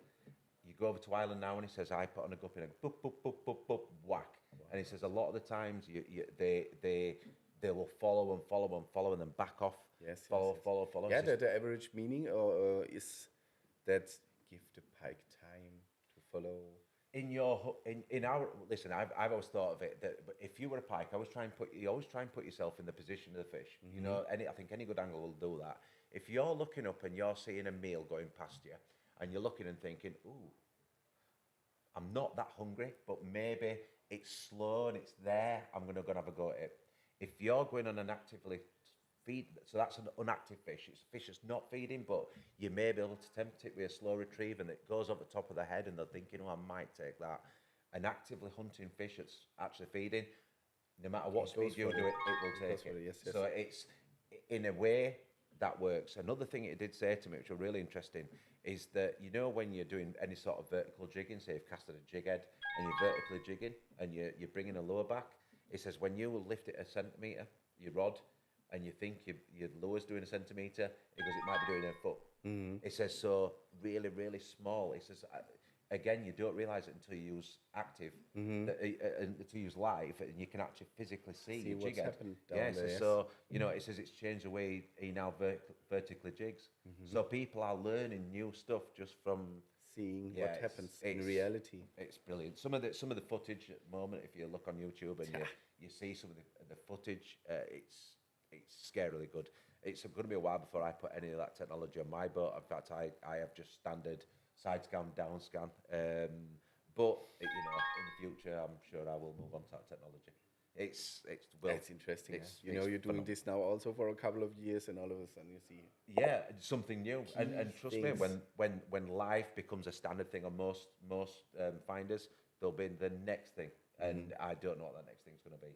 You go over to Ireland now, and he says, I put on a guppy and boop, boop, boop, boop, boop, whack. Wow. And he says a lot of the times they will follow and then back off. Yes. Follow. Yeah, the average meaning is that give the pike time to follow. Listen, I've always thought of it that if you were a pike, you always try and put yourself in the position of the fish. I think any good angler will do that. If you're looking up and you're seeing a meal going past you, and you're looking and thinking, ooh, I'm not that hungry, but maybe it's slow and it's there, I'm going to go and have a go at it. If you're going on an actively feed, so that's an unactive fish. It's a fish that's not feeding, but you may be able to tempt it with a slow retrieve, and it goes over the top of the head, and they're thinking, I might take that. An actively hunting fish that's actually feeding, no matter what speed you do it, it will take it. Yes. So it's, in a way, that works. Another thing it did say to me, which was really interesting, is that, when you're doing any sort of vertical jigging, say you've casted a jig head and you're vertically jigging and you're bringing a lure back, it says when you lift it a centimetre, your rod, and you think your lure's doing a centimetre, it goes, it might be doing a foot. Mm-hmm. It says, so really, really small. It says, again, you don't realise it until you use active, to use live, and you can actually physically see your jig head. So, it says it's changed the way he now vertically jigs. Mm-hmm. So people are learning new stuff just from seeing what happens in reality. It's brilliant. Some of the footage at the moment, if you look on YouTube and you see some of the footage, it's scarily good. It's going to be a while before I put any of that technology on my boat. In fact, I have just standard side scan, down scan. But you know, in the future, I'm sure I will move on to that technology. It's well, That's interesting. it's- You know, it's you're doing phenomenal. this now also for a couple of years, and all of a sudden you see. Yeah, it's something new, and trust me, things. when life becomes a standard thing on most finders, there'll be the next thing, and I don't know what that next thing's going to be.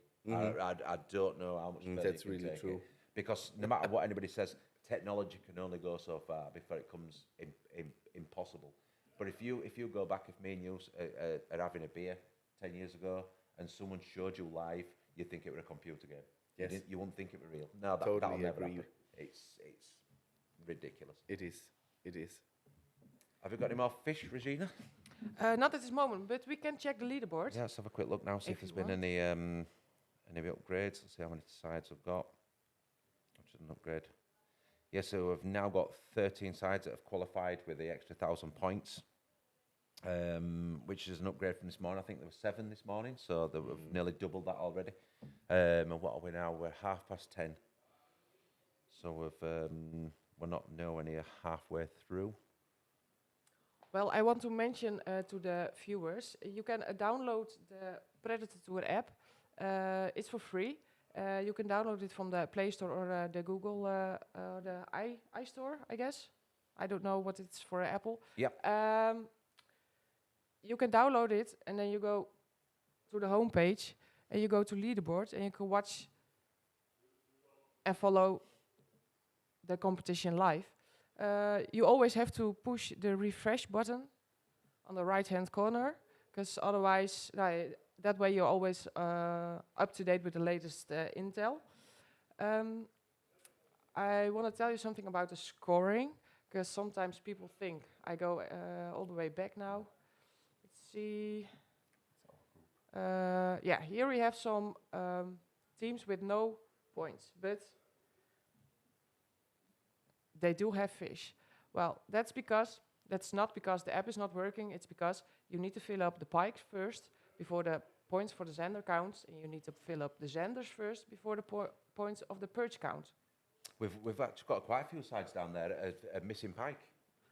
I don't know how much further That's you can really take true. it, because no matter what anybody says, technology can only go so far before it becomes impossible. But if you go back, if me and you are having a beer 10 years ago, and someone showed you live, you'd think it were a computer game. Yes. You wouldn't think it were real. No, that'll Totally never agree. happen. It's ridiculous. It is. It is. Have you got any more fish, Regina? Not at this moment, but we can check the leaderboard. Yeah, let's have a quick look now, see if If there's you been any upgrades. Let's see how many sides we've got. Which is an upgrade. Yeah, so we've now got 13 sides that have qualified with the extra 1,000 points, which is an upgrade from this morning. I think there were 7 this morning, so we've nearly doubled that already. And what are we now? We're 10:30. So we're not nowhere near halfway through. Well, I want to mention to the viewers, you can download the PredatorTour app. It's for free. You can download it from the Play Store or the Google, the iStore, I guess. I don't know what it's for Apple. Yeah. You can download it, and then you go to the homepage, and you go to leaderboard, and you can watch and follow the competition live. You always have to push the refresh button on the right-hand corner, because otherwise, that way you're always up to date with the latest intel. I want to tell you something about the scoring, because sometimes people think I go all the way back now. Let's see. Yeah, here we have some teams with no points, but they do have fish. Well, that's not because the app is not working. It's because you need to fill up the pikes first before the points for the Zander counts, and you need to fill up the Zanders first before the points of the perch count. We've actually got quite a few sides down there at missing pike.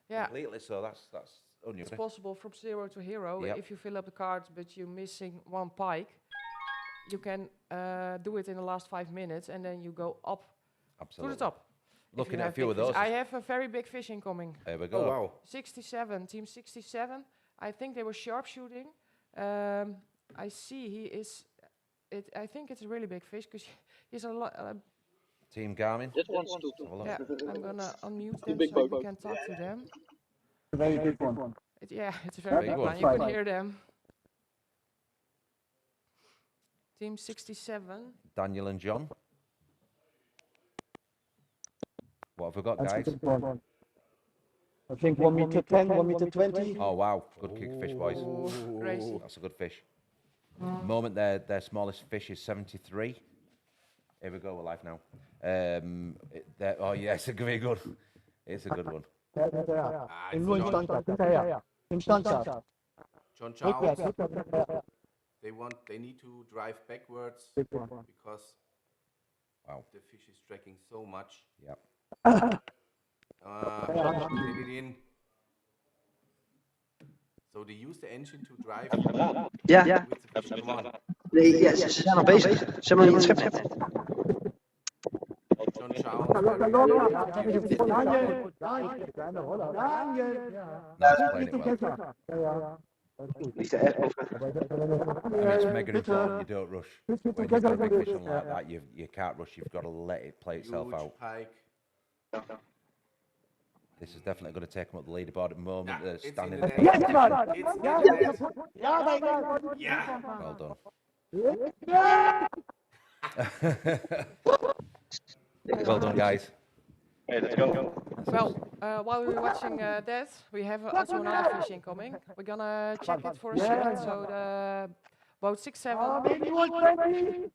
Yeah, Completely. So that's unusual. it's possible from 0 to hero. Yep. If you fill up the cards but you're missing 1 pike, you can do it in the last 5 minutes, and then you go up Absolutely. to the top. Looking If you at a have few big of fish. those. I have a very big fish incoming. There we go. Oh wow. 67, team 67. I think they were sharpshooting. I see he is. I think it's a really big fish because he's a lot. Team Garmin. That one's too. Have a look. Yeah, I'm gonna unmute Too them big so we boat. can talk to them. Very big one. Yeah, it's a very Big big one. one. You can Fine. hear them. Team 67. Daniel and John. What have we got, That's guys? a big one. I think 1 meter 10, 1 meter 20. Oh wow, good kick fish, boys. Oh, crazy. That's a good fish. Moment their smallest fish is 73. Here we go, we're live now. Oh yeah, it's a very good. It's a good one. Ja, ja, ja. Ah, Im it's nur im John, Standard, hinterher. Im Standard. John Rückwärts, Charles. rückwärts, ja, ja. They need to drive backwards Big one. because Wow. the fish is dragging so much. Yep. Get it in. So they use the engine to drive Ja, with the fish. Come on. nee, ja, ze zijn nog bezig. Ze hebben nog niet het schep. John Charles. Locker, locker. Daniel, Daniel. Kleine Roller. Daniel. Ja. Nice playing it well. Besser. Ja, ja. Alles gut. Niet te erg over. I mean, it's mega important you don't rush. When you've got a big fish on like that, you can't rush. You've got to let it play itself Huge out. pike. This is definitely going to take them up the leaderboard at the moment. Yeah, They're it's in standing the at net. Yes, man. It's in Ja, the ja, net. ja, mein Gott. Yeah. Well done. Well done, guys. Hey, let's go. Well, while we're watching that, we have also another fish incoming. We're gonna check it for a second. So the boat 6-7, Maybe 120.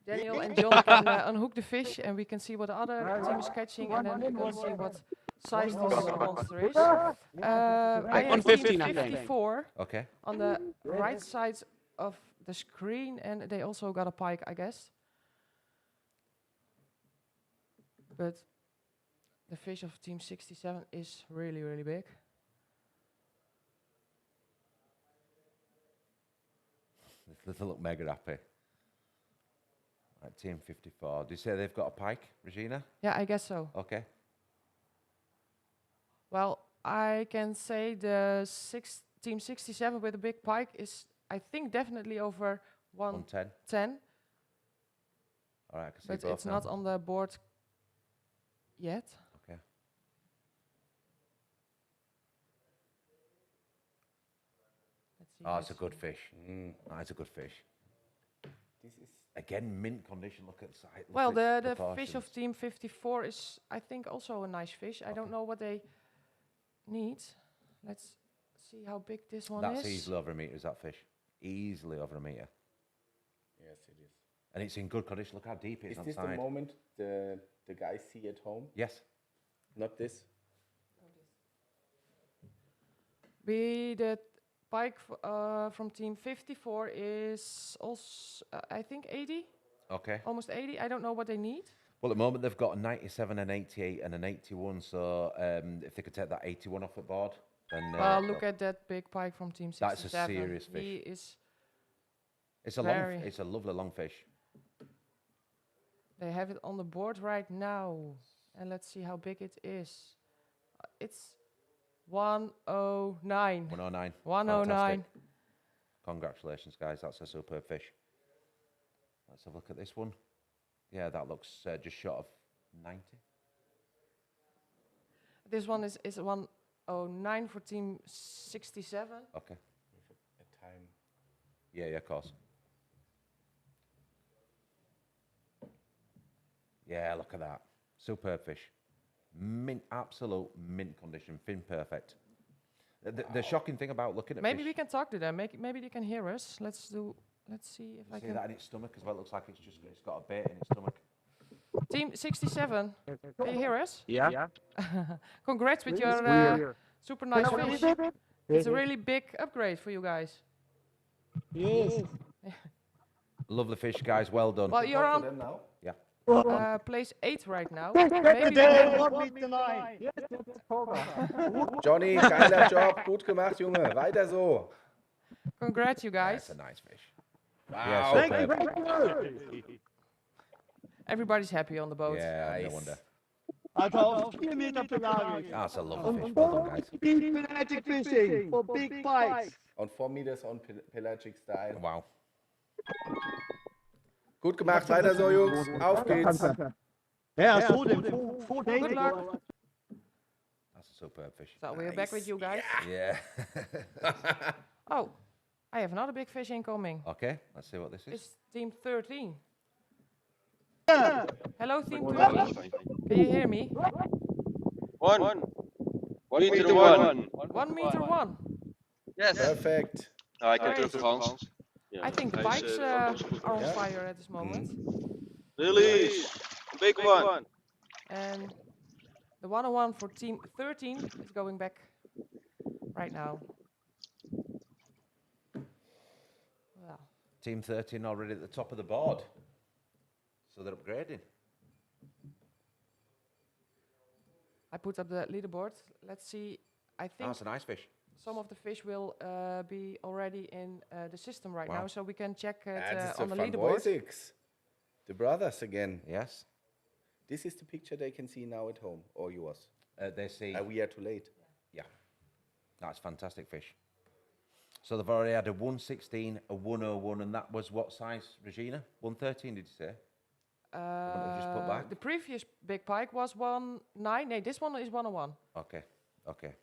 Daniel and John can unhook the fish, and we can see what the other team is catching, and then we can see what size this monster is. I have 115, team I think. 54 Okay. on the right side of the screen, and they also got a pike, I guess. But the fish of team 67 is really, really big. They look mega happy. Right, team 54. Do you say they've got a pike, Regina? Yeah, I guess so. Okay. Well, I can say the team 67 with a big pike is, I think, definitely over 110. 10. All right, I can see But both it's now. not on the board yet. Okay. Let's see. Oh, it's a good fish. Oh, it's a good fish. This is Again, mint condition. Look at the side. Well, the fish of team 54 is, I think, also a nice fish. I don't know what they need. Let's see how big this one is. That's easily over a metre, is that fish? Easily over a metre. yes, it is. And it's in good condition. Look how deep it is Is on this side. the moment the guys see at home? Yes. Not this. The pike from team 54 is also, I think, 80, Okay. almost 80. I don't know what they need. Well, at the moment they've got a 97, an 88, and an 81. So if they could take that 81 off the board, then Well, look at that big pike from team 67. That's a serious fish. He is. it's a very- it's a lovely long fish. They have it on the board right now, and let's see how big it is. It's 109. 109. 109. Fantastic. Congratulations, guys. That's a superb fish. Let's have a look at this one. Yeah, that looks just short of 90. This one is 109 for team 67. Okay. With a time. Yeah, of course. Yeah, look at that. Superb fish. Mint, absolute mint condition. Fin perfect. The shocking thing about looking at Maybe fish, we can talk to them. Maybe they can hear us. Let's see if I see can. that in its stomach as well. It looks like it's got a bait in its stomach. Team 67, can you hear us? Yeah. Congrats with your super nice fish. It's a really big upgrade for you guys. Yes. Lovely fish, guys. Well done. Well, you're Talk to on them now. place 8 right now. They Maybe want me tonight. Yes, that's Cobra. Johnny, geiler Job, gut gemacht, Junge. Weiter so. congrats, you That's guys. a nice fish. Wow. Yeah, Thank you superb. very much. Everybody's happy on the boat. Yeah, no Nice. wonder. Also auf 4 Meter Pelagic. That's a lovely fish. Well done, guys. Deep pelagic fishing for big pikes. On 4 meters on pelagic style. Wow. Gut gemacht, weiter so, Jungs. Auf geht's. Ja, so den vor Good luck. That's a superb fish. So we're back with you guys. Yeah. Oh, I have another big fish incoming. Okay, let's see what this is. It's team 13. Hello, team 13. Can you hear me? 1 meter 1. 1 meter 1. Yes. Perfect. I can Great. do Frans. I think the bikes are on fire at this moment. Release. Big one. And the 101 for team 13 is going back right now. Well, Team 13 already at the top of the board. So they're upgrading. I put up the leaderboard. Let's see. I think That's a nice fish. some of the fish will be already in the system right Wow. now, so we can check it That's on a the fun leaderboard. voice. The brothers again. Yes. This is the picture they can see now at home, or yours. They see. We are too late. Yeah. That's fantastic fish. So they've already had a 116, a 101, and that was what size, Regina? 113, did you say? What just put back? The previous big pike was 1.9. No, this one is 101. Okay. Okay.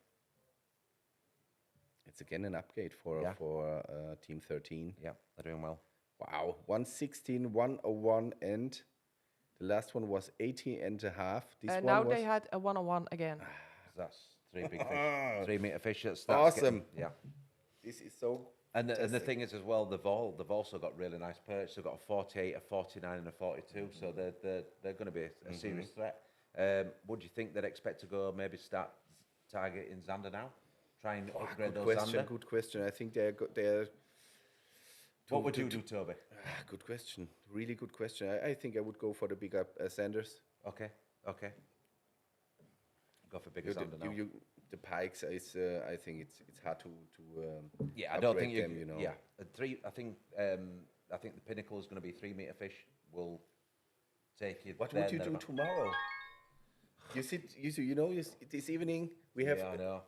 It's again an upgrade for Yeah. Team 13. Yeah, they're doing well. Wow, 116, 101, and the last one was 80 and a half. This one Now was they had a 101 again. That's 3 big fish. 3 meter fish. That's Awesome. Yeah. This is so. And the thing is as well, they've also got really nice perch. They've got a 48, a 49, and a 42. So they're going to be a serious threat. Would you think they'd expect to go maybe start targeting Zander now? Try and upgrade Good those question. Zander? Good question. I think they're. What would you do, Toby? Good question. Really good question. I think I would go for the bigger Sanders. Okay. Okay. Go for bigger zander now. The pikes is I think it's hard to I don't think them, you know. Yeah, I think the pinnacle is going to be 3 meter fish. Will take you. What would you do tomorrow? This evening we have. Yeah, I know.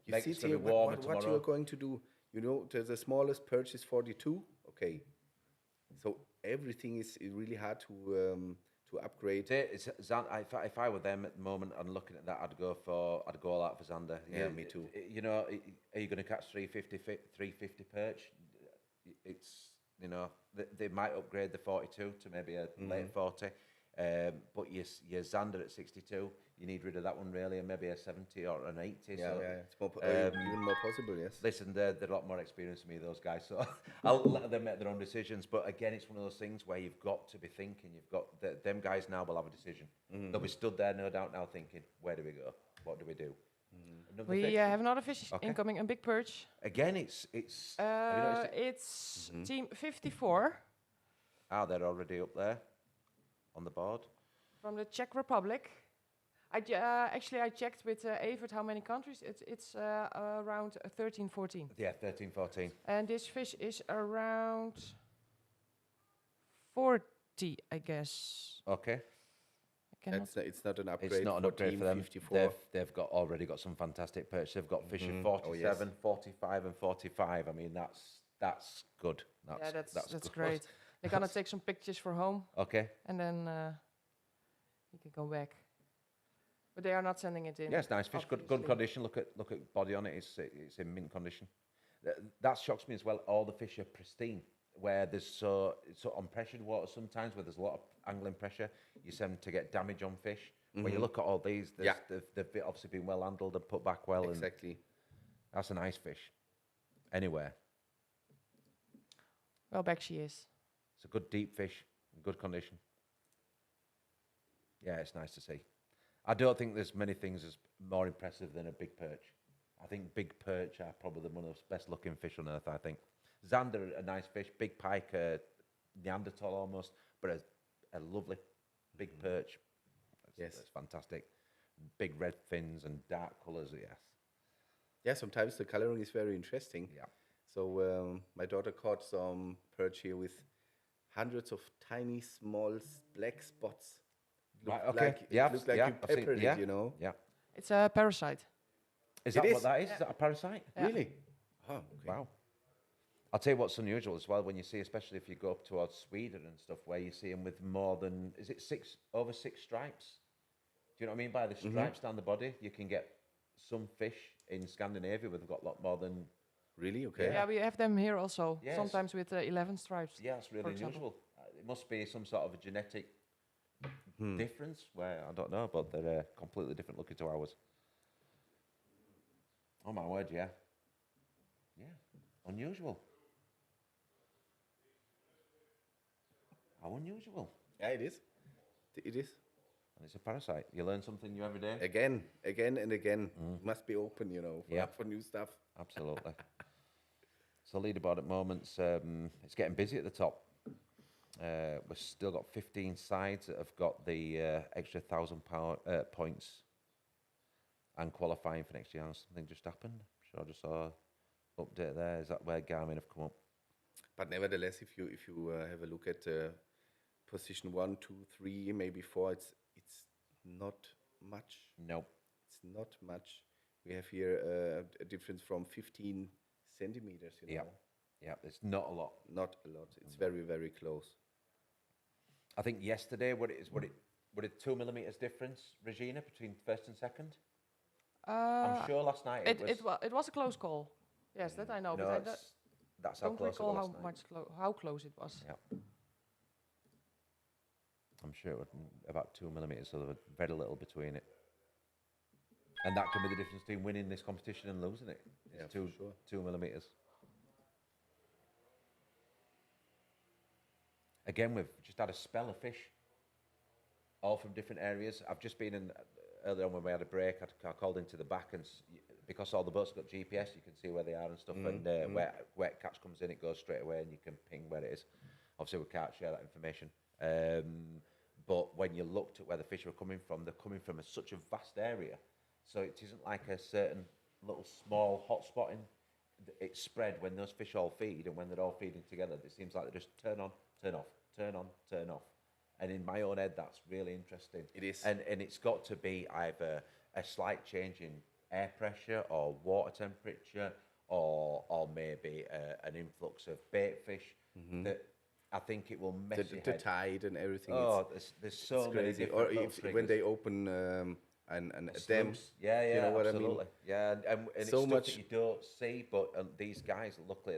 You sit here. What you are going to do? You know, the smallest perch is 42. Okay, so everything is really hard to upgrade. If I were them at the moment and looking at that, I'd go all out for zander. Yeah, me too. You know, are you going to catch 350 perch? It's, you know, they might upgrade the 42 to maybe a late 40, but your zander at 62, you need rid of that one really, and maybe a 70 or an 80. Yeah, so, it's more even more possible. Yes. Listen, they're a lot more experienced than me, those guys. So I'll let them make their own decisions. But again, it's one of those things where you've got to be thinking. You've got them guys now will have a decision. They'll be stood there, no doubt, now thinking, where do we go? What do we do? We have another fish incoming, a big perch. Again, it's. Have you noticed it? It's team 54 They're already up there on the board. from the Czech Republic. I checked with Evert how many countries. It's around 13, 14. Yeah, 13, 14. And this fish is around 40, I guess. Okay. It's not an upgrade. It's not an upgrade for them. 54. They've already got some fantastic perch. They've got fish of 47, 45, and 45. I mean, that's good. That's great. They're gonna take some pictures for home. Okay. And then you can go back. But they are not sending it in. Yeah, it's nice fish. Good condition. Look at body on it. It's in mint condition. That shocks me as well. All the fish are pristine. Where there's so unpressured water sometimes, where there's a lot of angling pressure, you tend to get damage on fish. When you look at all these, they've obviously been well handled and put back well. Exactly. And that's a nice fish. Anywhere. Well, back she is. It's a good deep fish, in good condition. Yeah, it's nice to see. I don't think there's many things as more impressive than a big perch. I think big perch are probably one of the best looking fish on earth, I think. Zander, a nice fish. Big pike, Neanderthal almost, but a lovely big perch. That's fantastic. Big red fins and dark colours, yes. Yeah, sometimes the colouring is very interesting. Yeah. So my daughter caught some perch here with hundreds of tiny, small black spots. Right, okay. Looks like you peppered it, you know? Yeah. It's a parasite. Is that what that is? Is that a parasite? Yeah. Really? Oh, okay. Wow. I'll tell you what's unusual as well, when you see, especially if you go up towards Sweden and stuff, where you see them with more than, is it over 6 stripes? Do you know what I mean by the stripes down the body? You can get some fish in Scandinavia with got a lot more than... Really? Okay. Yeah, we have them here also. Yes. Sometimes with 11 stripes. Yeah, it's really unusual. It must be some sort of a genetic difference where, I don't know, but they're completely different looking to ours. Oh my word, yeah. Yeah, unusual. How unusual. Yeah, it is. It is. And it's a parasite. You learn something new every day. Again and again. Must be open, you know, for new stuff. Absolutely. So leaderboard at moments, it's getting busy at the top. We've still got 15 sides that have got the extra 1,000 points and qualifying for next year. Something just happened. Sure, I just saw an update there. Is that where Garmin have come up? But nevertheless, if you have a look at position 1, 2, 3, maybe 4, it's not much. No, it's not much. We have here a difference from 15 centimeters. You know? Yeah, it's not a lot. Not a lot. It's very, very close. I think yesterday, would it 2 millimeters difference, Regina, between first and second? I'm sure last night it was a close call. Yes, that I know. No, but that's how don't close recall it was how last much how close it was. Yeah. I'm sure it was about 2 millimeters, so there was very little between it. And that can be the difference between winning this competition and losing it. It's for sure. 2 millimeters. Again, we've just had a spell of fish, all from different areas. I've just been in, earlier on when we had a break, I called into the back, and because all the boats have got GPS, you can see where they are and stuff, and where catch comes in, it goes straight away, and you can ping where it is. Obviously, we can't share that information. But when you looked at where the fish were coming from, they're coming from such a vast area. So it isn't like a certain little small hot spot in. It's spread when those fish all feed, and when they're all feeding together, it seems like they just turn on, turn off, turn on, turn off. And in my own head, that's really interesting. It is. And it's got to be either a slight change in air pressure or water temperature, or maybe an influx of bait fish that I think it will mess your The head. tide and everything. Oh, there's so it's many crazy. different Or little if, when triggers. they open a dam, Sloops. Yeah, you know what absolutely. I mean? Yeah, and it's So stuff much- that you don't see, but these guys, luckily,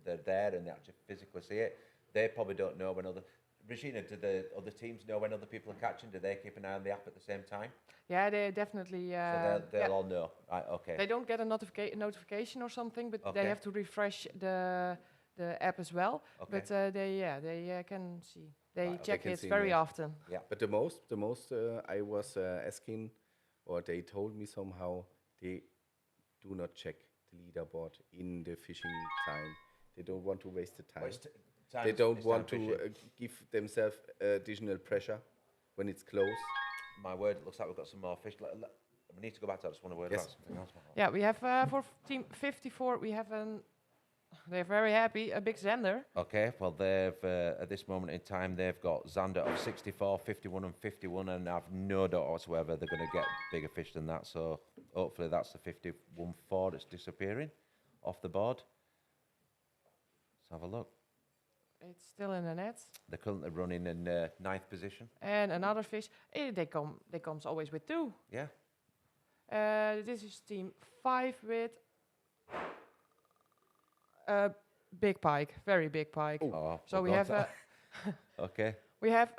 they're there and they actually physically see it. They probably don't know when other... Regina, do the other teams know when other people are catching? Do they keep an eye on the app at the same time? Yeah, they definitely. So they'll all know. Right, okay. They don't get a notification or something, but Okay. they have to refresh the app as well. Okay. But they can see. They Right, check can it see very most. often. Yeah. But the most I was asking, or they told me somehow, they do not check the leaderboard in the fishing time. They don't want to waste the time. They don't want to give themselves additional pressure when it's close. My word, it looks like we've got some more fish. We need to go back to that. I just want to word Yes. about something else. Yeah, we have for team 54. We have they're very happy. A big Zender. Okay, well, they've at this moment in time, they've got Xander of 64, 51, and 51, and I've no doubt whatsoever they're going to get bigger fish than that. So hopefully that's the 51.4 that's disappearing off the board. Let's have a look. It's still in the net. They're currently running in ninth position. And another fish. They comes always with 2. Yeah. This is team 5 with big pike, very big pike. Oh, So we'll we go have on to- Okay. we have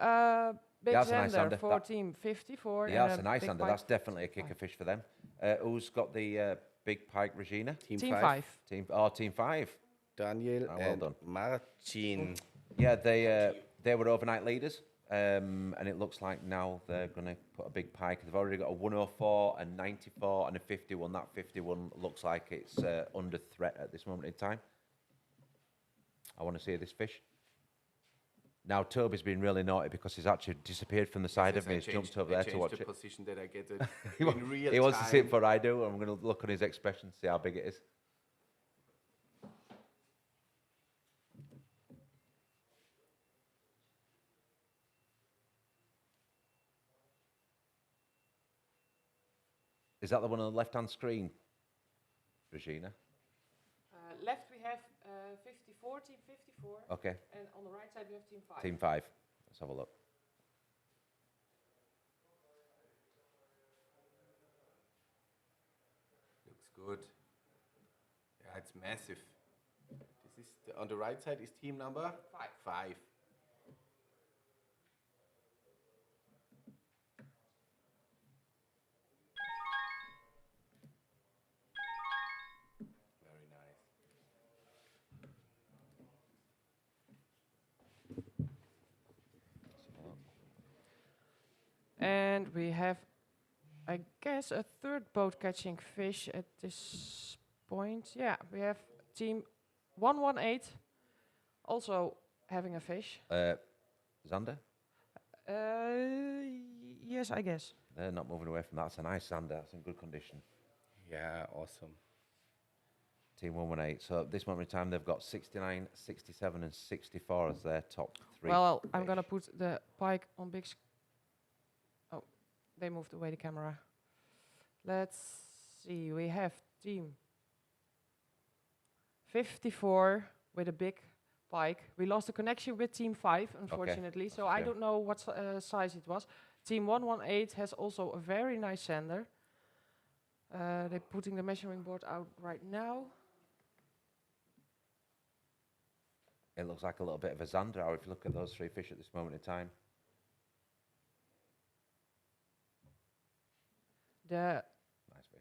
big Yeah, that's a nice Zander Zander. for That- team 54. Yeah, and that's a nice big Xander. pike That's definitely a for kicker fish for them. Who's got the big pike, Regina? Team 5. Team 5. Daniel Ah, well and done. Martin. Yeah, they were overnight leaders, and it looks like now they're going to put a big pike. They've already got a 104, a 94, and a 51. That 51 looks like it's under threat at this moment in time. I want to see this fish. Now, Toby's been really naughty because he's actually disappeared from the side of me. He's jumped over there to watch the it. position that I get it He in real he wants to see it time. before I do. I'm going to look on his expression, see how big it is. Is that the one on the left-hand screen, Regina? Left we have 54, team 54. Okay, And on the right side we have team 5. team 5. Let's have a look. Looks good. Yeah, it's massive. This is on the right side is team number 5. Very nice. And we have, I guess, a third boat catching fish at this point. Yeah, we have team 118 also having a fish. Xander? Yes, I guess. They're not moving away from that. That's a nice Xander. That's in good condition. Yeah, awesome. Team 118. So at this moment in time, they've got 69, 67, and 64 as their top 3. Well, I'm fish. gonna put the pike on big. Oh, they moved away the camera. Let's see. We have team 54 with a big pike. We lost the connection with team 5, unfortunately. So I Okay. don't know what size it was. Team 118 has also a very nice sender. They're putting the measuring board out right now. It looks like a little bit of a Xander if you look at those 3 fish at this moment in time. The Nice fish.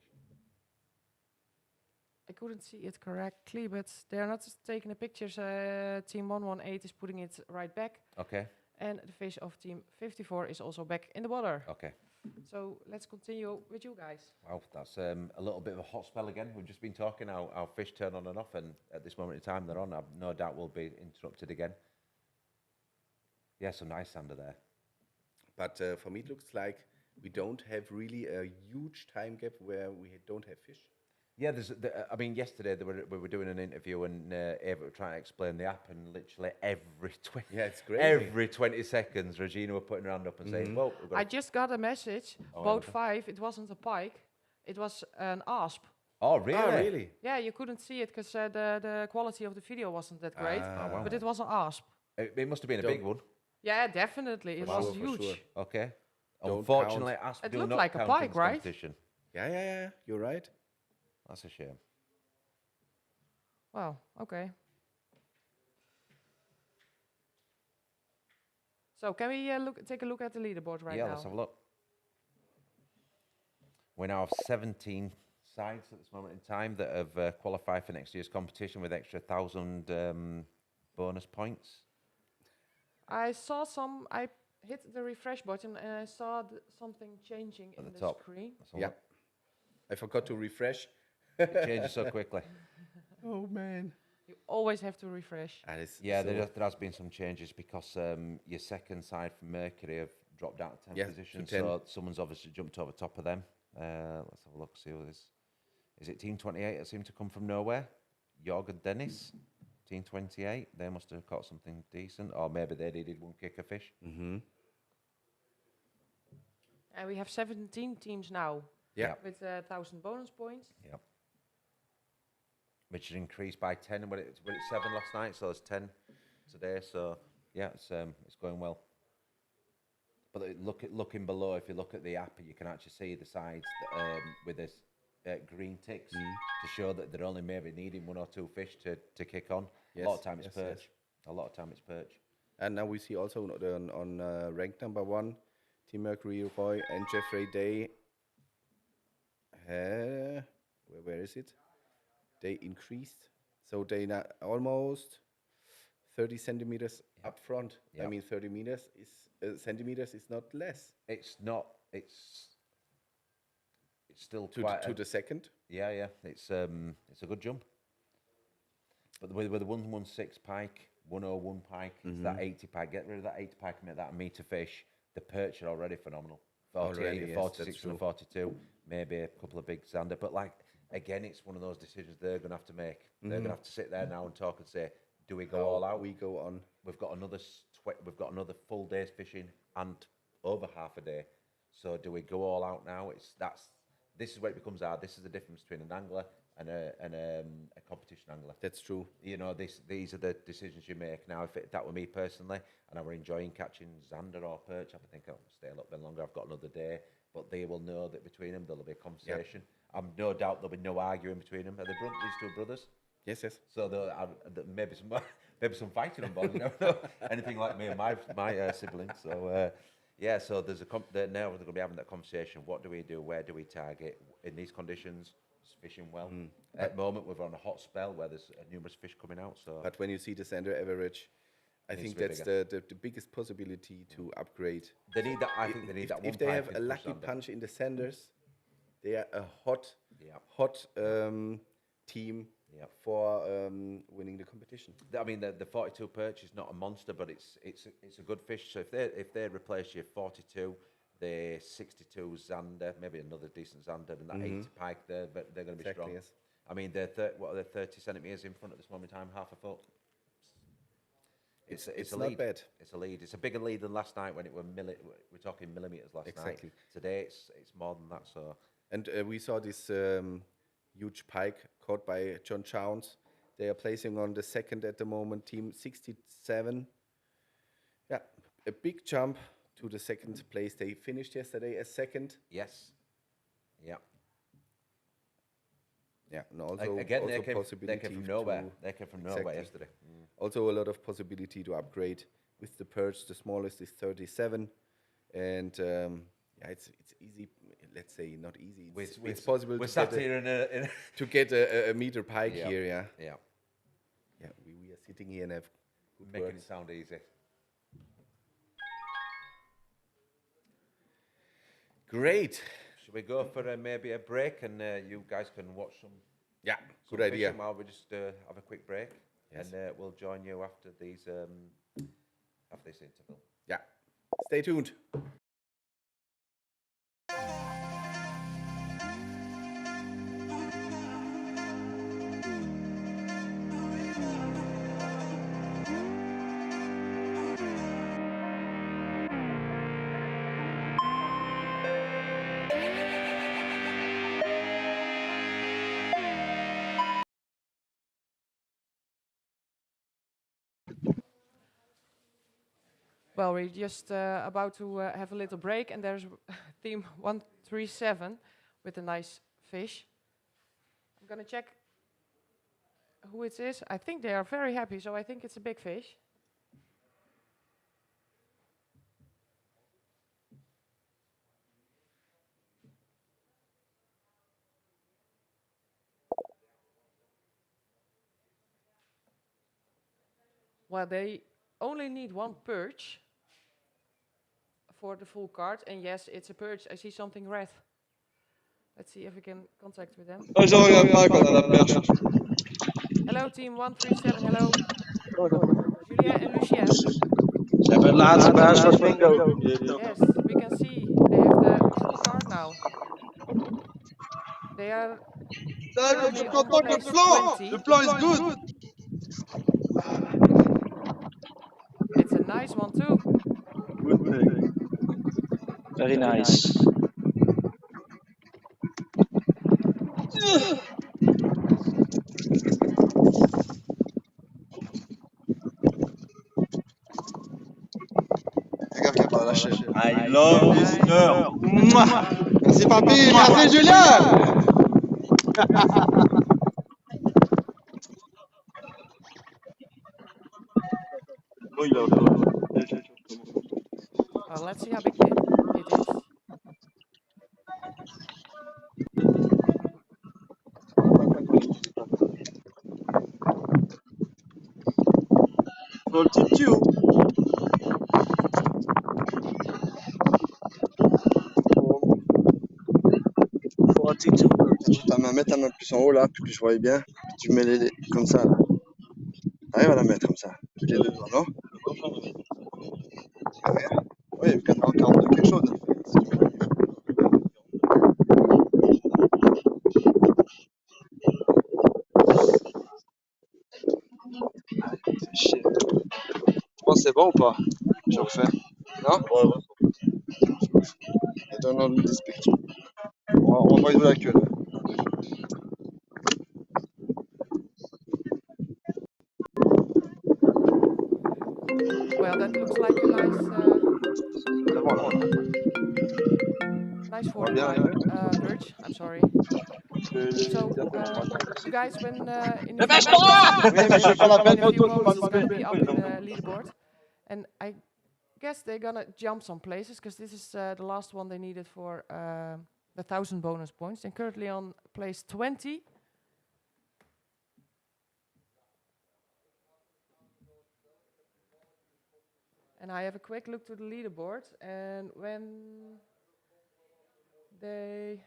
I couldn't see it correctly, but they're not taking the pictures. Team 118 is putting it right back, Okay, and the fish of team 54 is also back in the water. okay. So let's continue with you guys. Wow, that's a little bit of a hot spell again. We've just been talking how fish turn on and off, and at this moment in time they're on. I've no doubt we'll be interrupted again. Yeah, some nice Xander there. But for me, it looks like we don't have really a huge time gap where we don't have fish. Yeah, I mean, yesterday we were doing an interview and Ava were trying to explain the app, and literally It's crazy. every 20 seconds, Regina were putting her hand up and saying, "Well, we've got I just got a message. Boat 5, it wasn't a pike, it was an asp. Oh, really? Oh, really? Yeah, you couldn't see it because the quality of the video wasn't that great, wow. but it was an asp. It must have been a big one. Yeah, definitely. It was sure, for huge. sure. Okay. Don't Unfortunately, asp It do looked not like a count in pike, this right? competition. Yeah. You're right. That's a shame. Well, okay. So can we take a look at the leaderboard right Yeah, now? let's have a look. We now have 17 sides at this moment in time that have qualified for next year's competition with extra 1,000 bonus points. I saw I hit the refresh button and I saw something changing in the the top. screen. Let's have a Yeah. look. I forgot to refresh. It changes so quickly. Oh, man. You always have to refresh. Yeah, there has been some changes because your second side from Mercury have dropped down to 10 Yeah, to positions, 10. so someone's obviously jumped over top of them. Let's have a look, see who this is. It Team 28 that seemed to come from nowhere? Jorg and Dennis, Team 28. They must have caught something decent, or maybe they needed one kicker fish. Mm-hmm. And we have 17 teams now Yeah. with 1,000 bonus points. Yeah. Which had increased by 10, and it's 7 last night, so it's 10 today. So yeah, it's going well. But looking below, if you look at the app, you can actually see the sides with this green ticks to show that they're only maybe needing 1 or 2 fish to kick on. Yes, a lot of time it's yes, perch. yes. A lot of time it's perch. And now we see also on rank number 1, Team Mercury Roy and Jeffrey Day. Where is it? They increased, so they now almost 30 centimeters up front. Yep. I mean, 30 meters is centimeters is not less. It's not. It's still To quite to the second. Yeah. It's a good jump. But with the 116 pike, 101 pike, it's that 80 pike. Get rid of that 80 pike and make that a meter fish. The perch are already phenomenal. 48, Already, the yes, 46 that's and the 42, maybe a couple of big zander. But like again, it's one of those decisions they're going to have to make. They're going to have to sit there now and talk and say, do we go all out? We go on. We've got another full day's fishing and over half a day. So do we go all out now? This is where it becomes hard. This is the difference between an angler and a competition angler. That's true. You know, these are the decisions you make. Now, if that were me personally, and I were enjoying catching zander or perch, I would think I'll stay a little bit longer. I've got another day, but they will know that between them there'll be a conversation. I'm no doubt there'll be no arguing between them. Are they these two brothers? Yes. So maybe some fighting on board. You never know. Anything like me and my siblings. So yeah, so there's now they're going to be having that conversation. What do we do? Where do we target in these conditions? Is fishing well. At the moment, we're on a hot spell where there's numerous fish coming out. So, But when you see the center average, I think to be that's the biggest possibility to upgrade. they need that. I think they need that one. If they pike have in a push lucky zander. punch in the centers, they are a hot team for winning the competition. I mean, the 42 perch is not a monster, but it's a good fish. So if they replace your 42, the 62 zander, maybe another decent zander, and that 80 pike, they're going to be Exactly, strong. yes. I mean, they're 30 centimeters in front at this moment in time, half a foot. It's a not lead. bad. It's a lead. It's a bigger lead than last night when it were we're talking millimeters last Exactly. night. Today it's more than that. So And we saw this huge pike caught by John Chowns. They are placing on the second at the moment, team 67. Yeah, a big jump to the second place. They finished yesterday as second. yes, yeah. Yeah, and also, Again, also they came possibility from nowhere. to- They came from nowhere Exactly. yesterday. Also a lot of possibility to upgrade with the perch. The smallest is 37, and it's easy. Let's say not easy. It's possible We're to sat get here in a to get a meter pike Yeah. here. Yeah, yeah, yeah. We are sitting here and have good making words. it sound easy. Great. Should we go for maybe a break and you guys can watch some? Yeah, some good idea. fishing while we just have a quick break, Yes. and we'll join you after this interval. Yeah. Stay tuned. Well, we're just about to have a little break, and there's team 137 with a nice fish. I'm gonna check who it is. I think they are very happy, so I think it's a big fish. Well, they only need one perch for the full card, and yes, it's a perch. I see something red. Let's see if we can contact with them. Oh, je regarde pas quand on a la perche. Hello, team 137. Hello, Julien and Lucien. Ze hebben het laatste baas van bingo. Yes, we can see they have the full card now. They are currently on place 20. Le plan is good. It's a nice one too. Very nice. I love visitor. Merci papy, merci Julien. Well, let's see how big it is. Mets ta main plus en haut là, plus que je voyais bien. Puis tu mets les comme ça. Là. Arrive à la mettre comme ça. Les deux doigts, non? Oui, 42 quelque chose. C'est chier. Tu penses que c'est bon ou pas? Je refais. Non? Ouais. I don't know this picture. On va jouer la queue. Well, that looks like a nice 45 perch. I'm sorry. So, you guys, when in a few moments it's gonna be up in the leaderboard, and I guess they're gonna jump some places because this is the last one they needed for the 1,000 bonus points. And currently on place 20. And I have a quick look to the leaderboard, and when they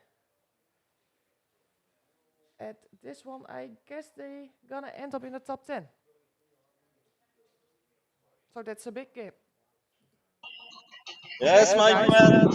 at this one, I guess they gonna end up in the top 10. So that's a big gap. Yes, my man.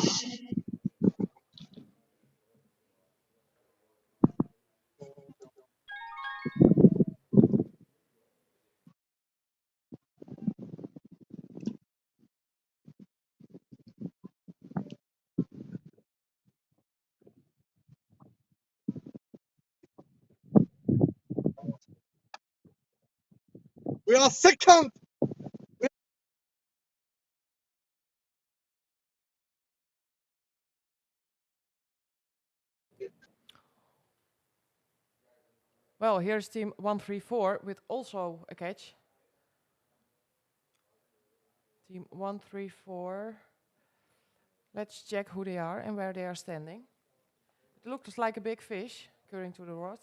We are second! Well, here's team 134 with also a catch. Team 134. Let's check who they are and where they are standing. It looks like a big fish curling to the rod.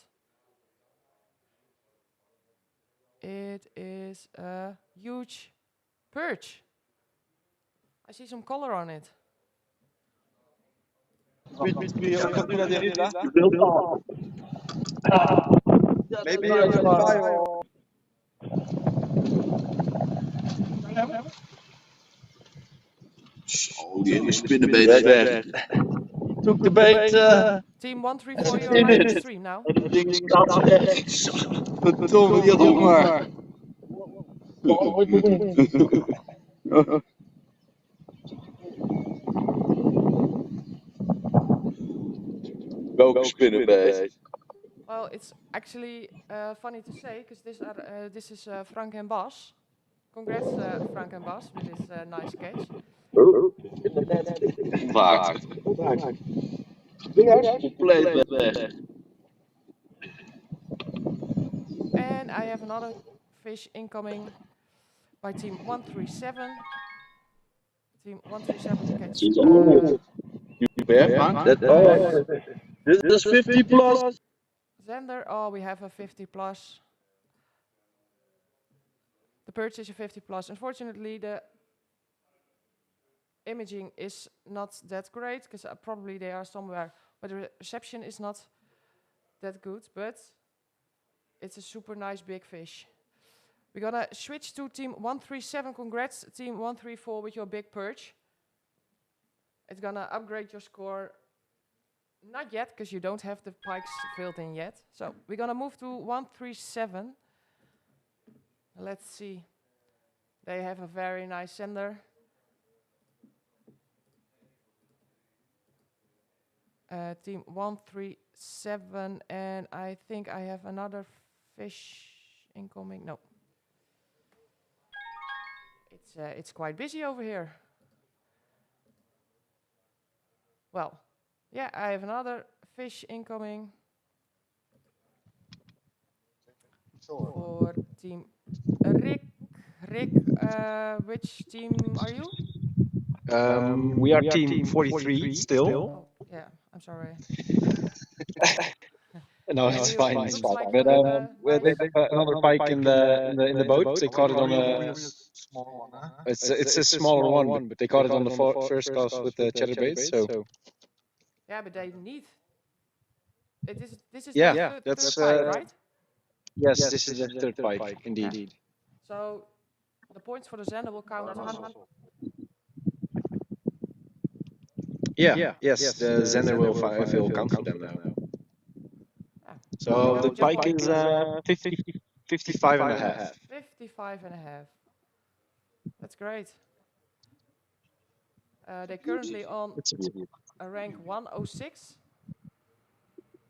It is a huge perch. I see some color on it. On continue la dérive là. Maybe Oh, die spinnebeet is weg. took the bait. Team 134, you're live on stream now. Het ding staat rechts. Verdomme, die had ook maar. Welke spinnenbeest? Well, it's actually funny to say because this is Frank and Bas. Congrats, Frank and Bas, with this nice catch. Vaak. Compleet weg. And I have another fish incoming by team 137. Team 137 catch. This is 50 plus. Zender, oh, we have a 50 plus. The perch is a 50 plus. Unfortunately, the imaging is not that great because probably they are somewhere where the reception is not that good, but it's a super nice big fish. We're gonna switch to team 137. Congrats, team 134, with your big perch. It's gonna upgrade your score. Not yet, because you don't have the pikes filled in yet. So we're gonna move to 137. Let's see. They have a very nice sender. Team 137, and I think I have another fish incoming. No. It's quite busy over here. Well, yeah, I have another fish incoming for team Rick. Rick, which team are you? We are team 43 still. Oh, yeah, I'm sorry. No, it's fine. It's fine. But they have another pike in the boat. They caught it on a. It's a smaller one, but they caught it on the first cast with the chatterbait. So. Yeah, but they need. This is Yeah, the that's third pike, right? Yes, this is the third pike, indeed. Yeah. So the points for the Zender will count as 100. Yeah, yes, the Zender will count for them now. So the pike is 55 and a half. 55 and a half. That's great. They're currently on a rank 106.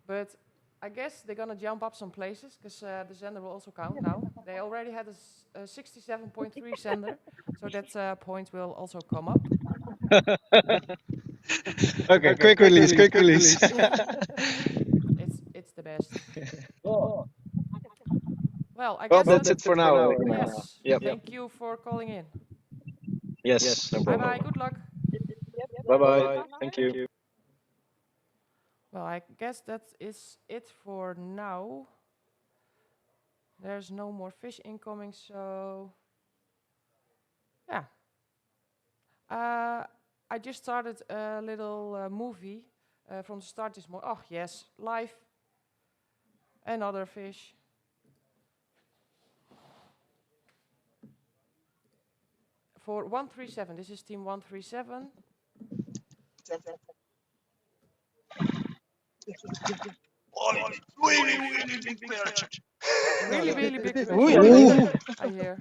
But I guess they're going to jump up some places because the Zender will also count now. They already had a 67.3 Zender. So that point will also come up. Okay, quick release. It's the best. Well, I guess that's it for now. Yes. Yep. Thank you for calling in. Yes, no problem. Bye-bye. Good luck. Bye-bye. Thank you. Well, I guess that is it for now. There's no more fish incoming, so yeah. I just started a little movie from the start this morning. Oh, yes, live. Another fish. For 137, this is team 137. Really big perch. Really big perch. Ooh. I hear.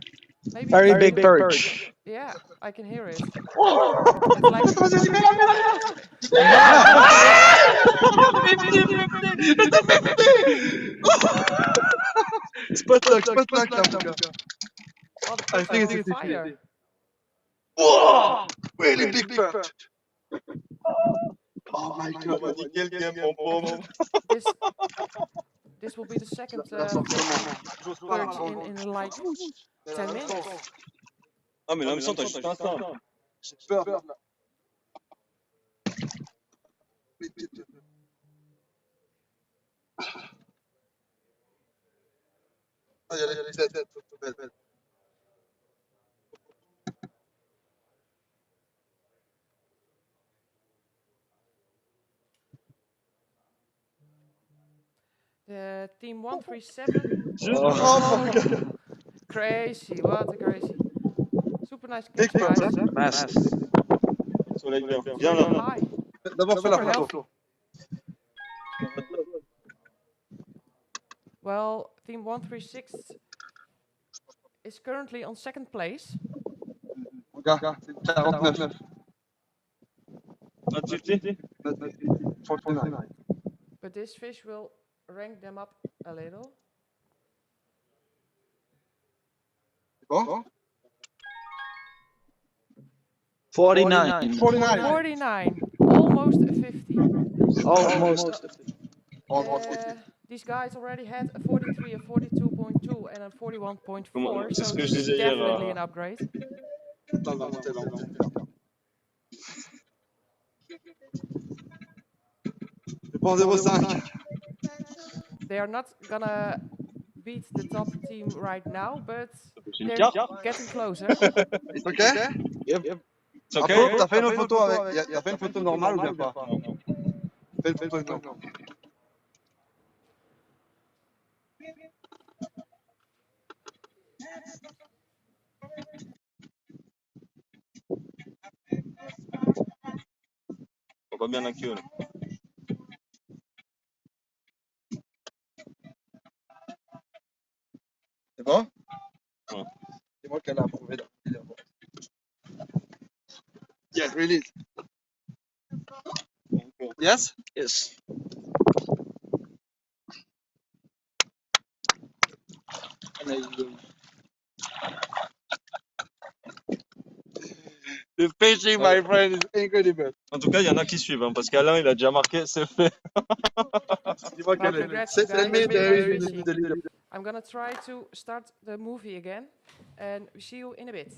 Maybe Very big perch. Yeah, I can hear it. It's like Spotlock. I think it's fire. Whoa! Really big perch. Oh my god, This will be the second perch in like 10 minutes. Ah mais là, ça, t'as juste un temps. J'ai peur là. Ah, il y a les têtes, belle. The team 137. Oh my god. Crazy, what a crazy. Super nice catch, guys. Massive. Soleil vert, viens là. Hi. D'abord, fais la Super photo. healthy. Well, Team 136 is currently on second place. Regarde, c'est 49. Not 50? 49. But this fish will rank them up a little. C'est bon? 49. 49, almost a 50. Almost. These guys already had a 43, a 42.2, and a 41.4, C'est so ce que this je is disais hier. definitely an upgrade. C'est bon, 0,5. They are not gonna beat the top team right now, but Une they're carte? getting closer. It's okay? Yep. It's Après, okay? t'as fait une photo avec. T'as fait une photo normale ou bien pas? Fais une photo normale. On voit bien la queue là. C'est bon? Ouais. C'est moi qui l'ai approuvé. Yes, release. Yes? Yes. The fishing, my friend, is incredible. En tout cas, il y en a qui suivent, hein, parce qu'Alain, il a déjà marqué, c'est fait. Dis-moi Well, quel est. congrats, you Tell guys. me You there guys is fishing. the leader. I'm gonna try to start the movie again, and see you in a bit.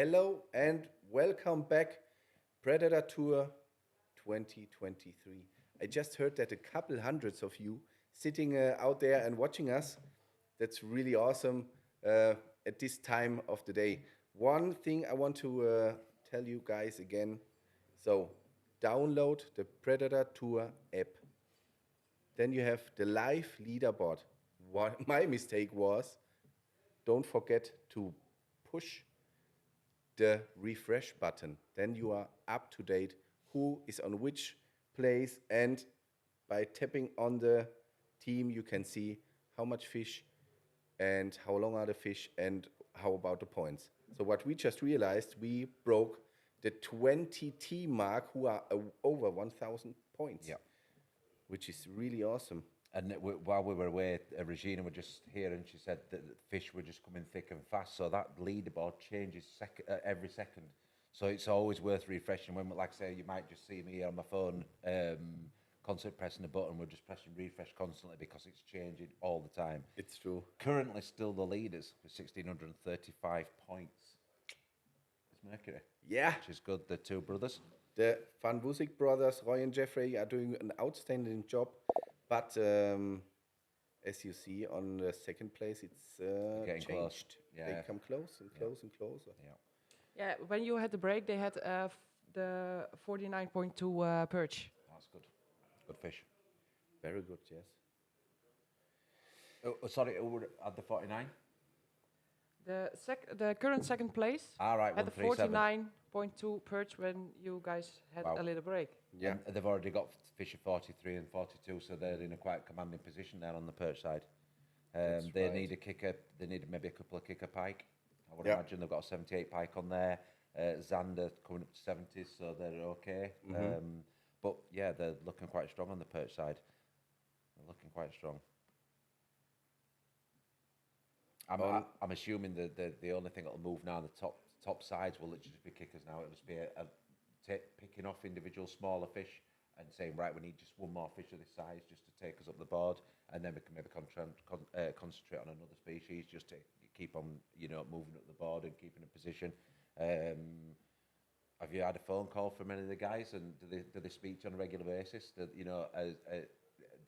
Hello and welcome back, Predator Tour 2023. I just heard that a couple hundreds of you sitting out there and watching us. That's really awesome at this time of the day. One thing I want to tell you guys again. So download the Predator Tour app. Then you have the live leaderboard. What my mistake was, don't forget to push the refresh button. Then you are up to date who is on which place, and by tapping on the team you can see how much fish and how long are the fish and how about the points. So what we just realized, we broke the 20 team mark who are over 1,000 points. Yeah. Which is really awesome. And while we were away, Regina was just here, and she said that the fish were just coming thick and fast. So that leaderboard changes every second. So it's always worth refreshing. When, like I say, you might just see me on my phone, constantly pressing the button. We're just pressing refresh constantly because it's changing all the time. It's true. Currently, still the leaders with 1,635 points. It's Mercury. Yeah. Which is good. The two brothers. The Van Woesik brothers, Roy and Jeffrey, are doing an outstanding job. But as you see on the second place, it's getting changed. close. Yeah. They come close and close and closer. Yeah. Yeah, when you had the break, they had the 49.2 perch. That's good. Good fish. Very good, yes. Oh, sorry, we're at the 49? The current second place right, had the 49.2 perch when you guys had a little break. Yeah. And they've already got fish of 43 and 42, so they're in a quite commanding position there on the perch side. They need a kicker. They need maybe a couple of kicker pike. I would imagine they've got a 78 pike on there. Xander coming up to 70s, so they're okay. But yeah, they're looking quite strong on the perch side. They're looking quite strong. I'm assuming that the only thing that'll move now, the top sides will literally just be kickers now. It'll just be picking off individual smaller fish and saying, right, we need just one more fish of this size just to take us up the board, and then we can maybe concentrate on another species just to keep on, moving up the board and keeping a position. Have you had a phone call from any of the guys, and do they speak to you on a regular basis? That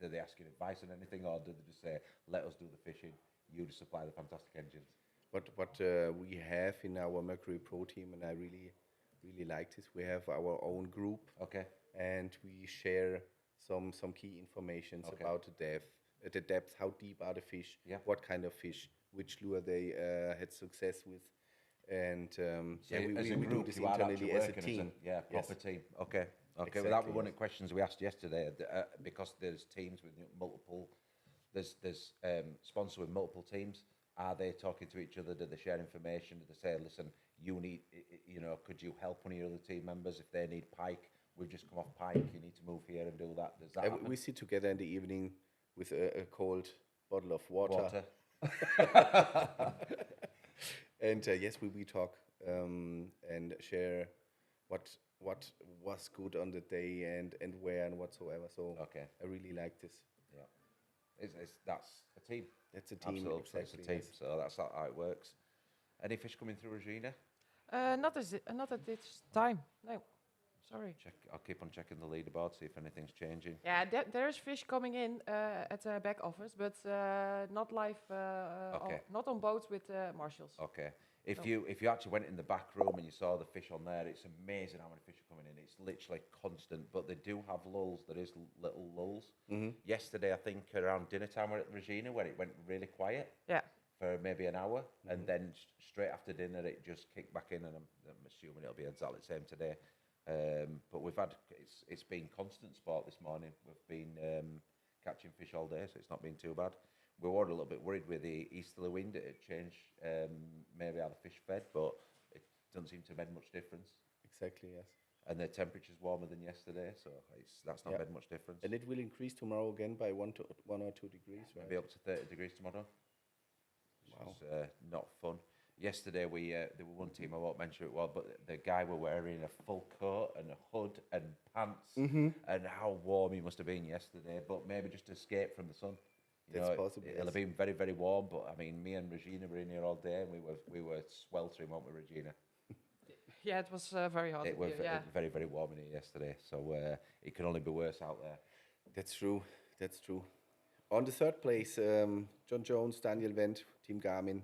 do they ask you advice on anything, or do they just say, let us do the fishing, you just supply the fantastic engines? What we have in our Mercury Pro team, and I really like this, we have our own group. Okay. And we share some key information about the depth, how deep are the fish, what kind of fish, which lure they had success with, and we do this internally as a team. Proper team. Okay. Exactly, Well, that was one of the questions we asked yesterday, because there's teams with multiple, there's sponsors with multiple teams. Are they talking to each other? Do they share information? Do they say, listen, you need, could you help one of your other team members if they need pike? We've just come off pike, you need to move here and do that. Does that happen? We sit together in the evening with a cold bottle of water. And yes, we talk and share what was good on the day and where and whatsoever. So I really like this. Yeah, that's a team. It's a team. Absolutely, exactly, it's a team. Yes. So that's how it works. Any fish coming through, Regina? Not at this time. No, sorry. I'll keep on checking the leaderboard, see if anything's changing. Yeah, there's fish coming in at the back office, but not live. Not on boats with marshals. Okay. If you actually went in the back room and you saw the fish on there, it's amazing how many fish are coming in. It's literally constant, but they do have lulls. There is little lulls. Yesterday, I think around dinner time, we were at Regina, where it went really quiet. Yeah. For maybe an hour, and then straight after dinner, it just kicked back in, and I'm assuming it'll be exactly the same today. But we've had it's been constant sport this morning. We've been catching fish all day, so it's not been too bad. We were a little bit worried with the easterly wind. It had changed maybe how the fish fed, but it doesn't seem to have made much difference. Exactly, yes. And the temperature's warmer than yesterday, so that's not made much difference. And it will increase tomorrow again by 1 or 2 degrees, right? Maybe up to 30 degrees tomorrow. Wow. It's not fun. Yesterday, there were one team, I won't mention it well, but the guy were wearing a full coat and a hood and pants, and how warm he must have been yesterday, but maybe just to escape from the sun. That's possible. It'll have been very, very warm, but I mean, me and Regina were in here all day, and we were sweltering, weren't we, Regina? Yeah, it was very hot. It was very, very warm in here yesterday, so it can only be worse out there. That's true. On the third place, John Jones, Daniel Wendt, Team Garmin.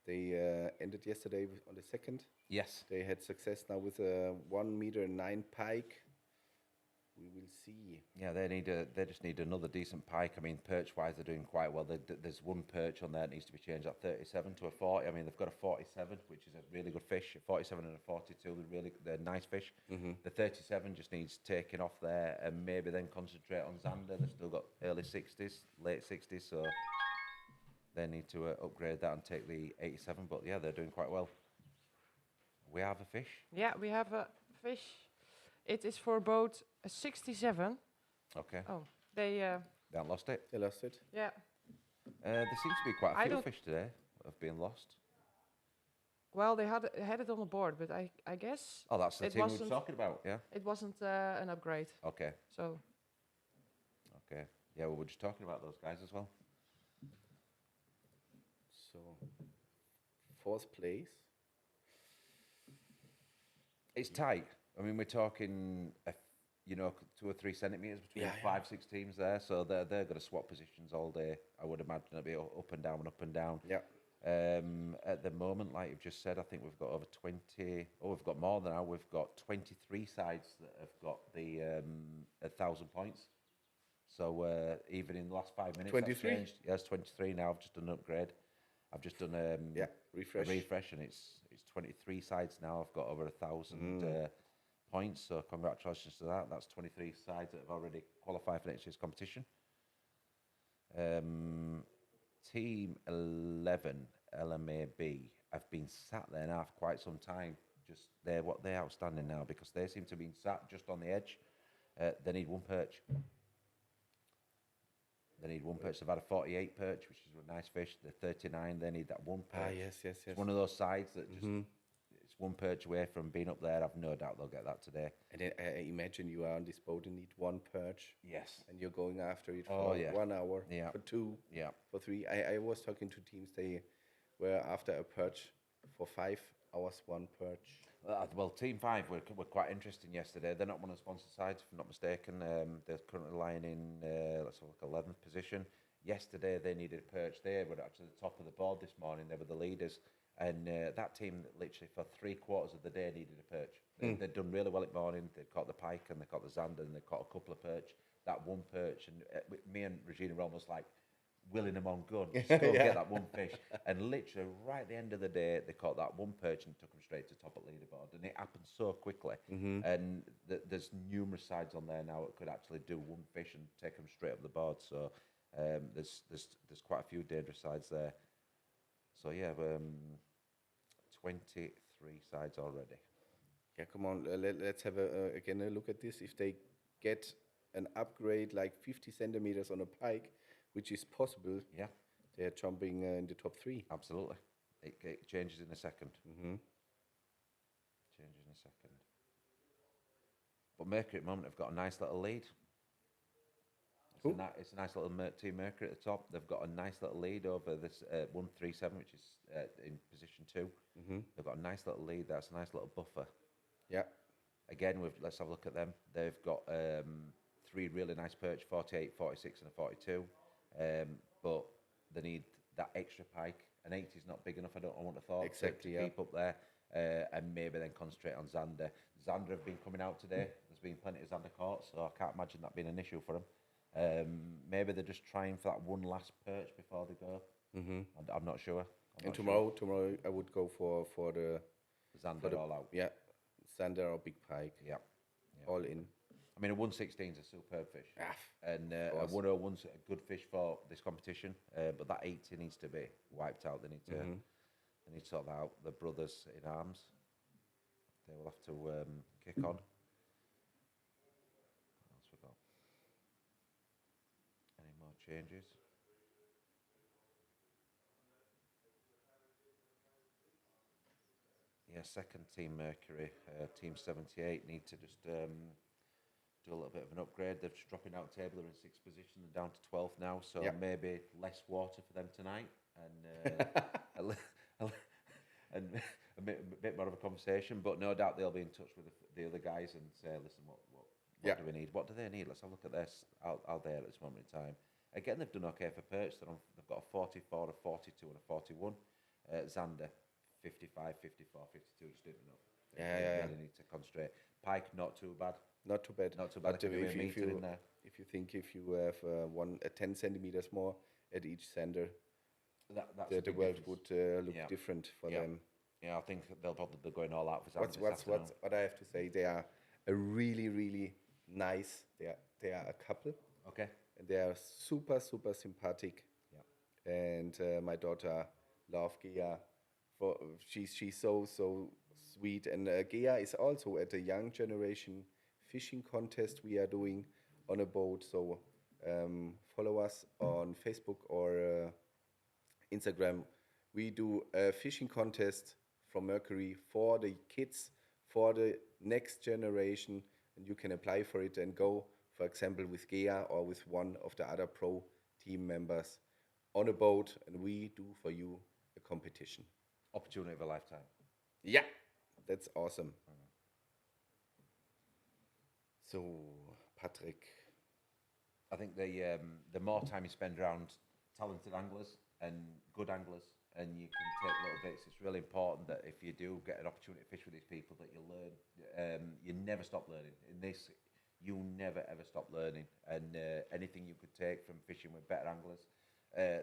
They ended yesterday on the second. Yes. They had success now with a 1.9 meter pike. We will see. Yeah, they just need another decent pike. I mean, perch-wise, they're doing quite well. There's one perch on there that needs to be changed at 37 to a 40. I mean, they've got a 47, which is a really good fish. A 47 and a 42, they're nice fish. The 37 just needs taking off there and maybe then concentrate on Zander. They've still got early 60s, late 60s, so they need to upgrade that and take the 87. But yeah, they're doing quite well. We have a fish. Yeah, we have a fish. It is for boat 67. Okay. Oh, they haven't lost it. They lost it. Yeah. There seems to be quite a few fish today that have been lost. Well, they had it on the board, but I guess. Oh, that's the team we were talking about. Yeah. It wasn't an upgrade. Okay. So. Okay. Yeah, we were just talking about those guys as well. So, fourth place. It's tight. I mean, we're talking, 2 or 3 centimeters between 5, 6 teams there. So they're going to swap positions all day. I would imagine it'll be up and down and up and down. Yeah. At the moment, like you've just said, I think we've got over 20. Oh, we've got more than now. We've got 23 sides that have got the 1,000 points. So even in the last 5 minutes, 23. Changed. Yes, 23 now. I've just done an upgrade. I've just done refresh, and it's 23 sides now. I've got over 1,000 points. So congratulations to that. That's 23 sides that have already qualified for next year's competition. Team 11 LMAB have been sat there now for quite some time. Just they're outstanding now because they seem to have been sat just on the edge. They need one perch. They've had a 48 perch, which is a nice fish. The 39, they need that one perch. Yes. It's one of those sides that just it's one perch away from being up there. I've no doubt they'll get that today. And I imagine you are on this boat and need one perch. Yes. And you're going after it for 1 hour, for 2, for 3. I was talking to teams, they were after a perch for 5 hours, one perch. Well, Team 5 were quite interesting yesterday. They're not one of the sponsor sides, if I'm not mistaken. They're currently lying in, let's have a look, 11th position. Yesterday, they needed a perch. They were actually the top of the board this morning. They were the leaders. And that team, literally, for 3/4 of the day, needed a perch. They'd done really well at morning. They'd caught the pike and they caught the zander and they caught a couple of perch. That one perch, and me and Regina were almost like willing them on gun. Just go get that one fish. And literally, right at the end of the day, they caught that one perch and took them straight to top of leaderboard. And it happened so quickly. And there's numerous sides on there now that could actually do one fish and take them straight up the board. So there's quite a few dangerous sides there. So yeah, 23 sides already. Yeah, come on, let's have again a look at this. If they get an upgrade like 50 centimeters on a pike, which is possible, Yeah, they're jumping in the top 3. absolutely. It changes in a second. Mm-hmm. Changes in a second. But Mercury at the moment have got a nice little lead. It's a nice little Team Mercury at the top. They've got a nice little lead over this 137, which is in position 2. They've got a nice little lead. That's a nice little buffer. Yeah. Again, let's have a look at them. They've got 3 really nice perch, 48, 46 and a 42. But they need that extra pike. An 80 is not big enough, I want to thought, Exactly, to keep up there. And maybe then concentrate on zander. Zander have been coming out today. There's been plenty of zander caught, so I can't imagine that being an issue for them. Maybe they're just trying for that one last perch before they go. I'm not sure. Tomorrow I would go for the Zander all out. Yeah, zander or big pike. Yeah. All in. I mean, a 116 is a superb fish, and a course. 101's a good fish for this competition. But that 80 needs to be wiped out. They need to sort that out. The brothers in arms, they will have to kick on. What else we got? Any more changes? Yeah, second Team Mercury, Team 78 need to just do a little bit of an upgrade. They're just dropping out table. They're in 6th position. They're down to 12th now, so maybe less water for them tonight and and a bit more of a conversation. But no doubt they'll be in touch with the other guys and say, listen, what do we need? What do they need? Let's have a look at this out there at this moment in time. Again, they've done okay for perch. They've got a 44, a 42 and a 41. Zander, 55, 54, 52, just didn't enough. They really need to concentrate. Pike, not too bad. Not too bad. Not too bad. But if you have 10 centimeters more at each center, the world would look different for them. Yeah, I think they'll probably be going all out for Zander. What I have to say, they are a really, really nice. They are a couple. Okay. And they are super, super sympathetic. Yeah. And my daughter loves Gea. She's so sweet. And Gea is also at a young generation fishing contest we are doing on a boat. So follow us on Facebook or Instagram. We do a fishing contest from Mercury for the kids, for the next generation, and you can apply for it and go, for example, with Gea or with one of the other pro team members on a boat, and we do for you a competition. Opportunity of a lifetime. Yeah, that's awesome. So, Patrick. I think the more time you spend around talented anglers and good anglers, and you can take little bits, it's really important that if you do get an opportunity to fish with these people, that you learn. You never stop learning. In this, you never ever stop learning, and anything you could take from fishing with better anglers.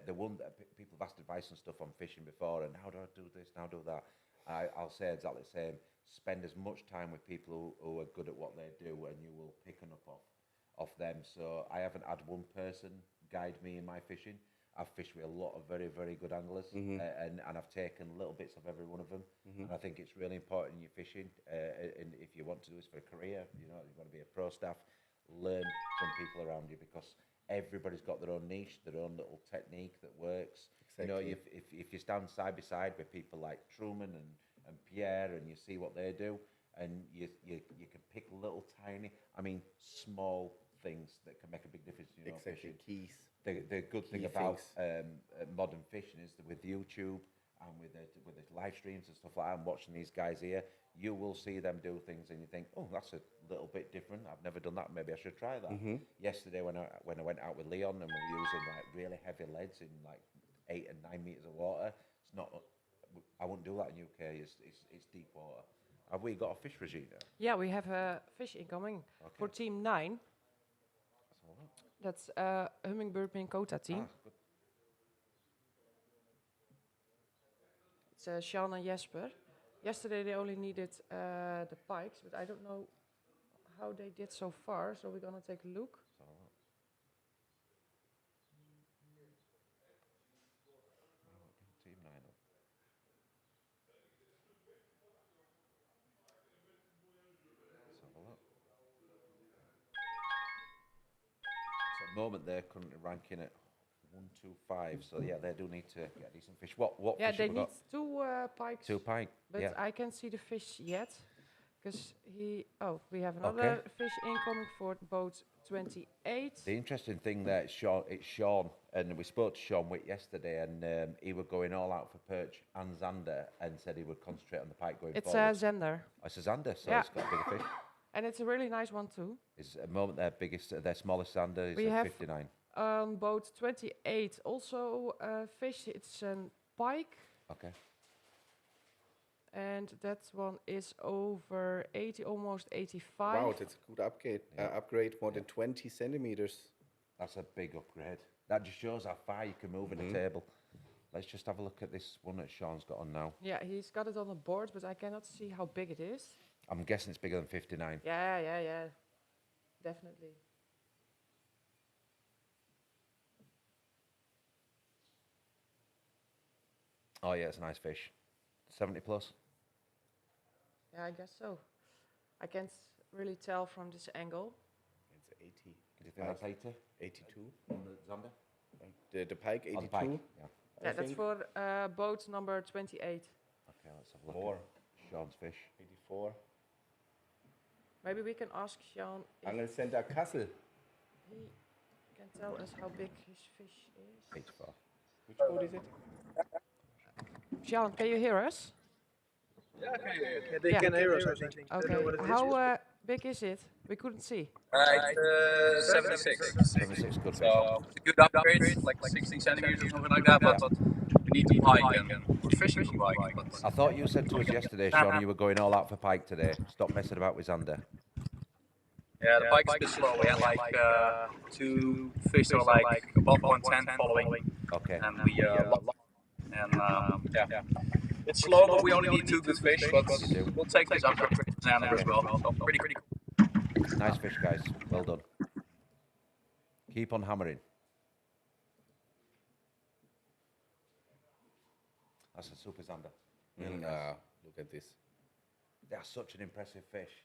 The one that people have asked advice and stuff on fishing before, and how do I do this, and how do that? I'll say exactly the same. Spend as much time with people who are good at what they do, and you will pick up off them. So I haven't had one person guide me in my fishing. I've fished with a lot of very, very good anglers, and I've taken little bits of every one of them. And I think it's really important in your fishing. And if you want to do this for a career, you want to be a pro staff, learn from people around you, because everybody's got their own niche, their own little technique that works. Exactly. If you stand side by side with people like Truman and Pierre, and you see what they do, and you can pick little tiny, small things that can make a big difference in your own fishing. Keys. The good thing about modern fishing is that with YouTube and with the live streams and stuff like that, and watching these guys here, you will see them do things, and you think, oh, that's a little bit different. I've never done that. Maybe I should try that. Yesterday, when I went out with Leon and we were using like really heavy leads in like 8 and 9 meters of water, it's not. I wouldn't do that in UK. It's deep water. Have we got a fish, Regina? Yeah, we have a fish incoming for Team 9. That's Hummingbird Minn Kota team. Good. It's Sean and Jesper. Yesterday they only needed the pikes, but I don't know how they did so far, so we're gonna take a look. Team 9 up. Let's have a look. So at the moment they're currently ranking at 125. So yeah, they do need to get decent fish. What Yeah, fish they have we need got? 2 pikes. 2 pike. But Yeah. I can't see the fish yet, because we have another fish incoming for boat 28. The interesting thing there, it's Sean, and we spoke to Sean Witt yesterday, and he was going all out for perch and zander, and said he would concentrate on the pike going It's forward. a Zender. Oh, it's a zander, so Yeah. it's got a bigger fish. And it's a really nice one too. It's at the moment their smallest zander is We at have 59. Boat 28 also fish. It's a pike, Okay. and that one is over 80, almost 85. Wow, that's a good upgrade, more than 20 centimeters. That's a big upgrade. That just shows how far you can move in a table. Let's just have a look at this one that Sean's got on now. Yeah, he's got it on the board, but I cannot see how big it is. I'm guessing it's bigger than 59. Yeah. Definitely. Oh yeah, it's a nice fish. 70 plus. Yeah, I guess so. I can't really tell from this angle. It's 80. Do you think that's 80? 82. On the zander? The pike, 82. On the pike, yeah. Yeah, that's for boat number 28. Okay, let's have a look. More. Sean's fish. 84. Maybe we can ask Sean if Angel Center Kassel. he can tell us how big his fish is. 84. Which boat is it? Sean, can you hear us? Yeah, I can hear you. Yeah, they can hear us, I think. Okay. How big is it? We couldn't see. 76. 76, good fish. So it's a good upgrade, like 16 centimeters or something like that, but we need to pike and good fishing pike. But I thought you said to us yesterday, Sean, you were going all out for pike today. Stop messing about with zander. yeah, the pike's a bit slow. We had like 2 fish that were like above 110 following, Okay. and we lost. And yeah, it's slow, but we only need 2 good fish. But we'll take this upgrade to Xander as well. So pretty cool. Nice fish, guys. Well done. Keep on hammering. That's a super zander. Really nice. Look at this. That's such an impressive fish.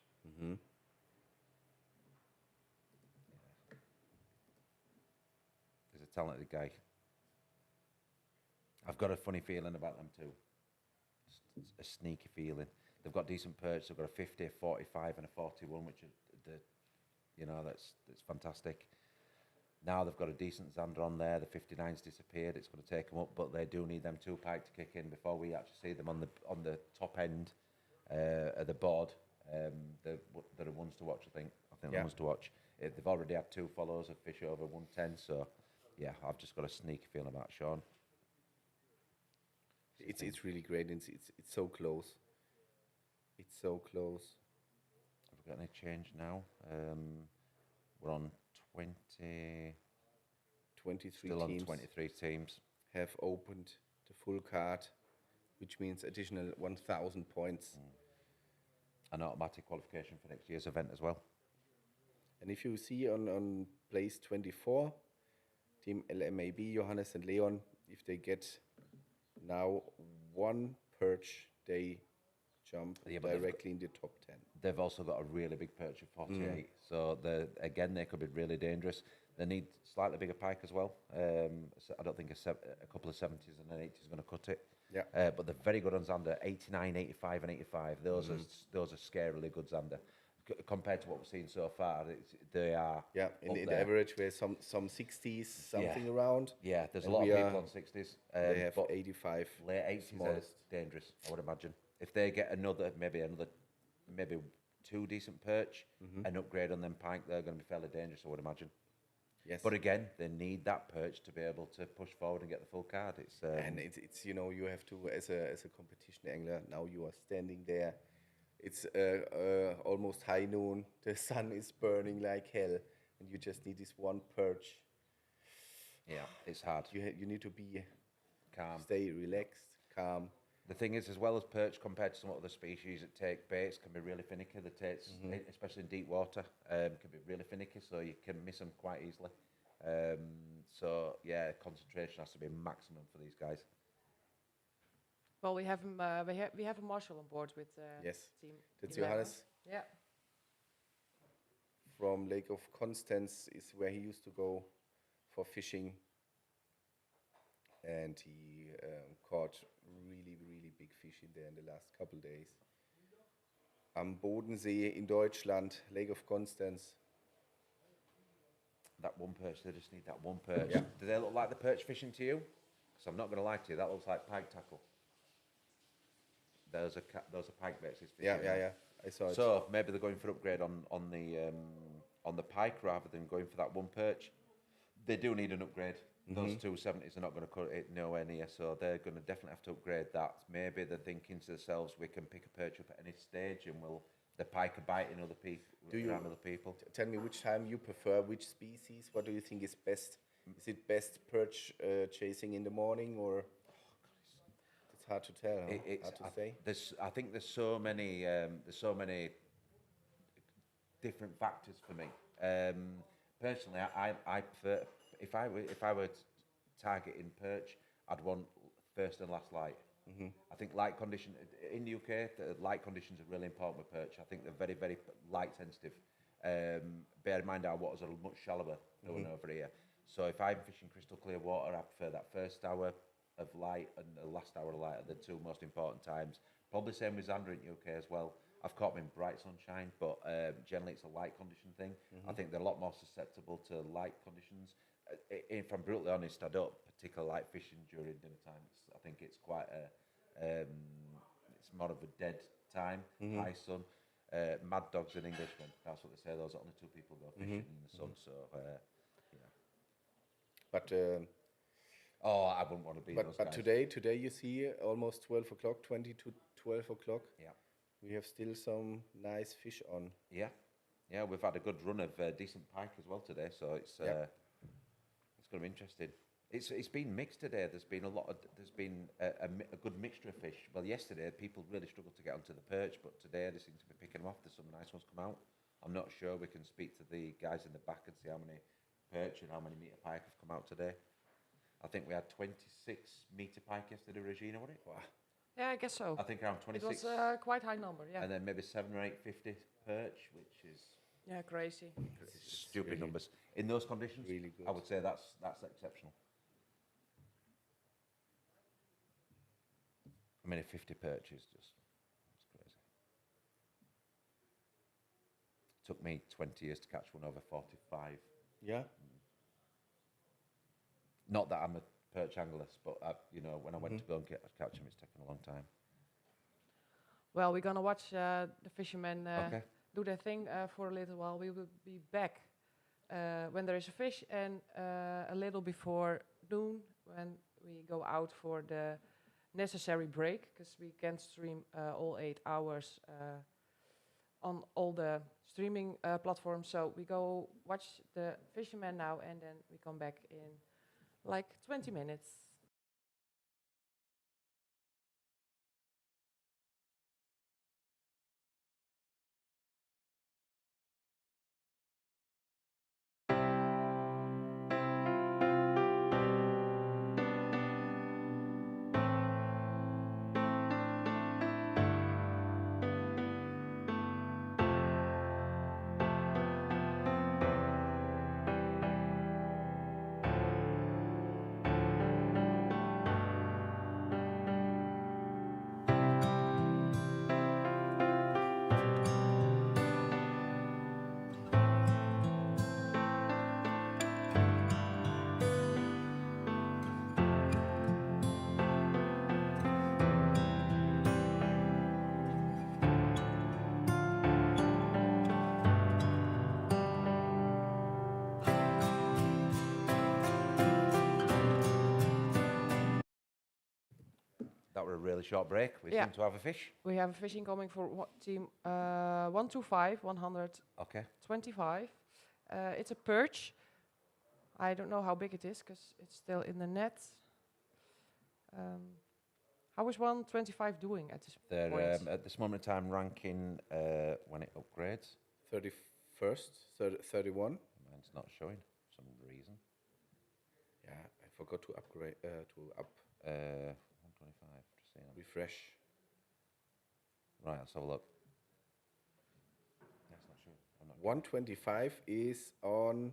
He's a talented guy. I've got a funny feeling about them too. A sneaky feeling. They've got decent perch. They've got a 50, a 45, and a 41, which are that's fantastic. Now they've got a decent zander on there. The 59's disappeared. It's going to take them up, but they do need them 2 pike to kick in before we actually see them on the top end of the board. They're ones to watch. I think they're ones to watch. They've already had 2 follows of fish over 110. So yeah, I've just got a sneaky feeling about Sean. It's really great. It's so close. It's so close. Have we got any change now? We're on 20. 23 Still teams on 23 teams. have opened the full card, which means additional 1,000 points. An automatic qualification for next year's event as well. And if you see on place 24, Team LMAB, Johannes and Leon, if they get now 1 perch, they jump directly in the top 10. They've also got a really big perch of 48, so they could be really dangerous. They need slightly bigger pike as well. So I don't think a couple of 70s and an 80 is going to cut it. Yeah. But they're very good on zander, 89, 85, and 85. Those are scarily good zander. compared to what we've seen so far, they are in the there. average we're some 60s something around. Yeah, there's a And lot of we people are- on 60s. They have but 85. late 80s smallest. are dangerous, I would imagine. If they get maybe 2 decent perch, an upgrade on them pike, they're going to be fairly dangerous, I would imagine. Yes. But again, they need that perch to be able to push forward and get the full card. And it's you know, you have to, as a competition angler, now you are standing there. It's almost high noon. The sun is burning like hell, and you just need this one perch. Yeah, it's hard. You need to be Calm. stay relaxed, calm. The thing is, as well as perch compared to some other species that take baits, can be really finicky. The taits, especially in deep water, can be really finicky, so you can miss them quite easily. So yeah, concentration has to be maximum for these guys. Well, we have him. We have a marshal on board with Yes, team. that's 11. Johannes Yeah. from Lake of Constance, is where he used to go for fishing, and he caught really big fish in there in the last couple days. Am Bodensee in Deutschland, Lake of Constance. That one perch, they just need that one perch. Yeah. Do they look like the perch fishing to you? Because I'm not going to lie to you, that looks like pike tackle. Those are pike baits. Yeah. I saw it. So maybe they're going for upgrade on the pike rather than going for that one perch. They do need an upgrade. Those 270s are not going to cut it nowhere near, so they're going to definitely have to upgrade that. Maybe they're thinking to themselves, we can pick a perch up at any stage, and the pike are biting other people. Around other people. Tell me which time you prefer, which species. What do you think is best? Is it best perch chasing in the morning, or it's hard to tell? Huh? It's hard to say. I think there's so many different factors for me. Personally, I prefer if I were targeting perch, I'd want first and last light. I think light condition in the UK, the light conditions are really important with perch. I think they're very light sensitive. Bear in mind our waters are much shallower than over here. So if I'm fishing crystal clear water, I prefer that first hour of light and the last hour of light are the 2 most important times. Probably same with Xander in UK as well. I've caught them in bright sunshine, but generally it's a light condition thing. I think they're a lot more susceptible to light conditions. If I'm brutally honest, I don't particularly like fishing during dinner time. I think it's quite it's more of a dead time, high sun. Mad dog's an Englishman. That's what they say. Those are only 2 people go fishing in the sun. So, yeah. But I wouldn't want to be those but guys. today you see almost 12 o'clock, 20 to 12 o'clock. Yeah. We have still some nice fish on. Yeah, we've had a good run of decent pike as well today, so it's going to be interesting. It's been mixed today. There's been a good mixture of fish. Well, yesterday people really struggled to get onto the perch, but today they seem to be picking them off. There's some nice ones come out. I'm not sure. We can speak to the guys in the back and see how many perch and how many metre pike have come out today. I think we had 26 metre pike yesterday, Regina, wasn't it? Wow. Yeah, I guess so. I think around 26. It was quite high number. Yeah. And then maybe 7 or 850 perch, which is crazy. stupid numbers. In those conditions, really good. I would say that's exceptional. I mean, 50 perch is just it's crazy. Took me 20 years to catch one over 45. Yeah. Not that I'm a perch angler, but when I went to go and catch them, it's taken a long time. Well, we're gonna watch the fishermen Okay. do their thing for a little while. We will be back when there is a fish, and a little before noon when we go out for the necessary break, because we can't stream all 8 hours on all the streaming platforms. So we go watch the fishermen now, and then we come back in like 20 minutes. that were a really short break. We seem to have a fish. We have a fish incoming for team 125, 125. Okay. It's a perch. I don't know how big it is because it's still in the net. How is 125 doing at this point? They're at this moment in time ranking when it upgrades. 31st, 31. Mine's not showing for some reason. Yeah, I forgot to upgrade 125. Just seeing. refresh. Right, let's have a look. That's not sure. I'm not 125 is on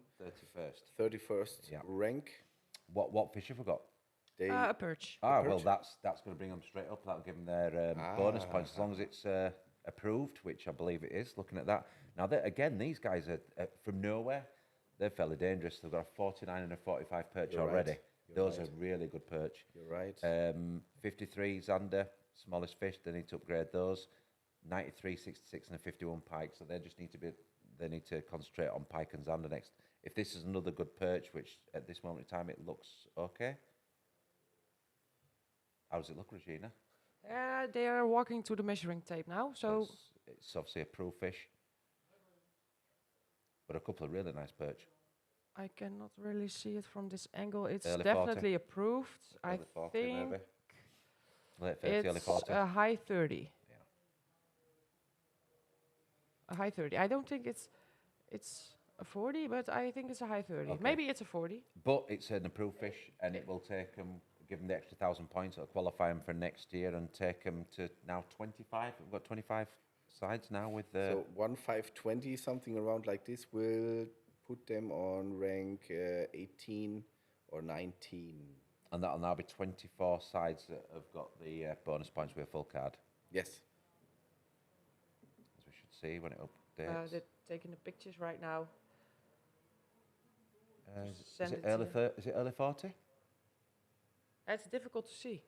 31st Yeah. rank. What fish have we got? A perch. Well, that's going to bring them straight up. That'll give them their bonus points as long as it's approved, which I believe it is. Looking at that now, again, these guys are from nowhere. They're fairly dangerous. They've got a 49 and a 45 perch already. Those are really good perch. You're right. 53 Zander, smallest fish. They need to upgrade those. 93, 66, and a 51 pike. So they just need to concentrate on pike and Zander next. If this is another good perch, which at this moment in time it looks okay. How does it look, Regina? They are walking to the measuring tape now, so it's obviously a proof fish, but a couple of really nice perch. I cannot really see it from this angle. It's Early definitely 40. approved. Early I 40 think maybe. Late 30, early it's 40. a high 30. Yeah. A high 30. I don't think it's a 40, but I think it's a high 30. Okay. Maybe it's a 40. But it's an approved fish, and it will take them, give them the extra 1,000 points. It'll qualify them for next year and take them to now 25. We've got 25 sides now with the. So 1520, something around like this, will put them on rank 18 or 19. And that'll now be 24 sides that have got the bonus points with a full card. Yes. As we should see when it updates. They're taking the pictures right now. Is it early 40? It's difficult to see.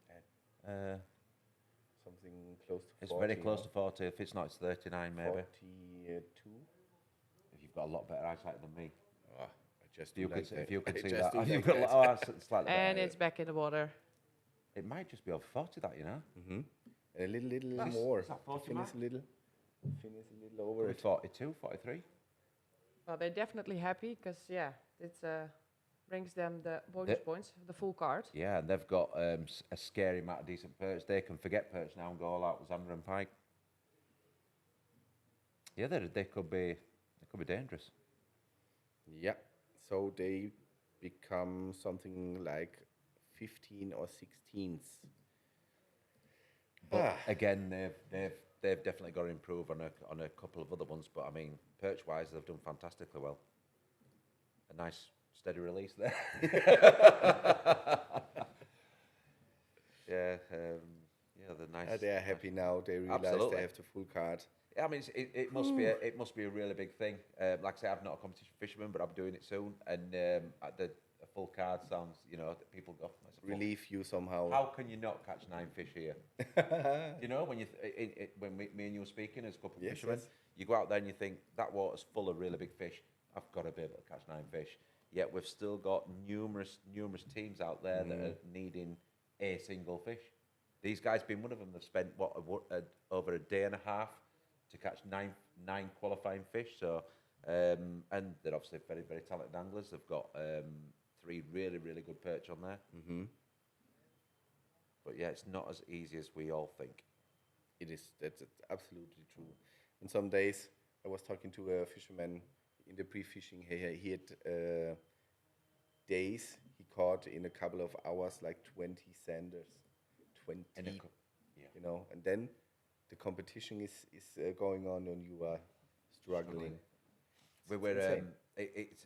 Something close to 40. It's very close to 40. If it's not, it's 39 maybe. 42. If you've got a lot better eyesight than me. I just If you could see just that. do You've like got that. slightly And better. it's back in the water. It might just be over 40, that, you know? Mm-hmm. A little That's- more. is that 40 Finish mark? a little over Probably it. 42, 43. Well, they're definitely happy because, it brings them the bonus points, the full card. Yeah, and they've got a scary amount of decent perch. They can forget perch now and go all out with Zander and pike. Yeah, they could be dangerous. Yeah. So they become something like 15 or 16s. But again, they've definitely got to improve on a couple of other ones. But I mean, perch wise, they've done fantastically well. A nice steady release there. Yeah, they're nice. They are happy now. They realize Absolutely. they have the full card. I mean, it must be a really big thing. Like I say, I'm not a competition fisherman, but I'm doing it soon. And a full card sounds, that people go. Relieve you somehow. How can you not catch 9 fish here? When me and you were speaking as a couple of fishermen, you go out there and you think that water's full of really big fish. I've got to be able to catch 9 fish. Yet we've still got numerous teams out there that are needing a single fish. These guys, being one of them, they've spent over a day and a half to catch nine qualifying fish. So, and they're obviously very, very talented anglers. They've got 3 really, really good perch on there. Mm-hmm. But yeah, it's not as easy as we all think. It is. That's absolutely true. And some days I was talking to a fisherman in the pre-fishing. He had days he caught in a couple of hours like 20 sanders, 20. And then the competition is going on and you are struggling. We were it's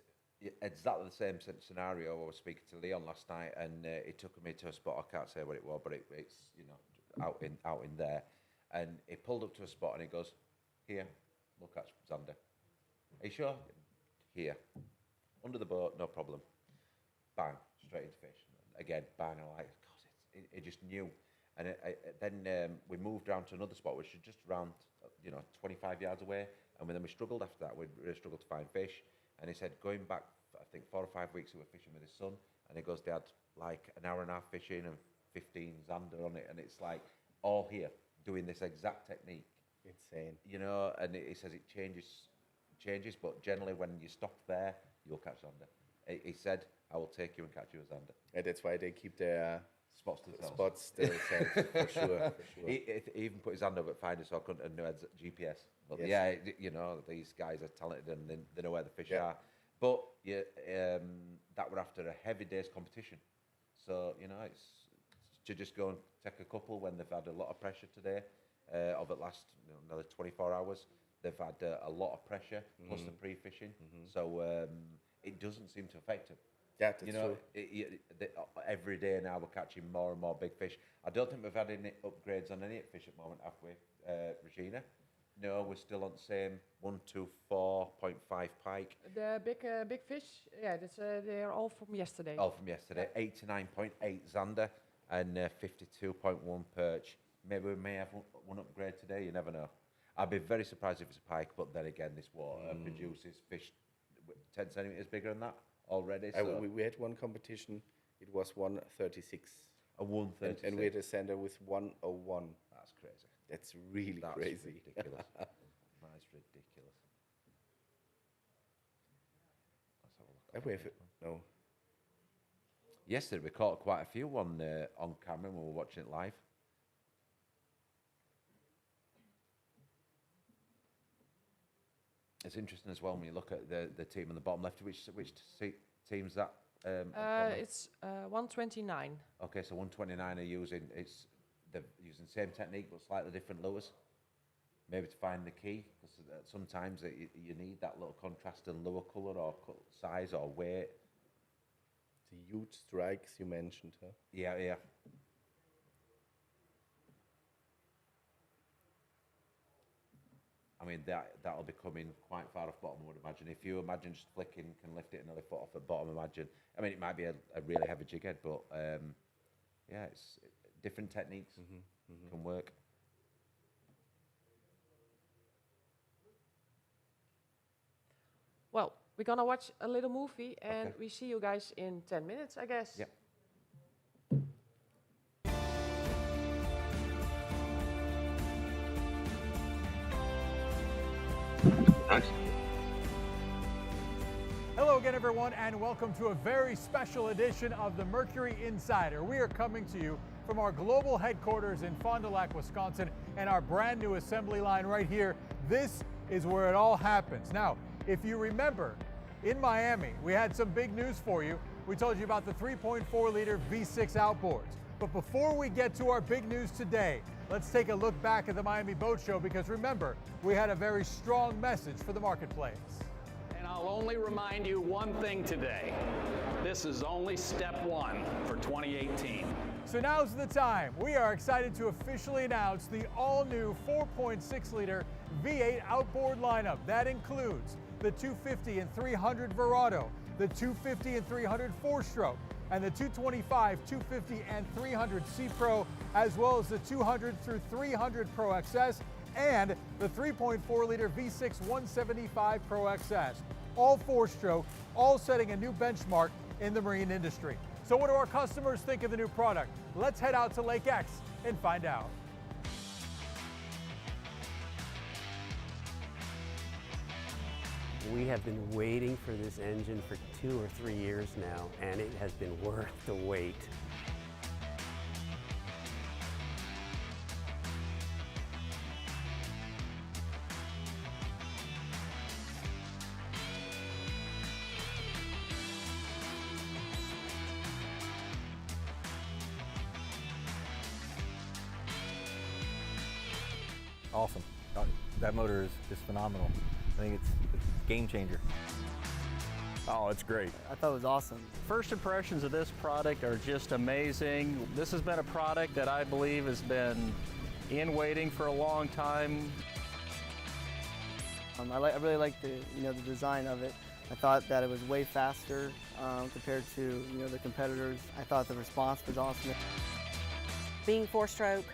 exactly the same scenario. I was speaking to Leon last night, and he took me to a spot. I can't say what it was, but it's out in there. And he pulled up to a spot and he goes, "Here, we'll catch Zander." "Are you sure?" "Here, under the boat, no problem." Bang, straight into fish. Again, bang. I'm like, God, it just knew. And then we moved down to another spot, which was just around 25 yards away. And then we struggled after that. We really struggled to find fish. And he said, going back, I think 4 or 5 weeks, he was fishing with his son. And he goes, they had like an hour and a half fishing and 15 Zander on it, and it's like all here doing this exact technique. Insane. You know, and he says it changes, but generally when you stop there, you'll catch Zander. He said, "I will take you and catch you a Zander." Yeah, that's why they keep their spots to themselves. Spots to themselves, for sure. He even put his hand up at Finder so I couldn't know GPS. But Yes. yeah, you know, these guys are talented and they know where the fish are. But yeah, that were after a heavy day's competition. So, you know, it's to just go and take a couple when they've had a lot of pressure today, over the last another 24 hours. They've had a lot of pressure, plus the pre-fishing. So it doesn't seem to affect them. Yeah, that's you know, true. Every day now we're catching more and more big fish. I don't think we've had any upgrades on any fish at the moment, have we, Regina? No, we're still on the same 124.5 pike. The big fish, yeah, that's, they're all from yesterday. All from yesterday. 89.8 Zander and 52.1 perch. Maybe we may have one upgrade today, you never know. I'd be very surprised if it's a pike, but then again, this water produces fish 10 centimetres bigger than that already. So. We had one competition, it was 136. A 136. And we had a Zander with 101. That's crazy. That's really crazy. Ridiculous. That's ridiculous. Let's have a look. No. Yesterday we caught quite a few on camera when we were watching it live. It's interesting as well when you look at the team on the bottom left. Which team's that? It's 129. Okay, so 129 are they're using the same technique but slightly different lures. Maybe to find the key, because sometimes you need that little contrast in lure colour or size or weight. The huge strikes you mentioned, huh? Yeah. I mean, that'll be coming quite far off bottom, I would imagine. If you imagine just flicking, can lift it another foot off the bottom, imagine. I mean, it might be a really heavy jig head, but yeah, it's different techniques can work. Well, we're gonna watch a little movie, and we see you guys in 10 minutes, I guess. Yep. Nice. Hello again, everyone, and welcome to a very special edition of the Mercury Insider. We are coming to you from our global headquarters in Fond du Lac, Wisconsin, and our brand new assembly line right here. This is where it all happens. Now, if you remember, in Miami, we had some big news for you. We told you about the 3.4-liter V6 outboards. But before we get to our big news today, let's take a look back at the Miami Boat Show, because remember, we had a very strong message for the marketplace. And I'll only remind you one thing today. This is only step one for 2018. So now's the time. We are excited to officially announce the all-new 4.6-liter V8 outboard lineup. That includes the 250 and 300 Verado, the 250 and 300 four-stroke, and the 225, 250, and 300 C Pro, as well as the 200 through 300 Pro XS, and the 3.4-liter V6 175 Pro XS. All four-stroke, all setting a new benchmark in the marine industry. So what do our customers think of the new product? Let's head out to Lake X and find out. We have been waiting for this engine for 2 or 3 years now, and it has been worth the wait. Awesome. That motor is phenomenal. I think it's a game changer. Oh, it's great. I thought it was awesome. First impressions of this product are just amazing. This has been a product that I believe has been in waiting for a long time. I really like the design of it. I thought that it was way faster compared to the competitors. I thought the response was awesome. Being four-stroke,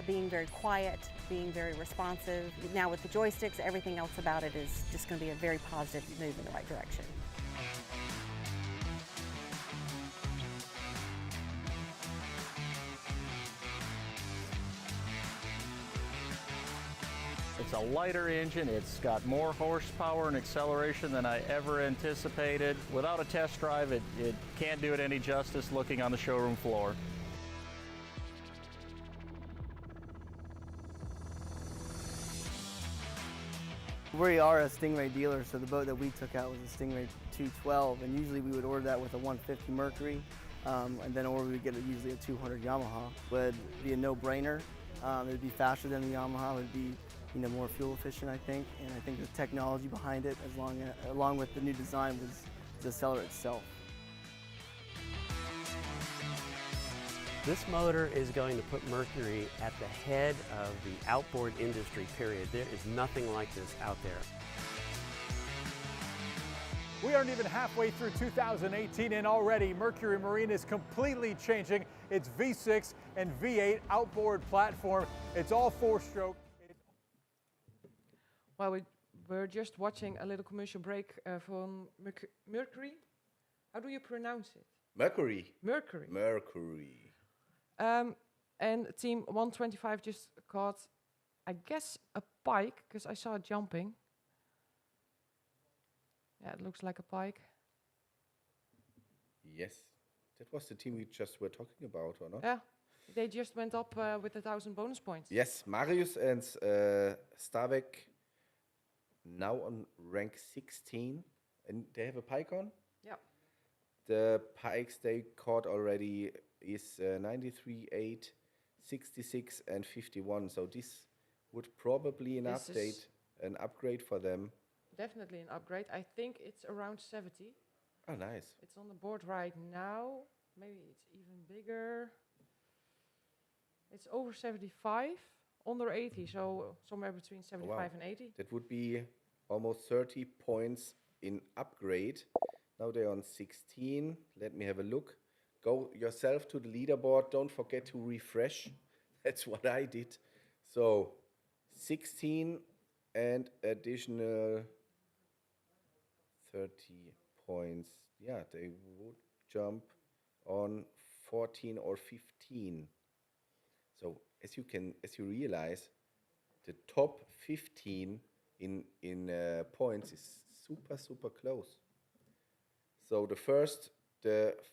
being very quiet, being very responsive. Now with the joysticks, everything else about it is just going to be a very positive move in the right direction. It's a lighter engine. It's got more horsepower and acceleration than I ever anticipated. Without a test drive, it can't do it any justice looking on the showroom floor. We are a Stingray dealer, so the boat that we took out was a Stingray 212, and usually we would order that with a 150 Mercury, and then or we would get usually a 200 Yamaha. Would be a no-brainer. It'd be faster than the Yamaha. It would be, more fuel efficient, I think, and I think the technology behind it, along with the new design, was the seller itself. This motor is going to put Mercury at the head of the outboard industry, period. There is nothing like this out there. We aren't even halfway through 2018 and already Mercury Marine is completely changing its V6 and V8 outboard platform. It's all four-stroke. Well, we're just watching a little commercial break from Mercury. How do you pronounce it? Mercury. Mercury. Mercury. And team 125 just caught, I guess, a pike, because I saw it jumping. Yeah, it looks like a pike. Yes, that was the team we just were talking about, or not? Yeah, they just went up with 1,000 bonus points. Yes, Marius and Stavek now on rank 16, and they have a pike on? Yeah. The pikes they caught already is 93, 8, 66 and 51. So this would probably an upgrade for them. Definitely an upgrade. I think it's around 70. Oh, nice. It's on the board right now. Maybe it's even bigger. It's over 75, under 80, so somewhere between 75 and 80. That would be almost 30 points in upgrade. Now they're on 16. Let me have a look. Go yourself to the leaderboard. Don't forget to refresh. That's what I did. So 16 and additional 30 points. Yeah, they would jump on 14 or 15. So as you realize, the top 15 in points is super close. So the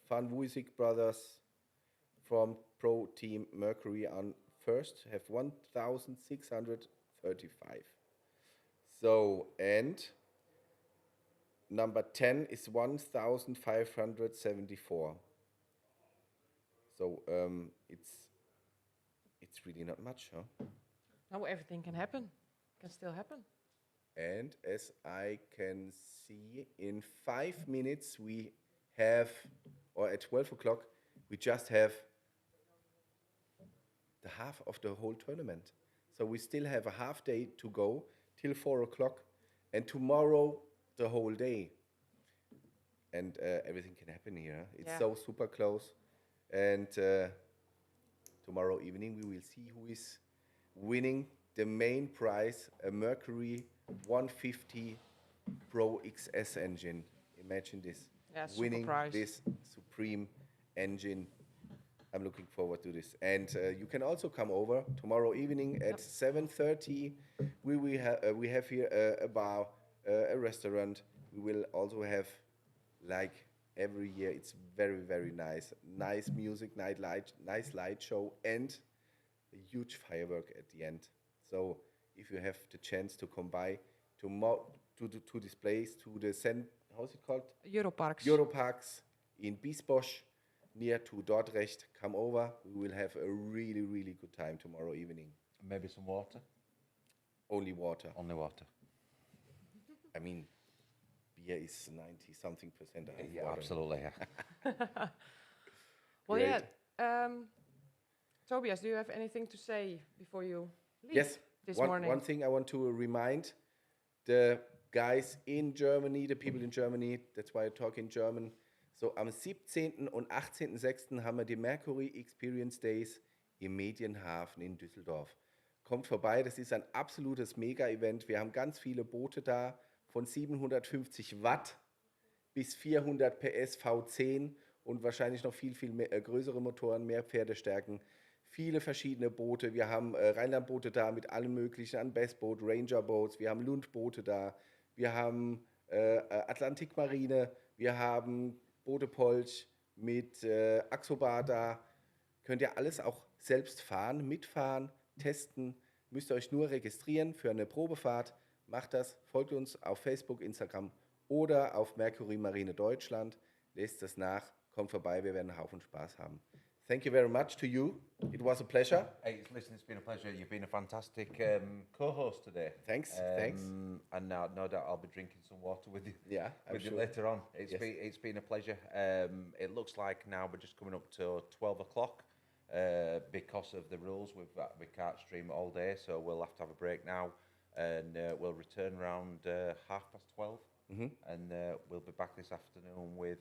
Van Woesik brothers from Pro Team Mercury on first have 1,635. So, and number 10 is 1,574. So it's really not much, huh? Now everything can happen. Can still happen. And as I can see, in 5 minutes we have, or at 12 o'clock, we just have the half of the whole tournament. So we still have a half day to go till 4 o'clock, and tomorrow the whole day. And everything can happen here. It's so super close. And tomorrow evening we will see who is winning the main prize, a Mercury 150 Pro XS engine. Imagine this. Yeah, winning prize. This supreme engine. I'm looking forward to this. And you can also come over tomorrow evening at 7:30. We have here a bar, a restaurant. We will also have, like every year, it's very nice. Nice music, nice light show, and a huge firework at the end. So if you have the chance to come by to this place, to the how's it called? Europarks in Biesbosch, near to Dordrecht. Come over. We will have a really good time tomorrow evening. Maybe some water? Only water. Only water. I mean, beer is 90-something% of Yeah, water. absolutely. Yeah. Well, Great. yeah. Tobias, do you have anything to say before you leave Yes. this One morning? thing I want to remind the guys in Germany, the people in Germany, that's why I talk in German. So am 17. und 18.06. haben wir die Mercury Experience Days im Medienhafen in Düsseldorf. Kommt vorbei, das ist ein absolutes Mega-Event. Wir haben ganz viele Boote da, von 750 Watt bis 400 PS V10 und wahrscheinlich noch viel mehr, größere Motoren, mehr Pferdestärken. viele verschiedene Boote. Wir haben Rheinlandboote da mit allem möglichen an Bassboot, Ranger Boats, wir haben Lundboote da, wir haben Atlantikmarine, wir haben Boote Polch mit Axobar da. Könnt ihr alles auch selbst fahren, mitfahren, testen. Müsst ihr euch nur registrieren für eine Probefahrt. Macht das, folgt uns auf Facebook, Instagram oder auf Mercury Marine Deutschland. Lest das nach, kommt vorbei, wir werden einen Haufen Spaß haben. Thank you very much to you. It was a pleasure. Hey, listen, it's been a pleasure. You've been a fantastic co-host today. Thanks. And now, no doubt, I'll be drinking some water with you. Yeah, with you sure. later on. It's been a pleasure. It looks like now we're just coming up to 12 o'clock because of the rules. We can't stream all day, so we'll have to have a break now, and we'll return around 12:30, and we'll be back this afternoon with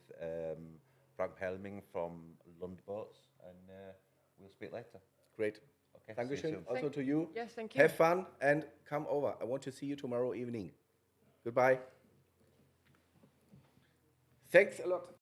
Frank Helming from Lundboats, and we'll speak later. Great. Okay. Dankeschön. Also to you. Yes, thank you. Have fun and come over. I want to see you tomorrow evening. Goodbye. Thanks a lot.